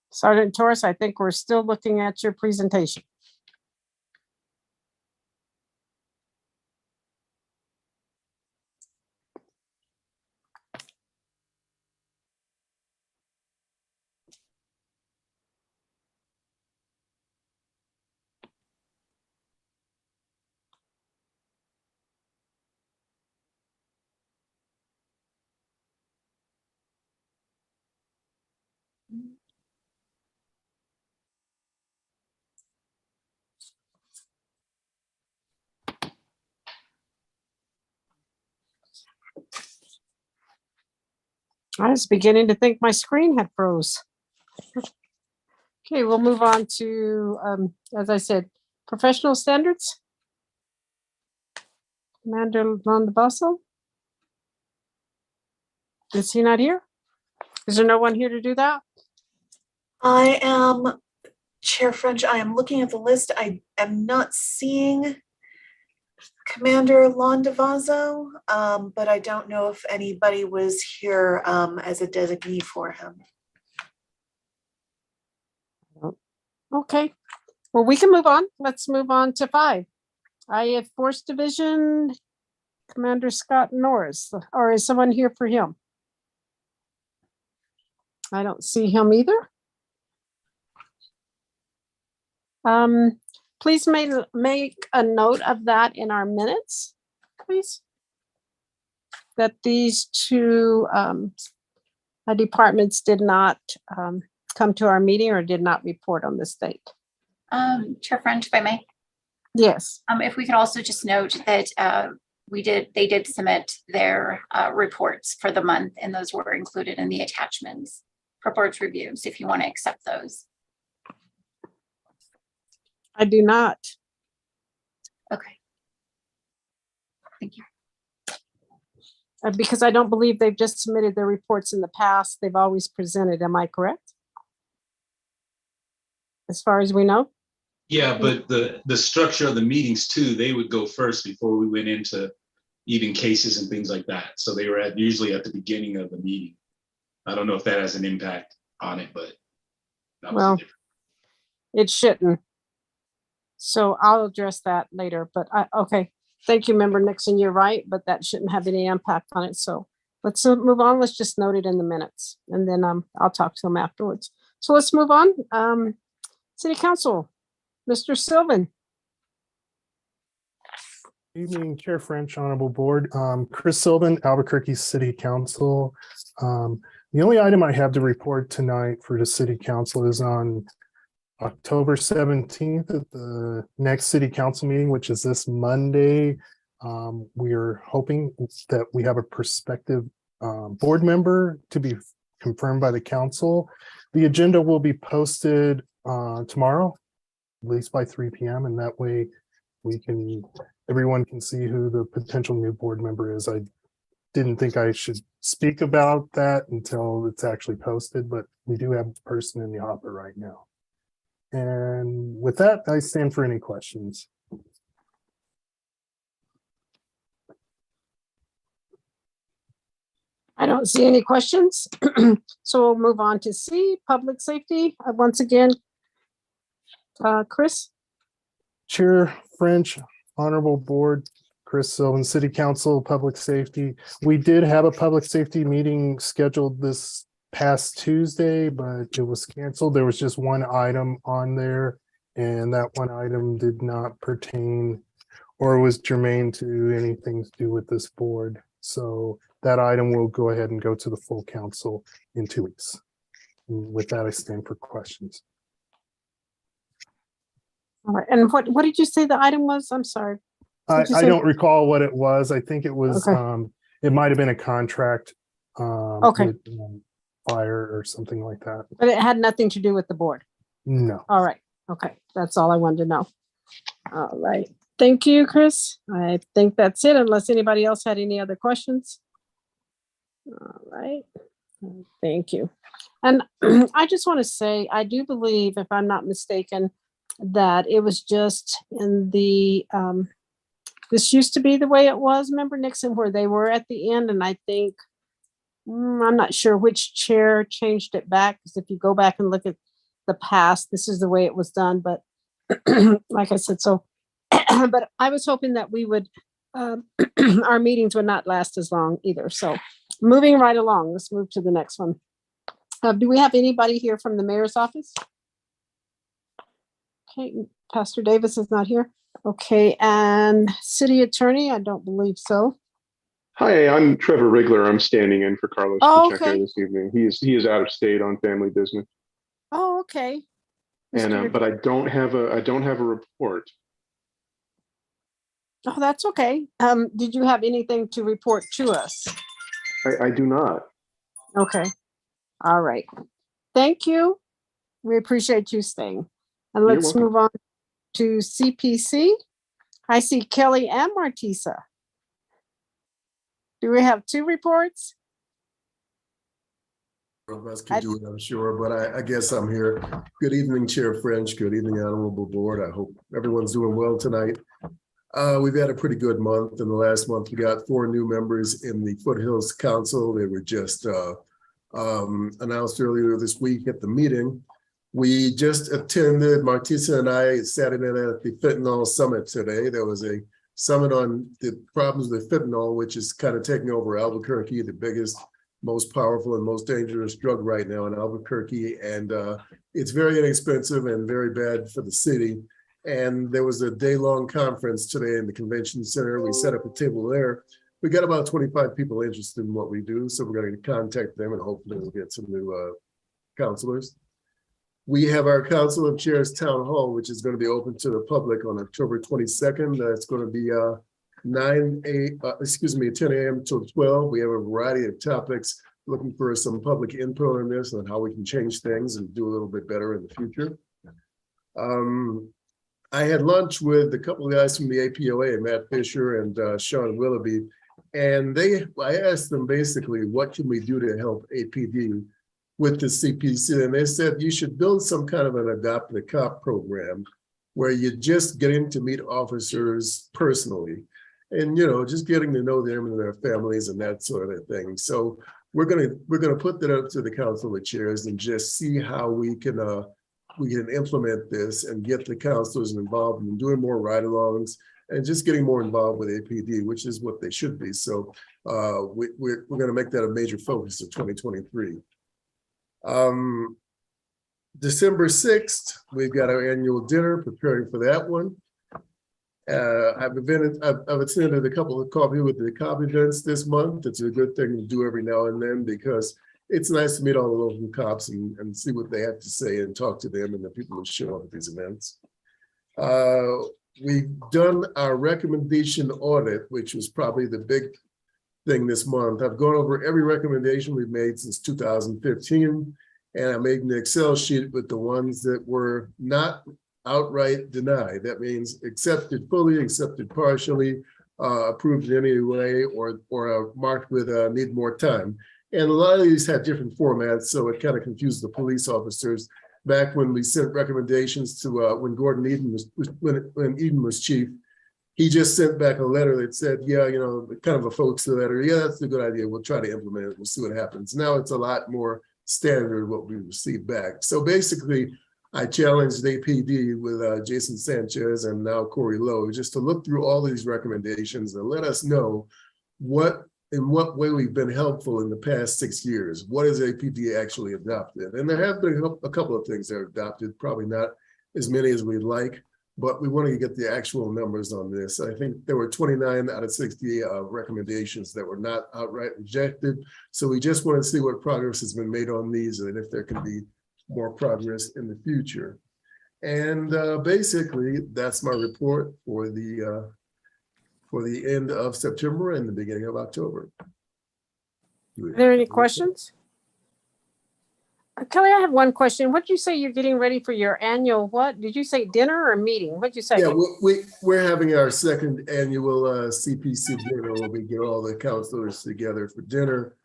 Sergeant Torres, I think we're still looking at your presentation. I was beginning to think my screen had froze. Okay, we'll move on to, as I said, professional standards. Commander Landavassel. Is he not here? Is there no one here to do that? I am Chair French. I am looking at the list. I am not seeing Commander Landavassel, but I don't know if anybody was here as a designee for him. Okay, well, we can move on. Let's move on to 5. IF Force Division, Commander Scott Norris, or is someone here for him? I don't see him either. Please make a note of that in our minutes, please. that these two departments did not come to our meeting or did not report on this date. Chair French, if I may. Yes. If we could also just note that they did submit their reports for the month, and those were included in the attachments for board's reviews, if you want to accept those. I do not. Okay. Thank you. Because I don't believe they've just submitted their reports in the past. They've always presented. Am I correct? As far as we know? Yeah, but the structure of the meetings too, they would go first before we went into even cases and things like that. So they were usually at the beginning of the meeting. I don't know if that has an impact on it, but that was Well, it shouldn't. So I'll address that later, but okay. Thank you, Member Nixon. You're right, but that shouldn't have any impact on it. So let's move on. Let's just note it in the minutes, and then I'll talk to them afterwards. So let's move on. City Council, Mr. Sylvan. Evening, Chair French, Honorable Board. Chris Sylvan, Albuquerque City Council. The only item I have to report tonight for the City Council is on October 17th at the next City Council meeting, which is this Monday. We are hoping that we have a prospective board member to be confirmed by the council. The agenda will be posted tomorrow, at least by 3 p.m. and that way everyone can see who the potential new board member is. I didn't think I should speak about that until it's actually posted, but we do have a person in the hopper right now. And with that, I stand for any questions. I don't see any questions. So we'll move on to C, public safety. Once again, Chris. Chair French, Honorable Board, Chris Sylvan, City Council, Public Safety. We did have a public safety meeting scheduled this past Tuesday, but it was canceled. There was just one item on there, and that one item did not pertain or was germane to anything to do with this board. So that item will go ahead and go to the full council in 2 weeks. And with that, I stand for questions. All right. And what did you say the item was? I'm sorry. I don't recall what it was. I think it was, okay. It might have been a contract okay. with fire or something like that. But it had nothing to do with the board. No. All right. Okay. That's all I wanted to know. All right. Thank you, Chris. I think that's it, unless anybody else had any other questions. All right. Thank you. And I just want to say, I do believe, if I'm not mistaken, that it was just in the, this used to be the way it was, remember Nixon, where they were at the end. And I think, I'm not sure which chair changed it back, because if you go back and look at the past, this is the way it was done. But like I said, so, but I was hoping that we would, our meetings would not last as long either. So moving right along, let's move to the next one. Do we have anybody here from the mayor's office? Okay, Pastor Davis is not here. Okay, and city attorney, I don't believe so. Hi, I'm Trevor Rigler. I'm standing in for Carlos Pacheco this evening. He is out of state on family business. Oh, okay. And but I don't have a report. Oh, that's okay. Did you have anything to report to us? I do not. Okay. All right. Thank you. We appreciate you staying. And let's move on to CPC. I see Kelly and Martisa. Do we have two reports? Of us can do it, I'm sure, but I guess I'm here. Good evening, Chair French. Good evening, Honorable Board. I hope everyone's doing well tonight. We've had a pretty good month. In the last month, we got 4 new members in the Foothills Council. They were just announced earlier this week at the meeting. We just attended, Martisa and I sat in at the fentanyl summit today. There was a summit on the problems with fentanyl, which is kind of taking over Albuquerque, the biggest, most powerful and most dangerous drug right now in Albuquerque. And it's very inexpensive and very bad for the city. And there was a day-long conference today in the convention center. We set up a table there we got about 25 people interested in what we do, so we're going to contact them and hopefully we'll get some new counselors. We have our Council of Chairs Town Hall, which is going to be open to the public on October 22nd. That's going to be 10 a.m. till 12. We have a variety of topics, looking for some public input on this and how we can change things and do a little bit better in the future. I had lunch with a couple of guys from the APOA, Matt Fisher and Sean Willoughby, and I asked them basically, what can we do to help APD with the CPC? And they said you should build some kind of an adopt a cop program where you're just getting to meet officers personally and, just getting to know them and their families and that sort of thing. So we're gonna put that up to the Council of Chairs and just see how we can implement this and get the counselors involved in doing more ride-alongs and just getting more involved with APD, which is what they should be. So we're gonna make that a major focus of 2023. December 6th, we've got our annual dinner, preparing for that one. I've attended a couple of coffee with the cop events this month. It's a good thing to do every now and then because it's nice to meet all the local cops and see what they have to say and talk to them and the people who show up at these events. We've done our recommendation audit, which was probably the big thing this month. I've gone over every recommendation we've made since 2015, and I made an Excel sheet with the ones that were not outright denied. That means accepted fully, accepted partially, approved in any way, or marked with need more time. And a lot of these had different formats, so it kind of confused the police officers. Back when we sent recommendations to when Gordon Eden when Eden was chief, he just sent back a letter that said, yeah, kind of a folksy letter. Yeah, that's a good idea. We'll try to implement it. We'll see what happens. Now it's a lot more standard what we received back. So basically, I challenged APD with Jason Sanchez and now Corey Lowe just to look through all these recommendations and let us know in what way we've been helpful in the past 6 years. What has APD actually adopted? And there have been a couple of things that are adopted, probably not as many as we'd like, but we want to get the actual numbers on this. I think there were 29 out of 60 recommendations that were not outright rejected. So we just want to see what progress has been made on these and if there can be more progress in the future. And basically, that's my report for the end of September and the beginning of October. Are there any questions? Kelly, I have one question. What did you say you're getting ready for your annual, what? Did you say dinner or meeting? What did you say? Yeah, we're having our second annual CPC dinner where we get all the counselors together for dinner.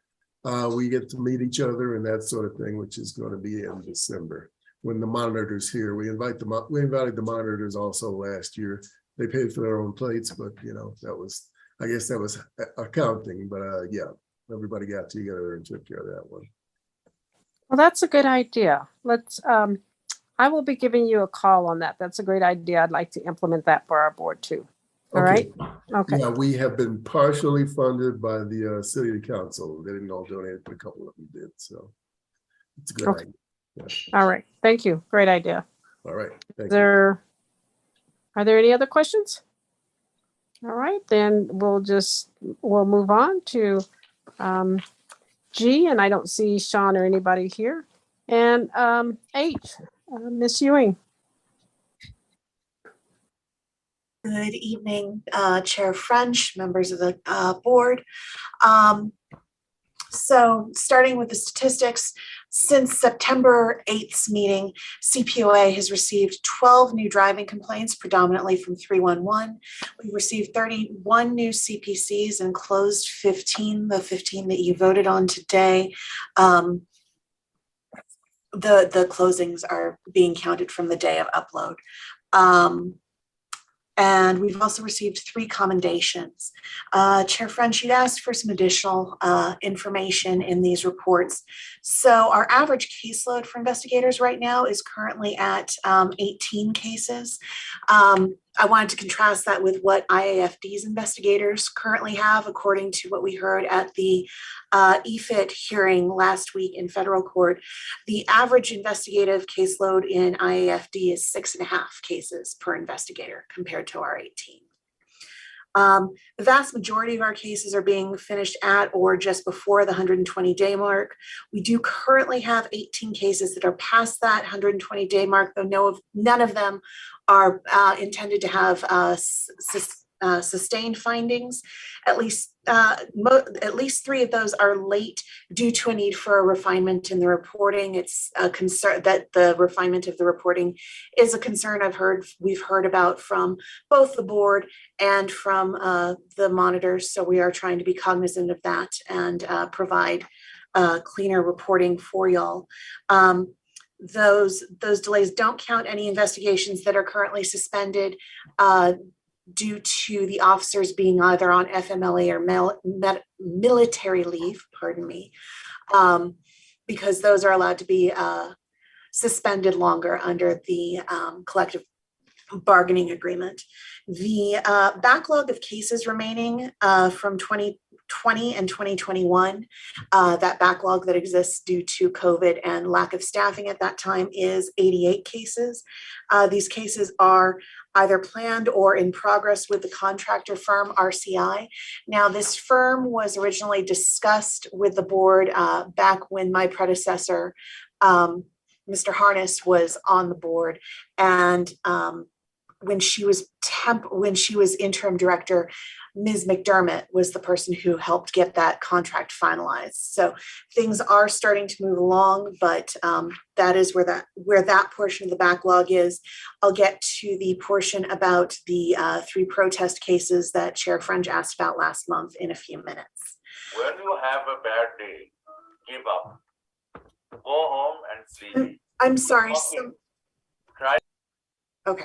We get to meet each other and that sort of thing, which is going to be in December when the monitor's here. We invited the monitors also last year. They paid for their own plates, but I guess that was accounting, but yeah, everybody got together and took care of that one. Well, that's a good idea. I will be giving you a call on that. That's a great idea. I'd like to implement that for our board too. All right. Okay. Yeah, we have been partially funded by the city council. They didn't all donate, but a couple of them did. So it's a good idea. Yeah. All right. Thank you. Great idea. All right. Thank you. Are there any other questions? All right, then we'll move on to G, and I don't see Sean or anybody here. And H, Ms. Ewing. Good evening, Chair French, members of the board. So starting with the statistics, since September 8th's meeting, CPOA has received 12 new driving complaints, predominantly from 311. We received 31 new CPCs and closed 15, the 15 that you voted on today. The closings are being counted from the day of upload. And we've also received 3 commendations. Chair French, you asked for some additional information in these reports. So our average caseload for investigators right now is currently at 18 cases. I wanted to contrast that with what IAFD's investigators currently have, according to what we heard at the EFIT hearing last week in federal court. The average investigative caseload in IAFD is 6.5 cases per investigator compared to our 18. The vast majority of our cases are being finished at or just before the 120-day mark. We do currently have 18 cases that are past that 120-day mark, though none of them are intended to have sustained findings. At least 3 of those are late due to a need for a refinement in the reporting. It's a concern that the refinement of the reporting is a concern we've heard about from both the board and from the monitors. So we are trying to be cognizant of that and provide cleaner reporting for y'all. Those delays don't count any investigations that are currently suspended due to the officers being either on FMLA or military leave, pardon me, because those are allowed to be suspended longer under the collective bargaining agreement. The backlog of cases remaining from 2020 and 2021, that backlog that exists due to COVID and lack of staffing at that time is 88 cases. These cases are either planned or in progress with the contractor firm RCI. Now, this firm was originally discussed with the board back when my predecessor, Mr. Harness, was on the board, and when she was interim director, Ms. McDermott was the person who helped get that contract finalized. So things are starting to move along, but that is where that portion of the backlog is. I'll get to the portion about the 3 protest cases that Chair French asked about last month in a few minutes. When you have a bad day, give up. Go home and sleep. I'm sorry. Okay.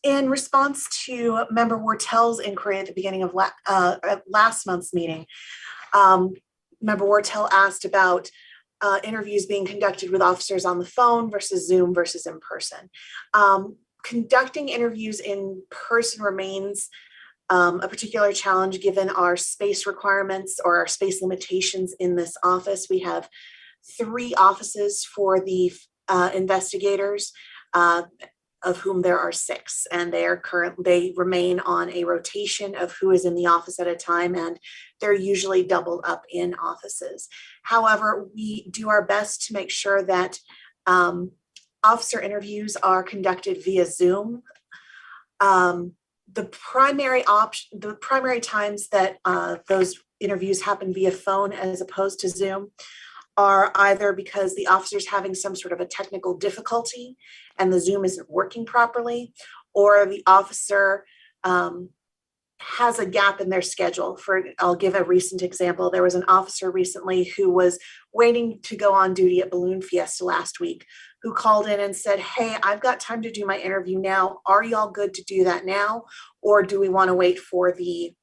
In response to Member Wartel's inquiry at the beginning of last month's meeting, Member Wartel asked about interviews being conducted with officers on the phone versus Zoom versus in person. Conducting interviews in person remains a particular challenge given our space requirements or our space limitations in this office. We have 3 offices for the investigators, of whom there are 6, and they remain on a rotation of who is in the office at a time, and they're usually doubled up in offices. However, we do our best to make sure that officer interviews are conducted via Zoom. The primary times that those interviews happen via phone as opposed to Zoom are either because the officer's having some sort of a technical difficulty and the Zoom isn't working properly, or the officer has a gap in their schedule. I'll give a recent example. There was an officer recently who was waiting to go on duty at Balloon Fiesta last week, who called in and said, "Hey, I've got time to do my interview now. Are y'all good to do that now? Or do we want to wait for the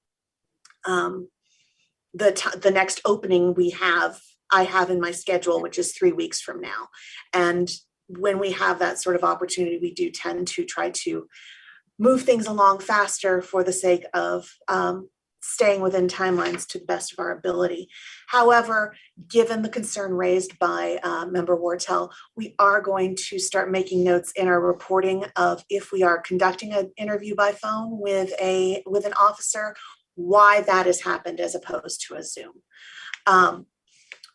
next opening I have in my schedule, which is 3 weeks from now?" And when we have that sort of opportunity, we do tend to try to move things along faster for the sake of staying within timelines to the best of our ability. However, given the concern raised by Member Wartel, we are going to start making notes in our reporting of if we are conducting an interview by phone with an officer, why that has happened as opposed to a Zoom.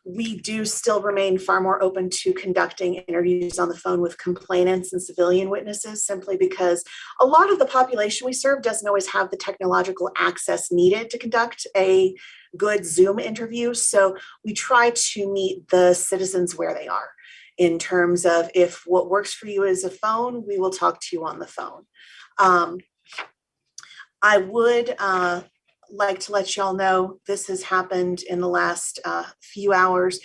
We do still remain far more open to conducting interviews on the phone with complainants and civilian witnesses, simply because a lot of the population we serve doesn't always have the technological access needed to conduct a good Zoom interview. So we try to meet the citizens where they are in terms of, if what works for you is a phone, we will talk to you on the phone. I would like to let y'all know this has happened in the last few hours.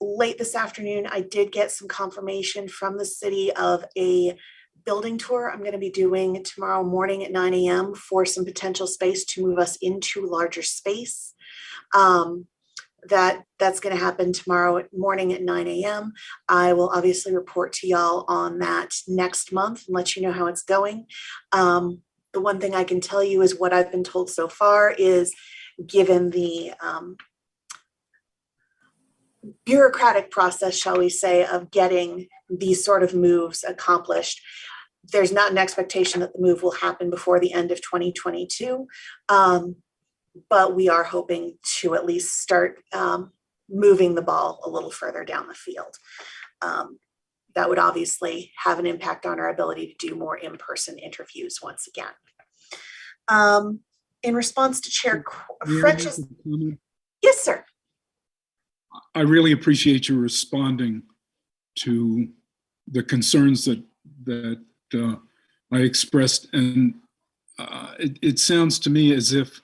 Late this afternoon, I did get some confirmation from the city of a building tour I'm going to be doing tomorrow morning at 9 a.m. for some potential space to move us into larger space. That's going to happen tomorrow morning at 9 a.m. I will obviously report to y'all on that next month and let you know how it's going. The one thing I can tell you is what I've been told so far is, given the bureaucratic process, shall we say, of getting these sort of moves accomplished, there's not an expectation that the move will happen before the end of 2022. But we are hoping to at least start moving the ball a little further down the field. That would obviously have an impact on our ability to do more in-person interviews once again. In response to Chair French's, yes, sir. I really appreciate you responding to the concerns that I expressed, and it sounds to me as if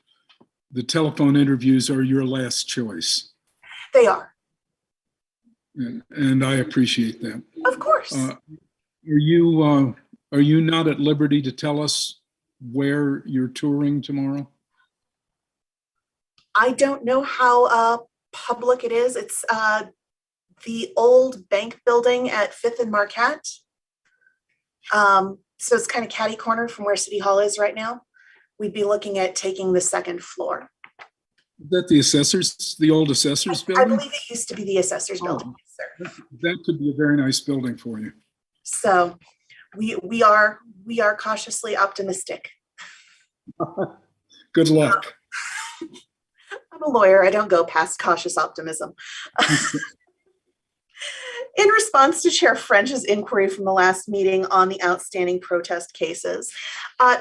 the telephone interviews are your last choice. They are. And I appreciate that. Of course. Are you not at liberty to tell us where you're touring tomorrow? I don't know how public it is. It's the old bank building at 5th and Marquette. So it's kind of catty corner from where City Hall is right now. We'd be looking at taking the 2nd floor. Is that the assessors, the old assessors building? I believe it used to be the assessors building, sir. That could be a very nice building for you. So we are cautiously optimistic. Good luck. I'm a lawyer. I don't go past cautious optimism. In response to Chair French's inquiry from the last meeting on the outstanding protest cases,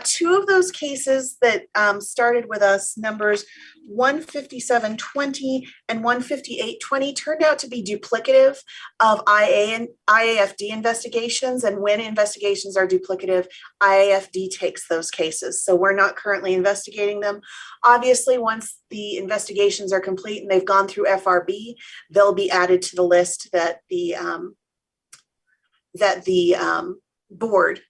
2 of those cases that started with us, numbers 15720 and 15820, turned out to be duplicative of IA and IAFD investigations. And when investigations are duplicative, IAFD takes those cases. So we're not currently investigating them. Obviously, once the investigations are complete and they've gone through FRB, they'll be added to the list that the board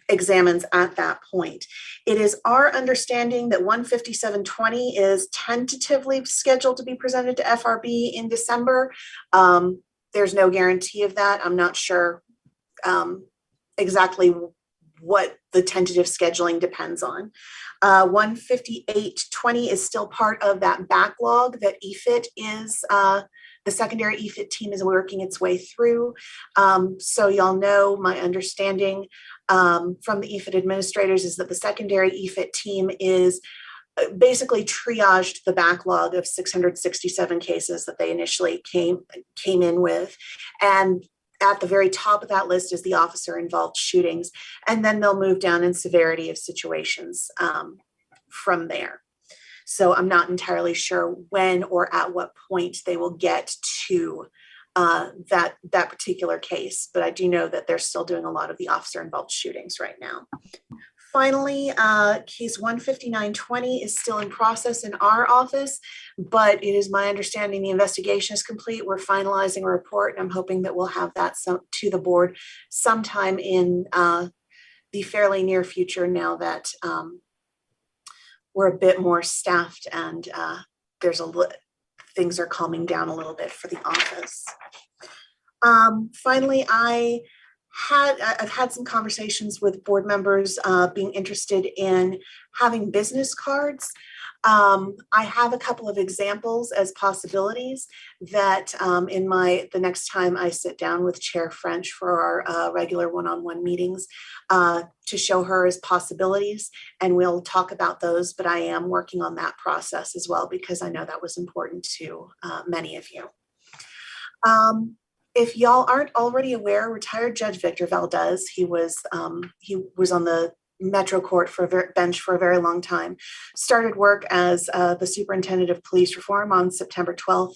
examines at that point. It is our understanding that 15720 is tentatively scheduled to be presented to FRB in December. There's no guarantee of that. I'm not sure exactly what the tentative scheduling depends on. 15820 is still part of that backlog that EFIT is, the secondary EFIT team is working its way through. So y'all know my understanding from the EFIT administrators is that the secondary EFIT team is basically triaged the backlog of 667 cases that they initially came in with. And at the very top of that list is the officer involved shootings. And then they'll move down in severity of situations from there. So I'm not entirely sure when or at what point they will get to that particular case, but I do know that they're still doing a lot of the officer involved shootings right now. Finally, case 15920 is still in process in our office, but it is my understanding the investigation is complete. We're finalizing a report, and I'm hoping that we'll have that to the board sometime in the fairly near future, now that we're a bit more staffed and things are calming down a little bit for the office. Finally, I've had some conversations with board members being interested in having business cards. I have a couple of examples as possibilities that the next time I sit down with Chair French for our regular one-on-one meetings to show her as possibilities, and we'll talk about those, but I am working on that process as well because I know that was important to many of you. If y'all aren't already aware, retired Judge Victor Valdez, he was on the Metro Court bench for a very long time, started work as the Superintendent of Police Reform on September 12th.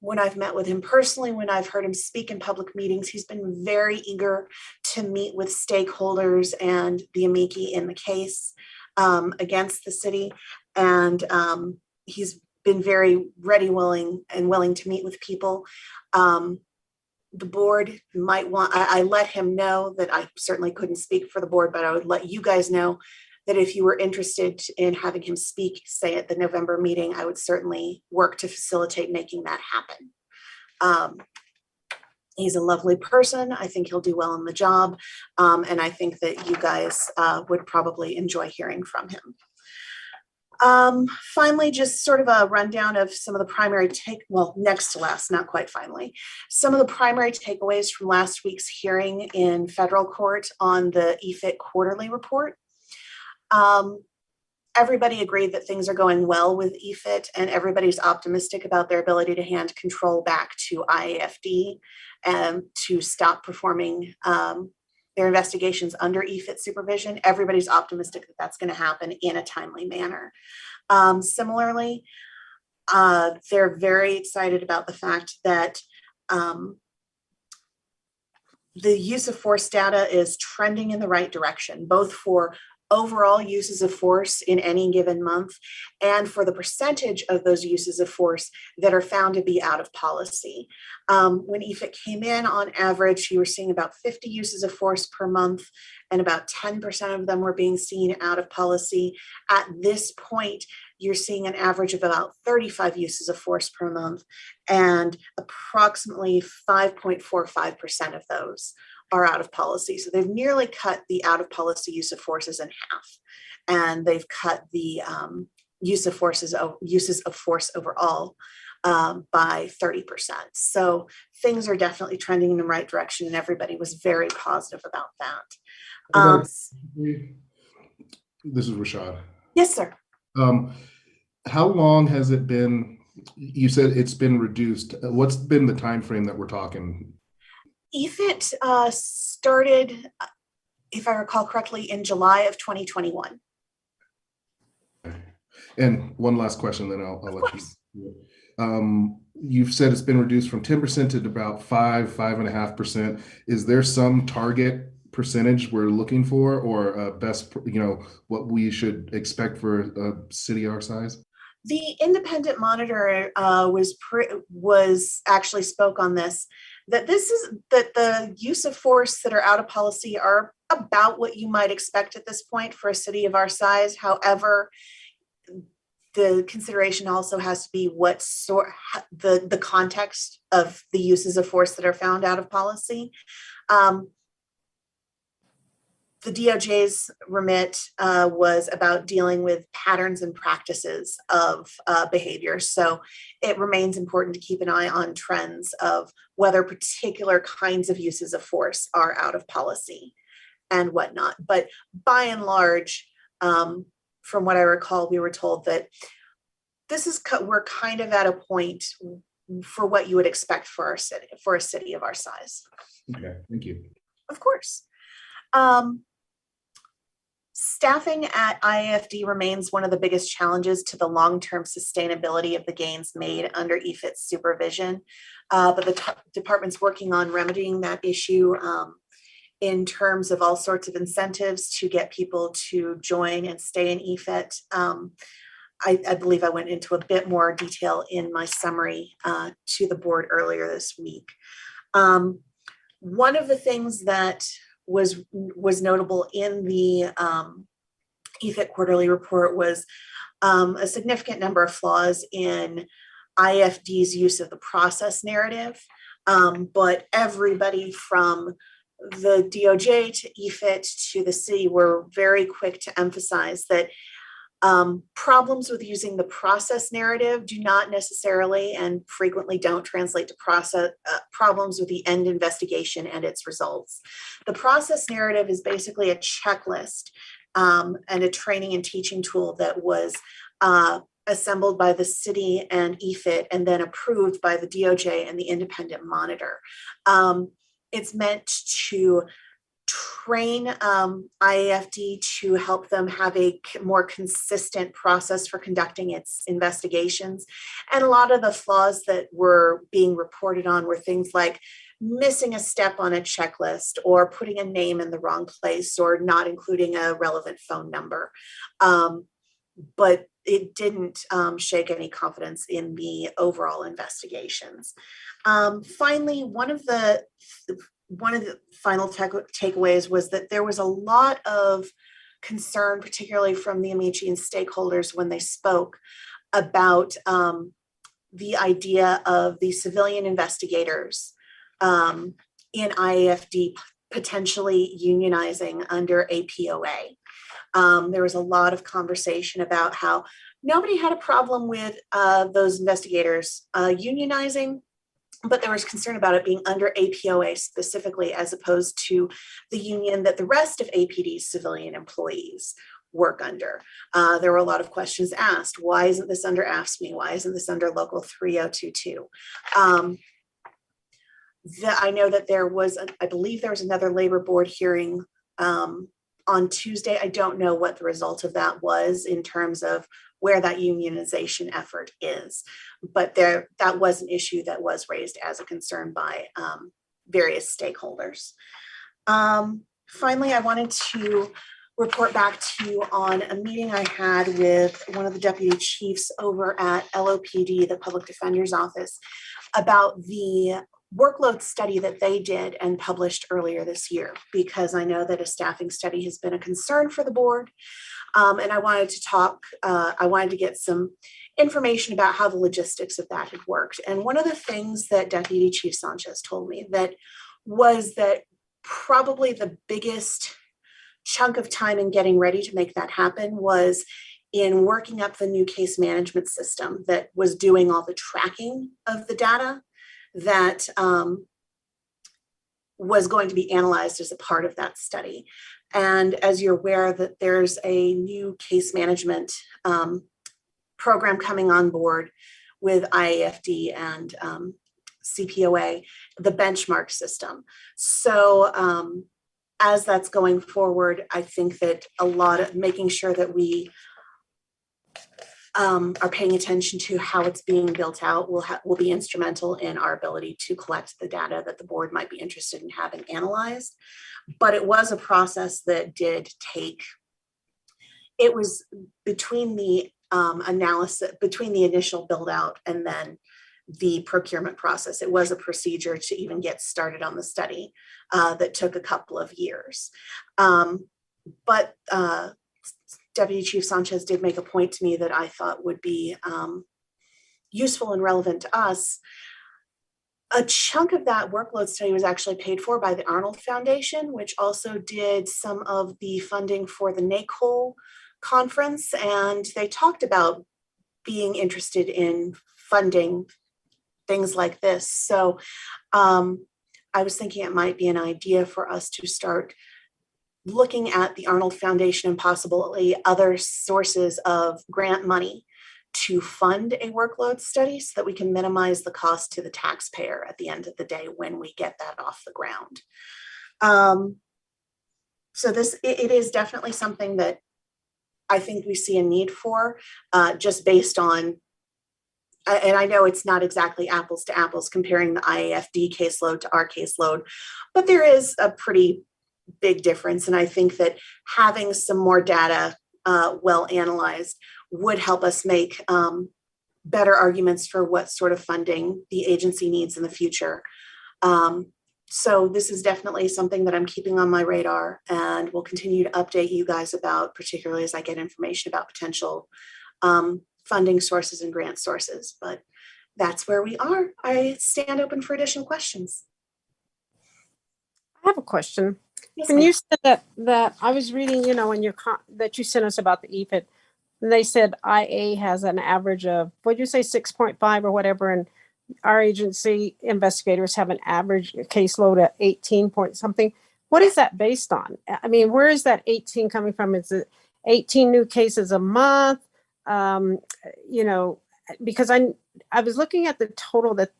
When I've met with him personally, when I've heard him speak in public meetings, he's been very eager to meet with stakeholders and the amici in the case against the city. And he's been very ready, willing to meet with people. The board might want, I let him know that I certainly couldn't speak for the board, but I would let you guys know that if you were interested in having him speak, say at the November meeting, I would certainly work to facilitate making that happen. He's a lovely person. I think he'll do well in the job. And I think that you guys would probably enjoy hearing from him. Finally, just sort of a rundown of some of the primary next to last, not quite finally, some of the primary takeaways from last week's hearing in federal court on the EFIT quarterly report. Everybody agreed that things are going well with EFIT, and everybody's optimistic about their ability to hand control back to IAFD and to stop performing their investigations under EFIT supervision. Everybody's optimistic that that's going to happen in a timely manner. Similarly, they're very excited about the fact that the use of force data is trending in the right direction, both for overall uses of force in any given month and for the percentage of those uses of force that are found to be out of policy. When EFIT came in, on average, you were seeing about 50 uses of force per month, and about 10% of them were being seen out of policy. At this point, you're seeing an average of about 35 uses of force per month, and approximately 5.45% of those are out of policy. So they've nearly cut the out of policy use of forces in half, and they've cut the uses of force overall by 30%. So things are definitely trending in the right direction, and everybody was very positive about that. This is Rashad. Yes, sir. How long has it been? You said it's been reduced. What's been the time frame that we're talking? EFIT started, if I recall correctly, in July of 2021. And one last question, then I'll let you. You've said it's been reduced from 10% to about 5.5%. Is there some target percentage we're looking for, or best, what we should expect for a city our size? The independent monitor was actually spoke on this, that the use of force that are out of policy are about what you might expect at this point for a city of our size. However, the consideration also has to be the context of the uses of force that are found out of policy. The DOJ's remit was about dealing with patterns and practices of behavior. So it remains important to keep an eye on trends of whether particular kinds of uses of force are out of policy and whatnot. But by and large, from what I recall, we were told that we're kind of at a point for what you would expect for our city, for a city of our size. Okay, thank you. Of course. Staffing at IAFD remains one of the biggest challenges to the long-term sustainability of the gains made under EFIT's supervision. But the department's working on remedying that issue in terms of all sorts of incentives to get people to join and stay in EFIT. I believe I went into a bit more detail in my summary to the board earlier this week. One of the things that was notable in the EFIT quarterly report was a significant number of flaws in IFD's use of the process narrative. But everybody from the DOJ to EFIT to the city were very quick to emphasize that problems with using the process narrative do not necessarily and frequently don't translate to problems with the end investigation and its results. The process narrative is basically a checklist and a training and teaching tool that was assembled by the city and EFIT and then approved by the DOJ and the independent monitor. It's meant to train IAFD to help them have a more consistent process for conducting its investigations. And a lot of the flaws that were being reported on were things like missing a step on a checklist or putting a name in the wrong place or not including a relevant phone number. But it didn't shake any confidence in the overall investigations. Finally, one of the final takeaways was that there was a lot of concern, particularly from the Amici and stakeholders when they spoke about the idea of the civilian investigators in IAFD potentially unionizing under APOA. There was a lot of conversation about how nobody had a problem with those investigators unionizing, but there was concern about it being under APOA specifically, as opposed to the union that the rest of APD's civilian employees work under. There were a lot of questions asked. Why isn't this under AFSCME? Why isn't this under Local 3022? I know that there was, I believe there was another labor board hearing on Tuesday. I don't know what the result of that was in terms of where that unionization effort is, but that was an issue that was raised as a concern by various stakeholders. Finally, I wanted to report back to you on a meeting I had with one of the deputy chiefs over at LOPD, the Public Defender's Office, about the workload study that they did and published earlier this year, because I know that a staffing study has been a concern for the board. And I wanted to get some information about how the logistics of that had worked. And one of the things that Deputy Chief Sanchez told me that probably the biggest chunk of time in getting ready to make that happen was in working up the new case management system that was doing all the tracking of the data that was going to be analyzed as a part of that study. And as you're aware, that there's a new case management program coming on board with IAFD and CPOA, the benchmark system. So as that's going forward, I think that a lot of making sure that we are paying attention to how it's being built out will be instrumental in our ability to collect the data that the board might be interested in having analyzed. But it was a process that did take, it was between the analysis, between the initial build out and then the procurement process. It was a procedure to even get started on the study that took a couple of years. But Deputy Chief Sanchez did make a point to me that I thought would be useful and relevant to us. A chunk of that workload study was actually paid for by the Arnold Foundation, which also did some of the funding for the NACOL conference. And they talked about being interested in funding things like this. So I was thinking it might be an idea for us to start looking at the Arnold Foundation and possibly other sources of grant money to fund a workload study so that we can minimize the cost to the taxpayer at the end of the day when we get that off the ground. So it is definitely something that I think we see a need for, just based on, and I know it's not exactly apples to apples comparing the IAFD caseload to our caseload, but there is a pretty big difference. And I think that having some more data well analyzed would help us make better arguments for what sort of funding the agency needs in the future. So this is definitely something that I'm keeping on my radar and will continue to update you guys about, particularly as I get information about potential funding sources and grant sources. But that's where we are. I stand open for additional questions. I have a question. Yes, When ma'am. you said that I was reading, in your that you sent us about the EFIT, and they said IA has an average of, what'd you say, 6.5 or whatever, and our agency investigators have an average caseload at 18 point something. What is that based on? I mean, where is that 18 coming from? Is it 18 new cases a month? Because I was looking at the total that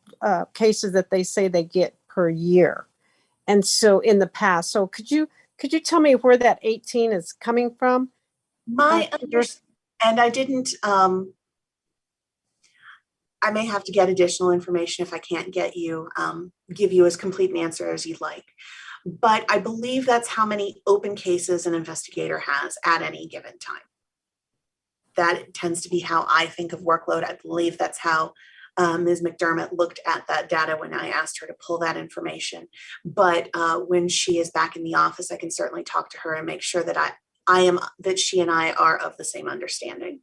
cases that they say they get per year. And so in the past, so could you tell me where that 18 is coming from? And I didn't, I may have to get additional information if I can't give you as complete an answer as you'd like. But I believe that's how many open cases an investigator has at any given time. That tends to be how I think of workload. I believe that's how Ms. McDermott looked at that data when I asked her to pull that information. But when she is back in the office, I can certainly talk to her and make sure that that she and I are of the same understanding.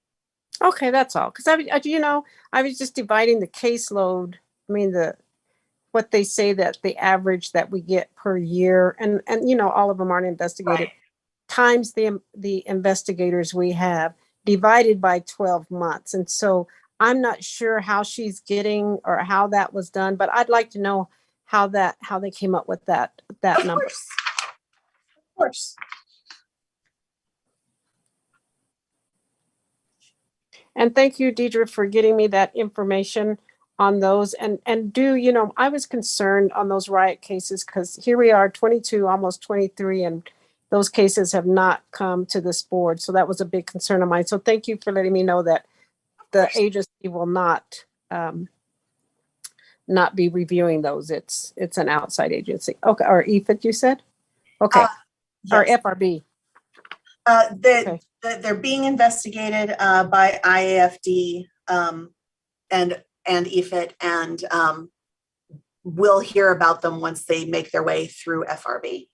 Okay, that's all. Because I was just dividing the caseload. I mean, what they say that the average that we get per year, and all of them aren't investigated, times the investigators we have divided by 12 months. And so I'm not sure how she's getting or how that was done, but I'd like to know how they came up with that Of number. course. Of course. And thank you, Deidre, for getting me that information on those. And I was concerned on those riot cases because here we are, 22, almost 23, and those cases have not come to this board. So that was a big concern of mine. So thank you for letting me know that the agency will not be reviewing those. It's an outside agency. Okay, or EFIT, you said? Okay, or Yes. FRB. Okay. They're being investigated by IAFD and EFIT, and we'll hear about them once they make their way through FRB.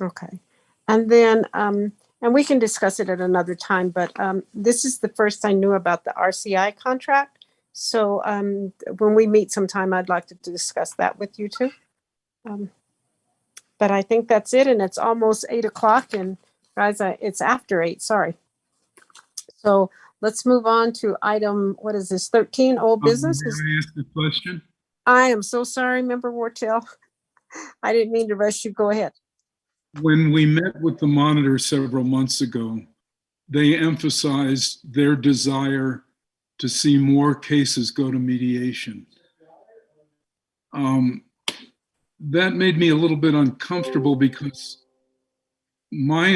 Okay. And then, and we can discuss it at another time, but this is the first I knew about the RCI contract. So when we meet sometime, I'd like to discuss that with you too. But I think that's it, and it's almost 8 o'clock, and guys, it's after 8, sorry. So let's move on to item, what is this, 13, old business? May I ask a question? I am so sorry, Member Wartell. I didn't mean to rush you. Go ahead. When we met with the monitor several months ago, they emphasized their desire to see more cases go to mediation. That made me a little bit uncomfortable because my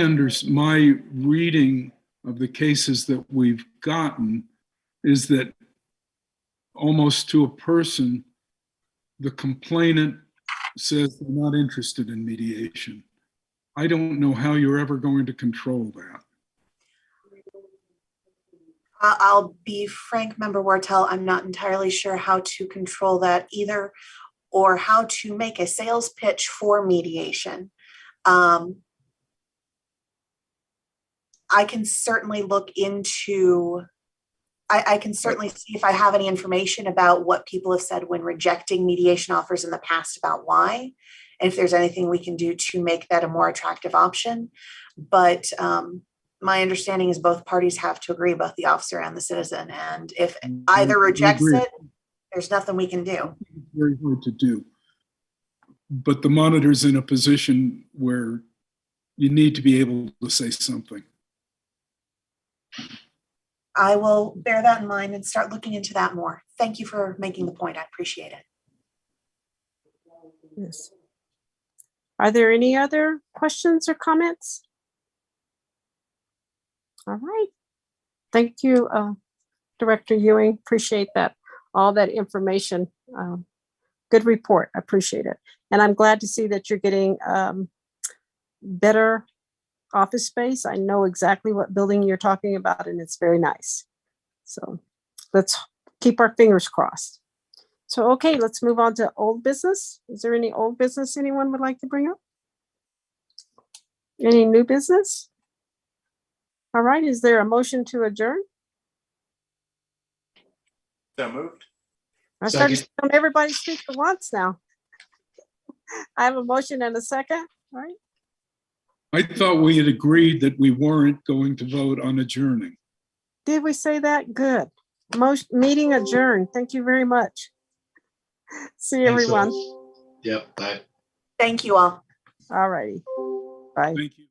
reading of the cases that we've gotten is that almost to a person, the complainant says they're not interested in mediation. I don't know how you're ever going to control that. I'll be frank, Member Wartell, I'm not entirely sure how to control that either, or how to make a sales pitch for mediation. I can certainly look into, I can certainly see if I have any information about what people have said when rejecting mediation offers in the past about why, and if there's anything we can do to make that a more attractive option. But my understanding is both parties have to agree, both the officer and the citizen. And if either rejects it, there's nothing we can do. It's very hard to do. But the monitor's in a position where you need to be able to say something. I will bear that in mind and start looking into that more. Thank you for making the point. I appreciate it. Yes. Are there any other questions or comments? All right. Thank you, Director Ewing. Appreciate that. All that information. Good report. I appreciate it. And I'm glad to see that you're getting better office space. I know exactly what building you're talking about, and it's very nice. So let's keep our fingers crossed. So, okay, let's move on to old business. Is there any old business anyone would like to bring up? Any new business? All right, is there a motion to adjourn? So moved. I started telling everybody speak at once now. I have a motion and a second, all right? I thought we had agreed that we weren't going to vote on adjourning. Did we say that? Good. Meeting adjourned. Thank you very much. See everyone. Yep, bye. Thank you all. All righty. Bye. Thank you.